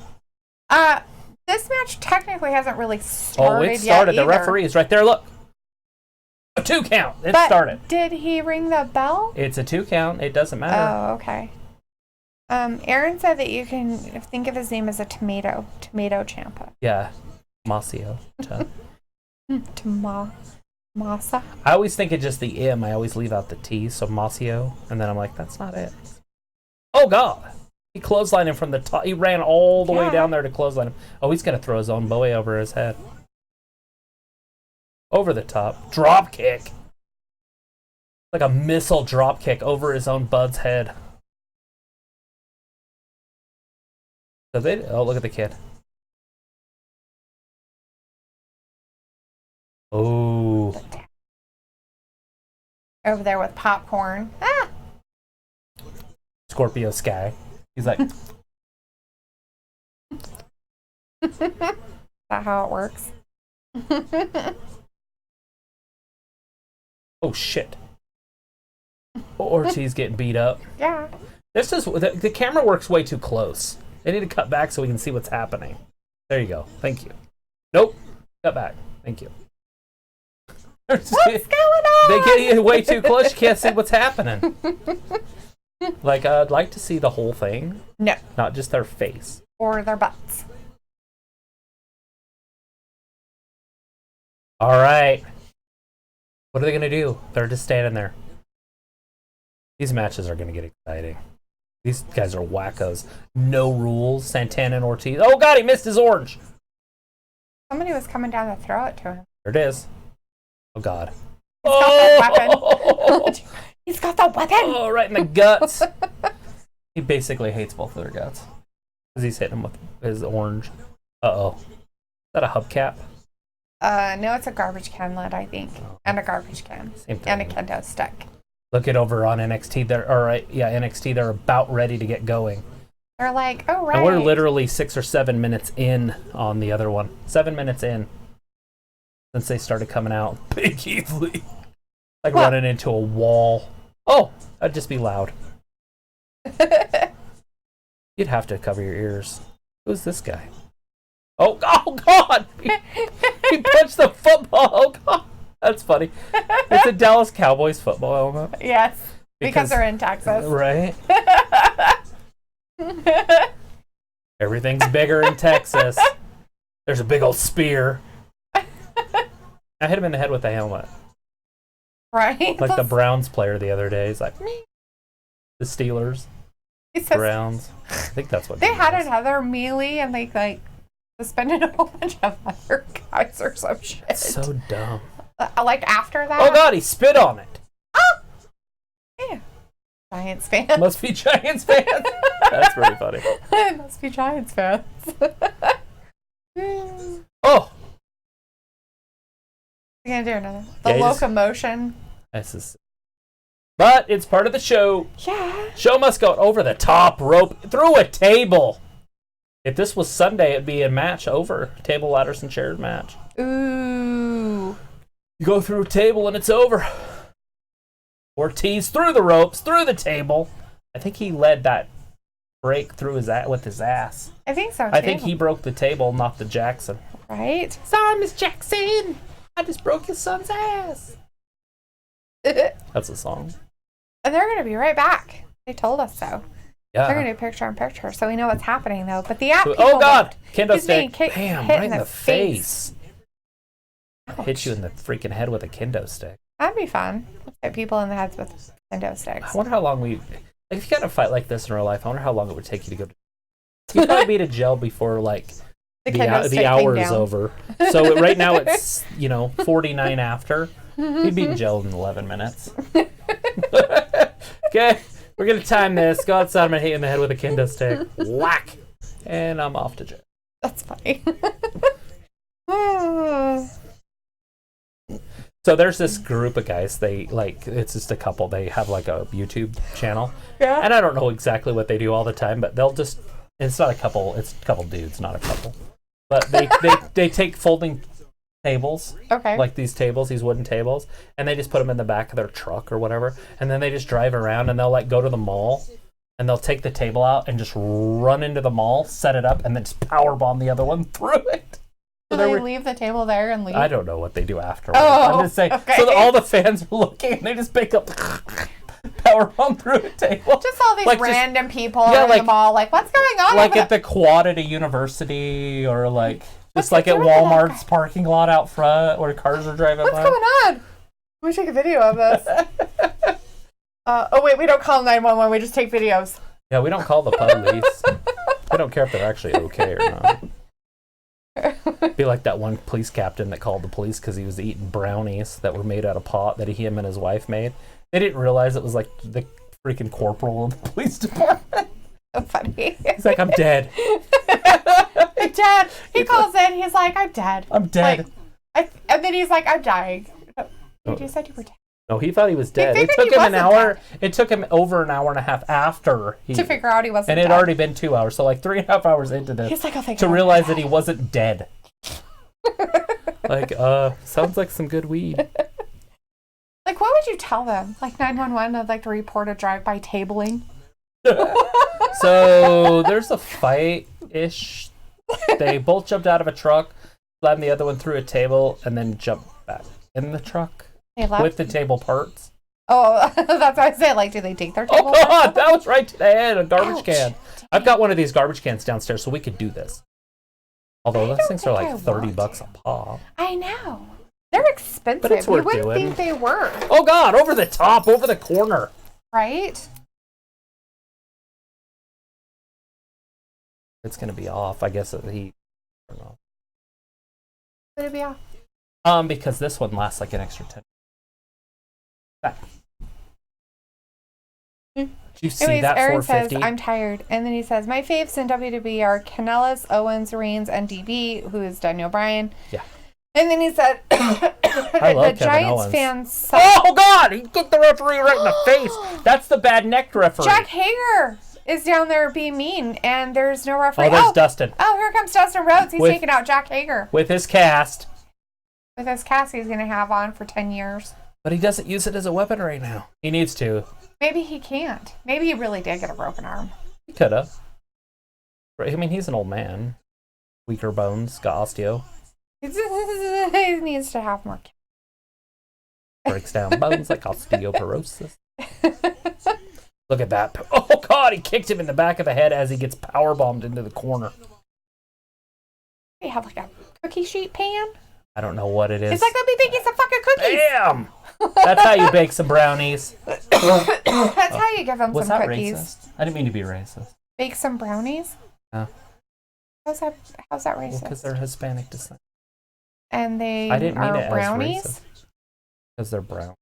This match technically hasn't really started yet. Oh, it started. Yet The referee is right there. Look. A 2 count. It started. Did he ring the bell? It's a 2 count. It doesn't matter. Oh, okay. Aaron said that you can think of his name as a tomato Ciampa. Yeah. Masio. Masa. I always think of just the M. I always leave out the T, so Masio. And then I'm like, that's not it. Oh, God. He clotheslined him from the top. He ran all the way down there to clothesline him. Oh, he's going to throw his own boy over his head. Over the top. Drop kick. Like a missile drop kick over his own bud's head. So oh, look at the kid. Oh. Over there with popcorn. Ah! Scorpio Sky. He's like... Is that how it works? Oh, shit. Ortiz getting beat up. Yeah. This is... The camera works way too close. They need to cut back so we can see what's happening. There you go. Thank you. Nope. Cut back. Thank you. What's going on? They get you way too close. You can't see what's happening. Like, I'd like to see the whole thing. No. Not just their face. Or their butts. All right. What are they going to do? They're just standing there. These matches are going to get exciting. These guys are wackos. No rules. Santana and Ortiz. Oh, God, he missed his orange. Somebody was coming down to throw it to him. There it is. Oh, God. He's got that weapon. He's got the weapon. Oh, right in the guts. He basically hates both of their guts. Because he's hitting him with his orange. Uh-oh. Is that a hubcap? No, it's a garbage can lid, I think. And a garbage can. Same thing. And a kendo stick. Look at over on NXT. NXT, they're about ready to get going. They're like, oh, right. And we're literally 6 or 7 minutes in on the other one. 7 minutes in. Since they started coming out. Big Keith Lee. Like running into a wall. Oh, that'd just be loud. You'd have to cover your ears. Who's this guy? Oh God! He punched the football. Oh, God. That's funny. It's a Dallas Cowboys football helmet. Yes. Because they're in Texas. Right? Everything's bigger in Texas. There's a big old spear. I hit him in the head with the helmet. Right? Like the Browns player the other day. He's like, the Steelers. Browns. I think that's what they had another melee and they like suspended a whole bunch of other guys or some shit. It's so dumb. Like after that. Oh, God, he spit on it. Oh! Yeah. Giants fans. Must be Giants fans. That's pretty funny. Must be Giants fans. Oh! You're gonna do another. The locomotion. This is. But it's part of the show. Yeah. Show must go over the top rope through a table. If this was Sunday, it'd be a match over. Table, ladders, and chairs match. Ooh. You go through a table and it's over. Ortiz through the ropes, through the table. I think he led that break through with his ass. I think so, too. I think he broke the table, not the Jackson. Right? Sorry, Miss Jackson. I just broke his son's ass. That's a song. And they're going to be right back. They told us so. Yeah. They're going to do picture-in-picture, so we know what's happening, though. But the app people... Oh, God! Kendo stick. Bam, right in the face. Hit you in the freaking head with a kendo stick. That'd be fun. Hit people in the heads with kendo sticks. I wonder how long if you got a fight like this in real life, I wonder how long it would take you to go to... You'd probably be to jail before, like, the hour is over. So right now it's, 49 after. You'd be in jail in 11 minutes. Okay, we're going to time this. Go outside, I'm going to hit you in the head with a kendo stick. Whack! And I'm off to jail. That's funny. So there's this group of guys. They it's just a couple. They have like a YouTube channel. Yeah. And I don't know exactly what they do all the time, but they'll just. It's not a couple. It's a couple dudes, not a couple. But they take folding tables, Okay. like these wooden tables, and they just put them in the back of their truck or whatever, and then they just drive around and they'll like go to the mall, and they'll take the table out and just run into the mall, set it up, and then just power bomb the other one through it. Do they leave the table there and leave? I don't know what they do afterwards. Oh, I'm just saying. okay. So that all the fans are looking, and they just pick up power bomb through a table. Just all these like random people in the mall, like, what's going on? Like at the quad at a university, or like just like at doing to that Walmart's parking lot out front where cars are driving by. What's going on? Let me take a video of this. Oh wait, we don't call 911. We just take videos. Yeah, we don't call the police. We don't care if they're actually okay or not. Be like that one police captain that called the police because he was eating brownies that were made out of pot that him and his wife made. They didn't realize it was like the freaking corporal of the police department. So funny. He's like, I'm dead. I'm dead. He calls in. He's like, I'm dead. I'm dead. And then he's like, I'm dying. You said you were dead. No, he thought he was dead. It took him an hour. Dead. It took him over an hour and a half after to figure out he wasn't. And it had already been 2 hours, so like 3.5 hours into this. He's like, oh, to realize that he wasn't dead. Like, sounds like some good weed. Like, what would you tell them? Like 911, I'd like to report a drive-by tabling. So there's a fight-ish. They both jumped out of a truck, slammed the other one through a table, and then jumped back in the truck with the table parts. Oh, that's what I said. Like, do they take their table? Oh God, that was right to the head. A garbage can. Dang. I've got one of these garbage cans downstairs, so we could do this. Although those things are like $30 a pop. I know. They're expensive. But it's worth you wouldn't doing. think they were. Oh God, over the top, over the corner. Right? It's going to be off. I guess I don't know. Would it be off? Because this one lasts like an extra 10. Back. Did you see Anyways, that Aaron 450? says, I'm tired. And then he says, my faves in WWE are Kanellis, Owens, Reigns, and DB, who is Daniel Bryan. Yeah. And then he said, I love the Giants Owens. fans suck. Oh God, he kicked the referee right in the face. That's the bad necked referee. Jack Hager is down there being mean, and there's no referee. Oh, there's Dustin. Oh, here comes Dustin Rhodes. He's taking out Jack Hager. With his cast. With his cast he's going to have on for 10 years. But he doesn't use it as a weapon right now. He needs to. Maybe he can't. Maybe he really did get a broken arm. He could have. I mean, he's an old man. Weaker bones, got osteo. He needs to have more. Breaks down bones like osteoporosis. Look at that. Oh, God, he kicked him in the back of the head as he gets powerbombed into the corner. They have like a cookie sheet pan? I don't know what it is. It's like, let me bake you some fucking cookies. Bam! That's how you bake some brownies. That's how you give them Was some that cookies. racist? I didn't mean to be racist. Bake some brownies? No. How's that racist? Because they're Hispanic descent. And they I didn't mean are it brownies? as racist. Because they're brown.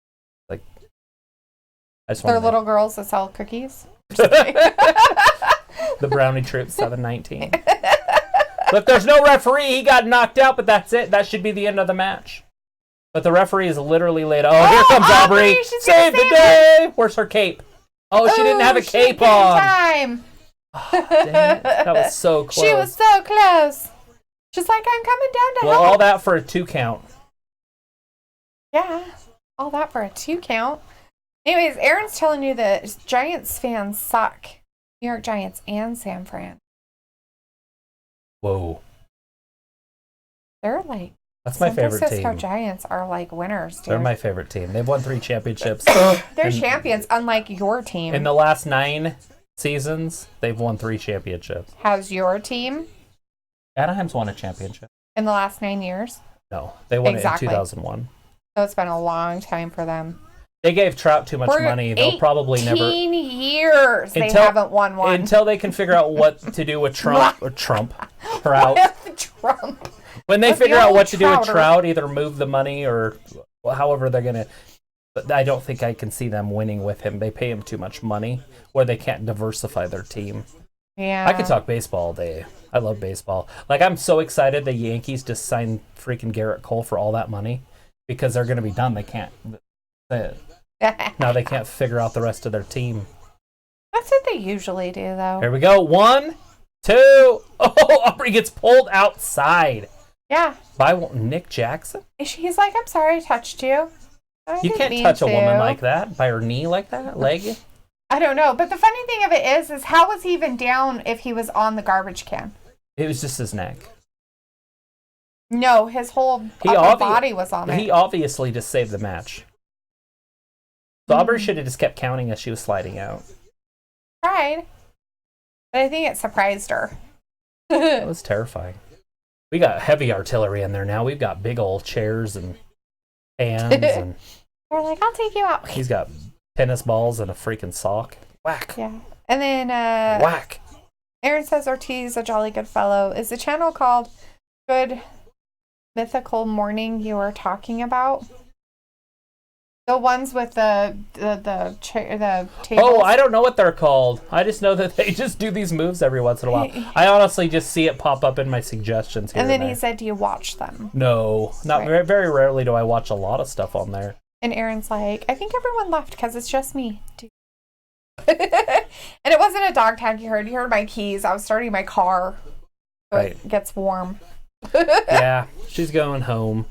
Like, I just They're want little girls that sell cookies? The Brownie Troop 719. Look, there's no referee. He got knocked out, but that's it. That should be the end of the match. But the referee is literally late. Oh, here comes Aubrey. Save the day. Where's her cape? Oh, she didn't have a cape on. Time. Oh, dang it. That was so close. She was so close. She's like, I'm coming down to help. All that for a 2 count. Yeah, all that for a 2 count. Anyways, Aaron's telling you that Giants fans suck. New York Giants and San Fran. Whoa. They're like, that's my favorite San Francisco team. Giants are like winners, dude. They're my favorite team. They've won 3 championships. They're champions, unlike your team. In the last 9 seasons, they've won 3 championships. How's your team? Anaheim's won a championship. In the last 9 years? No, they won it in 2001. So it's been a long time for them. They gave Trout too much money. They'll probably never. 18 years they haven't won one. Until they can figure out what to do with Trout. Trump. When they figure out what to do with Trout, either move the money or however they're going to. But I don't think I can see them winning with him. They pay him too much money where they can't diversify their team. Yeah. I could talk baseball all day. I love baseball. Like, I'm so excited the Yankees just signed freaking Garrett Cole for all that money. because they're going to be done. They can't. Now they can't figure out the rest of their team. That's what they usually do, though. Here we go. 1, 2. Oh, Aubrey gets pulled outside. Yeah. By Nick Jackson? He's like, I'm sorry I touched you. You can't touch a woman like that. By her knee like that? Leg? I don't know. But the funny thing of it is how was he even down if he was on the garbage can? It was just his neck. No, his whole upper body was on it. He obviously just saved the match. So Aubrey should have just kept counting as she was sliding out. Tried. But I think it surprised her. It was terrifying. We got heavy artillery in there now. We've got big old chairs and hands. And we're like, I'll take you out. He's got tennis balls and a freaking sock. Whack. Yeah. And then whack. Aaron says Ortiz, a jolly good fellow. Is the channel called Good Mythical Morning you were talking about? The ones with the tables. Oh, I don't know what they're called. I just know that they just do these moves every once in a while. I honestly just see it pop up in my suggestions here. And then he said, do you watch them? No. Not right. Very rarely do I watch a lot of stuff on there. And Aaron's like, I think everyone left because it's just me. And it wasn't a dog tag you heard. You heard my keys. I was starting my car. So right. It gets warm. Yeah, she's going home.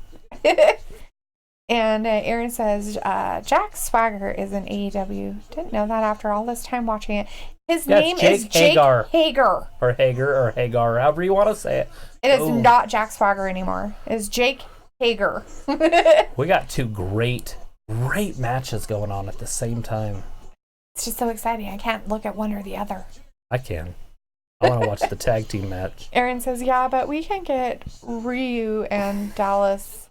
And Aaron says, Jack Swagger is in AEW. Didn't know that after all this time watching it. His name is Jake Hager. Or Hager, however you want to say it. It is not Jack Swagger anymore. It is Jake Hager. We got 2 great matches going on at the same time. It's just so exciting. I can't look at one or the other. I can. I want to watch the tag team match. Aaron says, yeah, but we can get Ryu and Dallas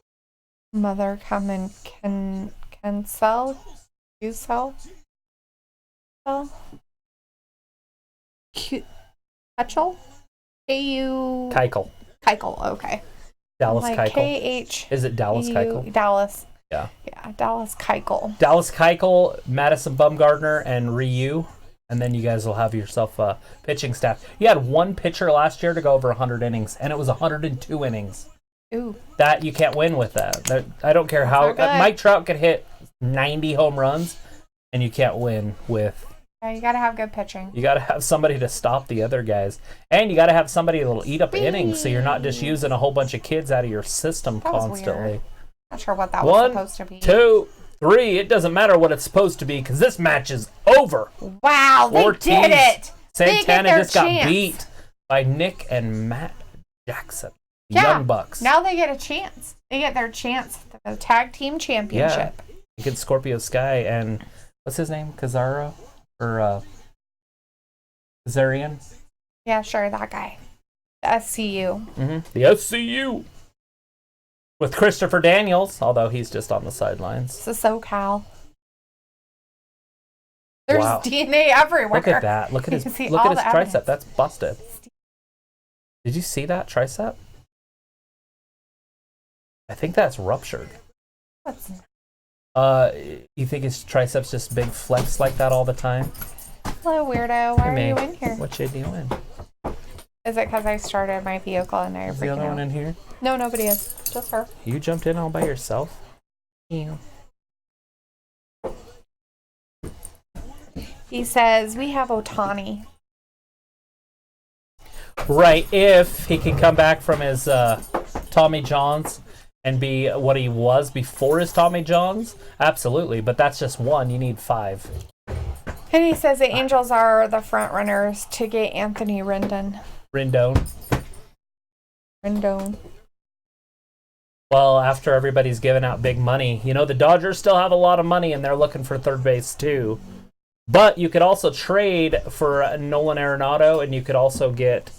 Mother come and can sell? You sell? Keichel? K-U... Keichel, okay. Dallas like Keuchel. K-H... Is it Dallas Keuchel? Dallas. Yeah. Yeah, Dallas Keuchel. Dallas Keuchel, Madison Bumgardner, and Ryu. And then you guys will have yourself a pitching staff. You had one pitcher last year to go over 100 innings, and it was 102 innings. Ooh. That you can't win with that. I don't care how Mike Trout could hit 90 home runs, and you can't win with. Yeah, you gotta have good pitching. You gotta have somebody to stop the other guys, and you gotta have somebody that'll eat up innings, so you're not just using a whole bunch of kids out of your system constantly. Weird. Not sure what that was supposed to be. 1, 2, 3. It doesn't matter what it's supposed to be because this match is over. Wow, they did it. Santana just got beat by Nick and Matt Jackson. Young Bucks. Now they get a chance. They get their chance at the tag team championship. Yeah. Against Scorpio Sky and what's his name? Kazaro? Or Kazarian? Yeah, sure, that guy. The SCU. Mm-hmm. The SCU. With Christopher Daniels, although he's just on the sidelines. It's a SoCal. There's DNA everywhere. Look at that. Look at his tricep. That's busted. Did you see that tricep? I think that's ruptured. What's that? You think his triceps just big flex like that all the time? Hello, weirdo. Why are you in here? What you doing? Is it because I started my vehicle and now you're freaking out? Is the other one in here? No, nobody is. Just her. You jumped in all by yourself? Yeah. He says, we have Otani. Right, if he can come back from his Tommy Johns and be what he was before his Tommy Johns, absolutely. But that's just one. You need 5. And he says the Angels are the front runners to get Anthony Rendon. Well, after everybody's giving out big money, the Dodgers still have a lot of money and they're looking for third base too. But you could also trade for Nolan Arenado, and you could also get,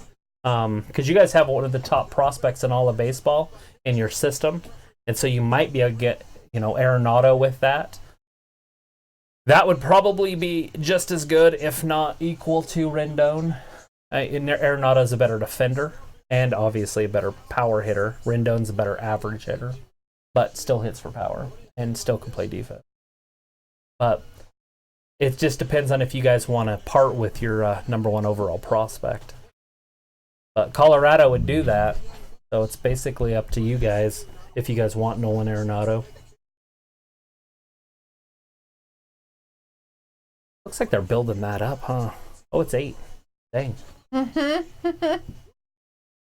because you guys have one of the top prospects in all of baseball in your system, and so you might be able to get, Arenado with that. That would probably be just as good, if not equal to Rendon. Arenado's a better defender, and obviously a better power hitter. Rendon's a better average hitter, but still hits for power, and still can play defense. But it just depends on if you guys want to part with your number 1 overall prospect. But Colorado would do that, so it's basically up to you guys if you guys want Nolan Arenado. Looks like they're building that up, huh? Oh, it's 8. Dang. Mm-hmm.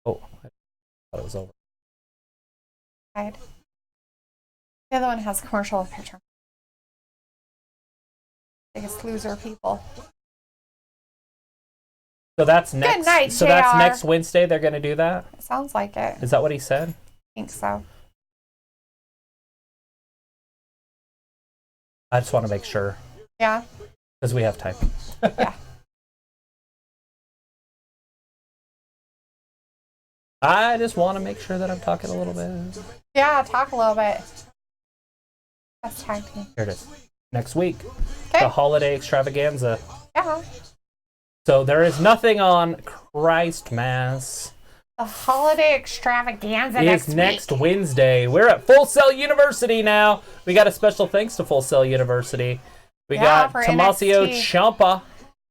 Oh, I thought it was over. The other one has a commercial picture. Biggest loser people. So that's next. Good night, so JR. that's next Wednesday. They're going to do that. It sounds like it. Is that what he said? I think so. I just want to make sure. Yeah. Because we have time. Yeah. I just want to make sure that I'm talking a little bit. Yeah, talk a little bit. That's tag team. Here it is. Next week. Okay. The holiday extravaganza. Yeah. So there is nothing on Christmas. The holiday extravaganza It's next Wednesday. We're at Full Sail University now. We got a special thanks to Full Sail University. We got Tommasio Ciampa.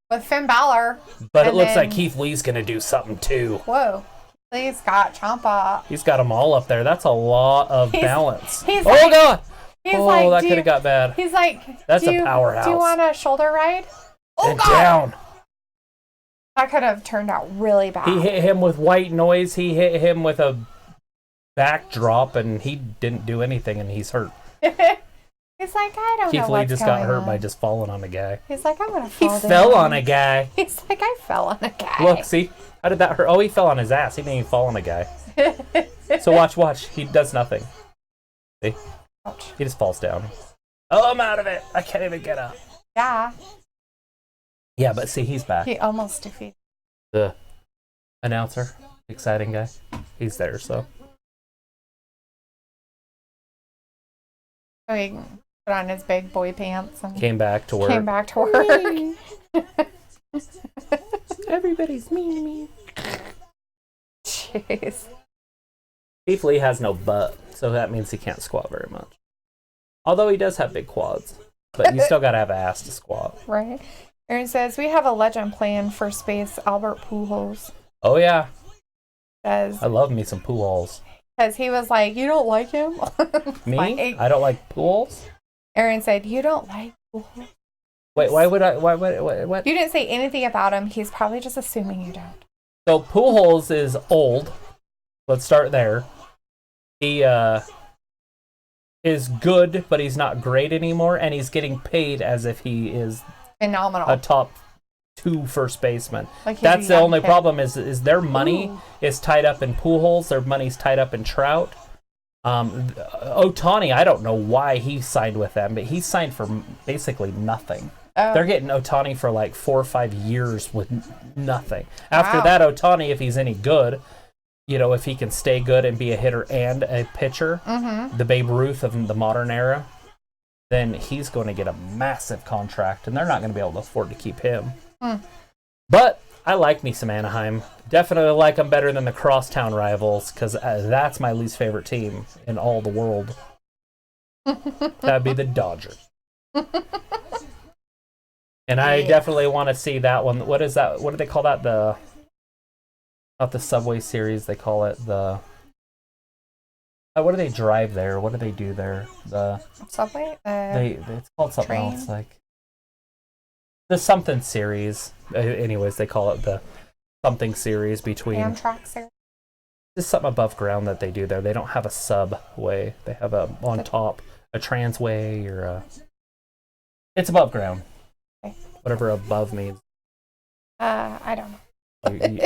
With Finn Balor. But it looks like Keith Lee's going to do something too. Whoa. He's got Ciampa. He's got them all up there. That's a lot of balance. He's oh, like, God. He's Oh, like, that could have got bad. He's like, that's a powerhouse. Do you want a shoulder ride? Oh, and God. Down. That could have turned out really bad. He hit him with white noise. He hit him with a backdrop, and he didn't do anything, and he's hurt. He's like, I don't know Keith Lee what's just going got hurt on. by just falling on a guy. He's like, I'm going to fall He down. fell on a guy. He's like, I fell on a guy. Look, see? How did that hurt? Oh, he fell on his ass. He didn't even fall on a guy. So watch. He does nothing. See? Ouch. He just falls down. Oh, I'm out of it. I can't even get up. Yeah. Yeah, but see, he's back. He almost defeated. The announcer, exciting guy. He's there, so. So he put on his big boy pants and Came back to work. Everybody's mean to me. Jeez. Keith Lee has no butt, so that means he can't squat very much. Although he does have big quads, but you still gotta have ass to squat. Right. Aaron says, we have a legend playing for space, Albert Pujols. Oh yeah, Says, I love me some Pujols. because he was like, you don't like him? Me? Like, I don't like Pujols? Aaron said, you don't like Pujols? Wait, why would I? What? You didn't say anything about him. He's probably just assuming you don't. So Pujols is old. Let's start there. He is good, but he's not great anymore, and he's getting paid as if he is Phenomenal. a top 2 first baseman. Like he's That's a the young only kid. problem is their money Ooh. is tied up in Pujols. Their money's tied up in Trout. Ohtani, I don't know why he signed with them, but he signed for basically nothing. Oh. They're getting Ohtani for like 4 or 5 years with nothing. After Wow. that, Ohtani, if he's any good, if he can stay good and be a hitter and a pitcher, the Babe Ruth of the modern era, then he's going to get a massive contract, and they're not going to be able to afford to keep him. But I like me some Anaheim. Definitely like them better than the crosstown rivals, because that's my least favorite team in all the world. That'd be the Dodgers. And I definitely want to see that one. What is that? What do they call that? Not the Subway Series. They call it the... what do they drive there? What do they do there? The Subway? it's called something train? else, like the something series. Anyways, they call it the something series between. Amtrak series? Just something above ground that they do there. They don't have a subway. They have a on top, a transway or a. It's above ground. Okay. Whatever above means. I don't know.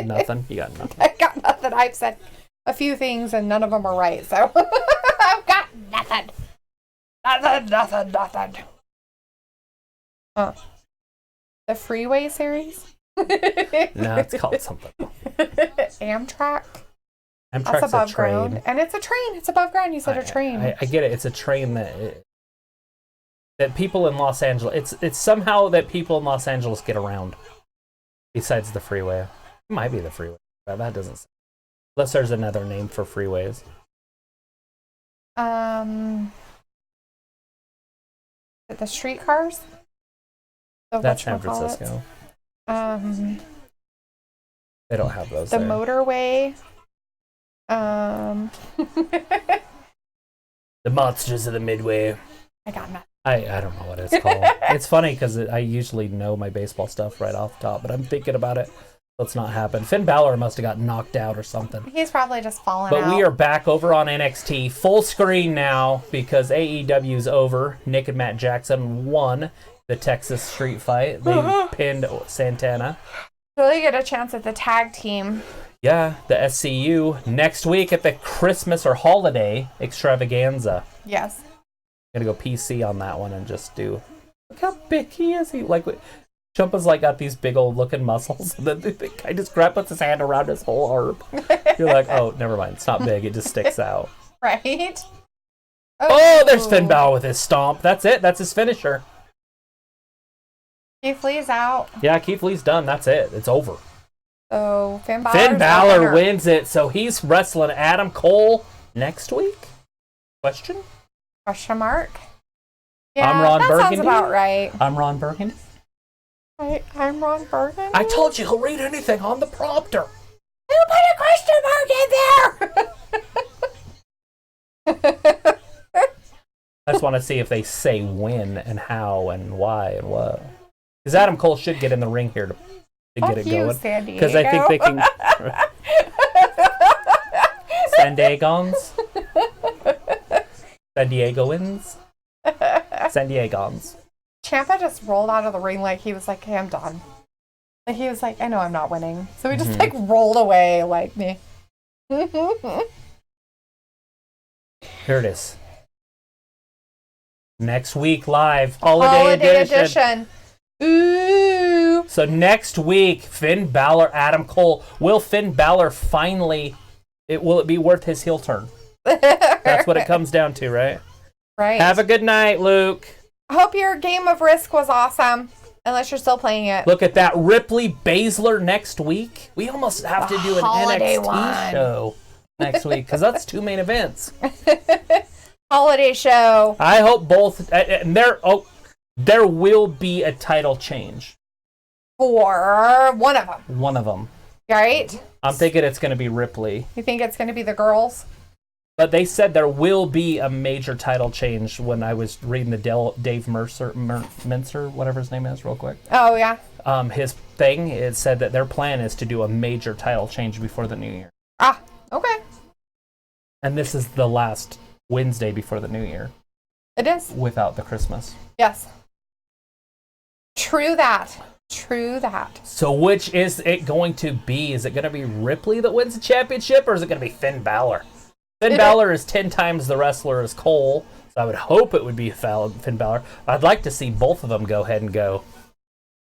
Nothing. You got nothing. I got nothing. I've said a few things and none of them are right, so I've got nothing. Nothing. The Freeway series? No, it's called something. Amtrak? Amtrak's That's above a train. ground. And it's a train. It's above ground. You said a train. I get it. It's a train that people in Los Angeles. It's somehow that people in Los Angeles get around. Besides the freeway, it might be the freeway, but that doesn't. Unless there's another name for freeways. The streetcars? That's San Francisco. They don't have those. The there. motorway. The monsters of the Midway. I got nothing. I don't know what it's called. It's funny because I usually know my baseball stuff right off the top, but I'm thinking about it. Let's not happen. Finn Balor must have got knocked out or something. He's probably just fallen But out. we are back over on NXT, full screen now because AEW's over. Nick and Matt Jackson won the Texas Street Fight. They pinned Santana. So they get a chance at the tag team. Yeah, the SCU next week at the Christmas or holiday extravaganza. Yes. Gonna go PC on that one and just do. Look how big he is. He like Chumpa's like got these big old looking muscles, and then the guy just puts his hand around his whole arm. You're like, oh, never mind. It's not big. It just sticks out. Right. Oh, there's Finn Balor with his stomp. That's it. That's his finisher. Keith Lee's out. Yeah, Keith Lee's done. That's it. It's over. So Finn Balor wins it. So he's wrestling Adam Cole next week? Question mark? Yeah, I'm Ron Burgundy. Sounds about right. I'm Ron Burgundy. I'm Ron Burgundy. I told you he'll read anything on the prompter. Who put a question mark in there? I just want to see if they say when and how and why and what. Because Adam Cole should get in the ring here to get it going. Because I think they can. San Diegans. San Diegoans. San Diegans. Ciampa just rolled out of the ring like he was like, okay, I'm done. Like he was like, I know I'm not winning. So he just like rolled away like me. Here it is. Next week live. Holiday edition. Ooh. So next week, Finn Balor, Adam Cole. Will Finn Balor finally... will it be worth his heel turn? That's what it comes down to, right? Right. Have a good night, Luke. I hope your game of Risk was awesome. Unless you're still playing it. Look at that. Ripley Baszler next week. We almost have to do an NXT show next week because that's 2 main events. Holiday show. I hope both... and there will be a title change. For one of them. One of them. Right? I'm thinking it's going to be Ripley. You think it's going to be the girls? But they said there will be a major title change when I was reading the Dave Mincer, whatever his name is, real quick. Oh, yeah. His thing, it said that their plan is to do a major title change before the new year. Ah, okay. And this is the last Wednesday before the new year. It is. Without the Christmas. Yes. True that. True that. So which is it going to be? Is it going to be Ripley that wins the championship, or is it going to be Finn Balor? Finn Balor is 10 times the wrestler as Cole, so I would hope it would be Finn Balor. I'd like to see both of them go ahead and go.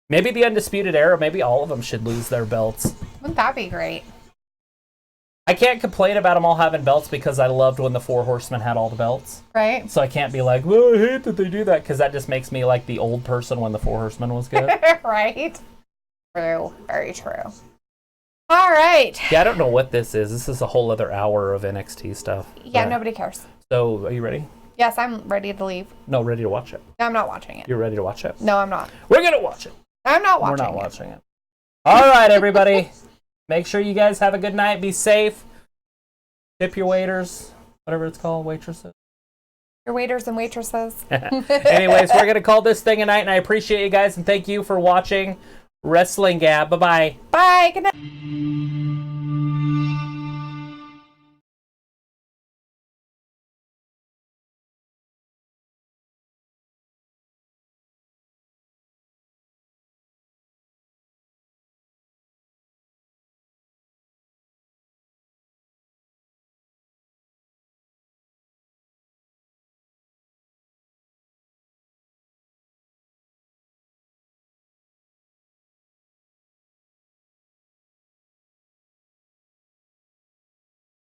Maybe the Undisputed Era, maybe all of them should lose their belts. Wouldn't that be great? I can't complain about them all having belts because I loved when the Four Horsemen had all the belts. Right. So I can't be like, well, I hate that they do that, because that just makes me like the old person when the Four Horsemen was good. Right. True. Very true. All right. Yeah, I don't know what this is. This is a whole other hour of NXT stuff. Yeah, nobody cares. So, are you ready? Yes, I'm ready to leave. No, ready to watch it. No, I'm not watching it. You're ready to watch it? No, I'm not. We're going to watch it. I'm not watching it. We're not watching it. All right, everybody. Make sure you guys have a good night. Be safe. Tip your waiters. Whatever it's called. Waitresses. Your waiters and waitresses. Anyways, we're going to call this thing a night, and I appreciate you guys, and thank you for watching Wrestling Gab. Bye-bye. Bye. Good night.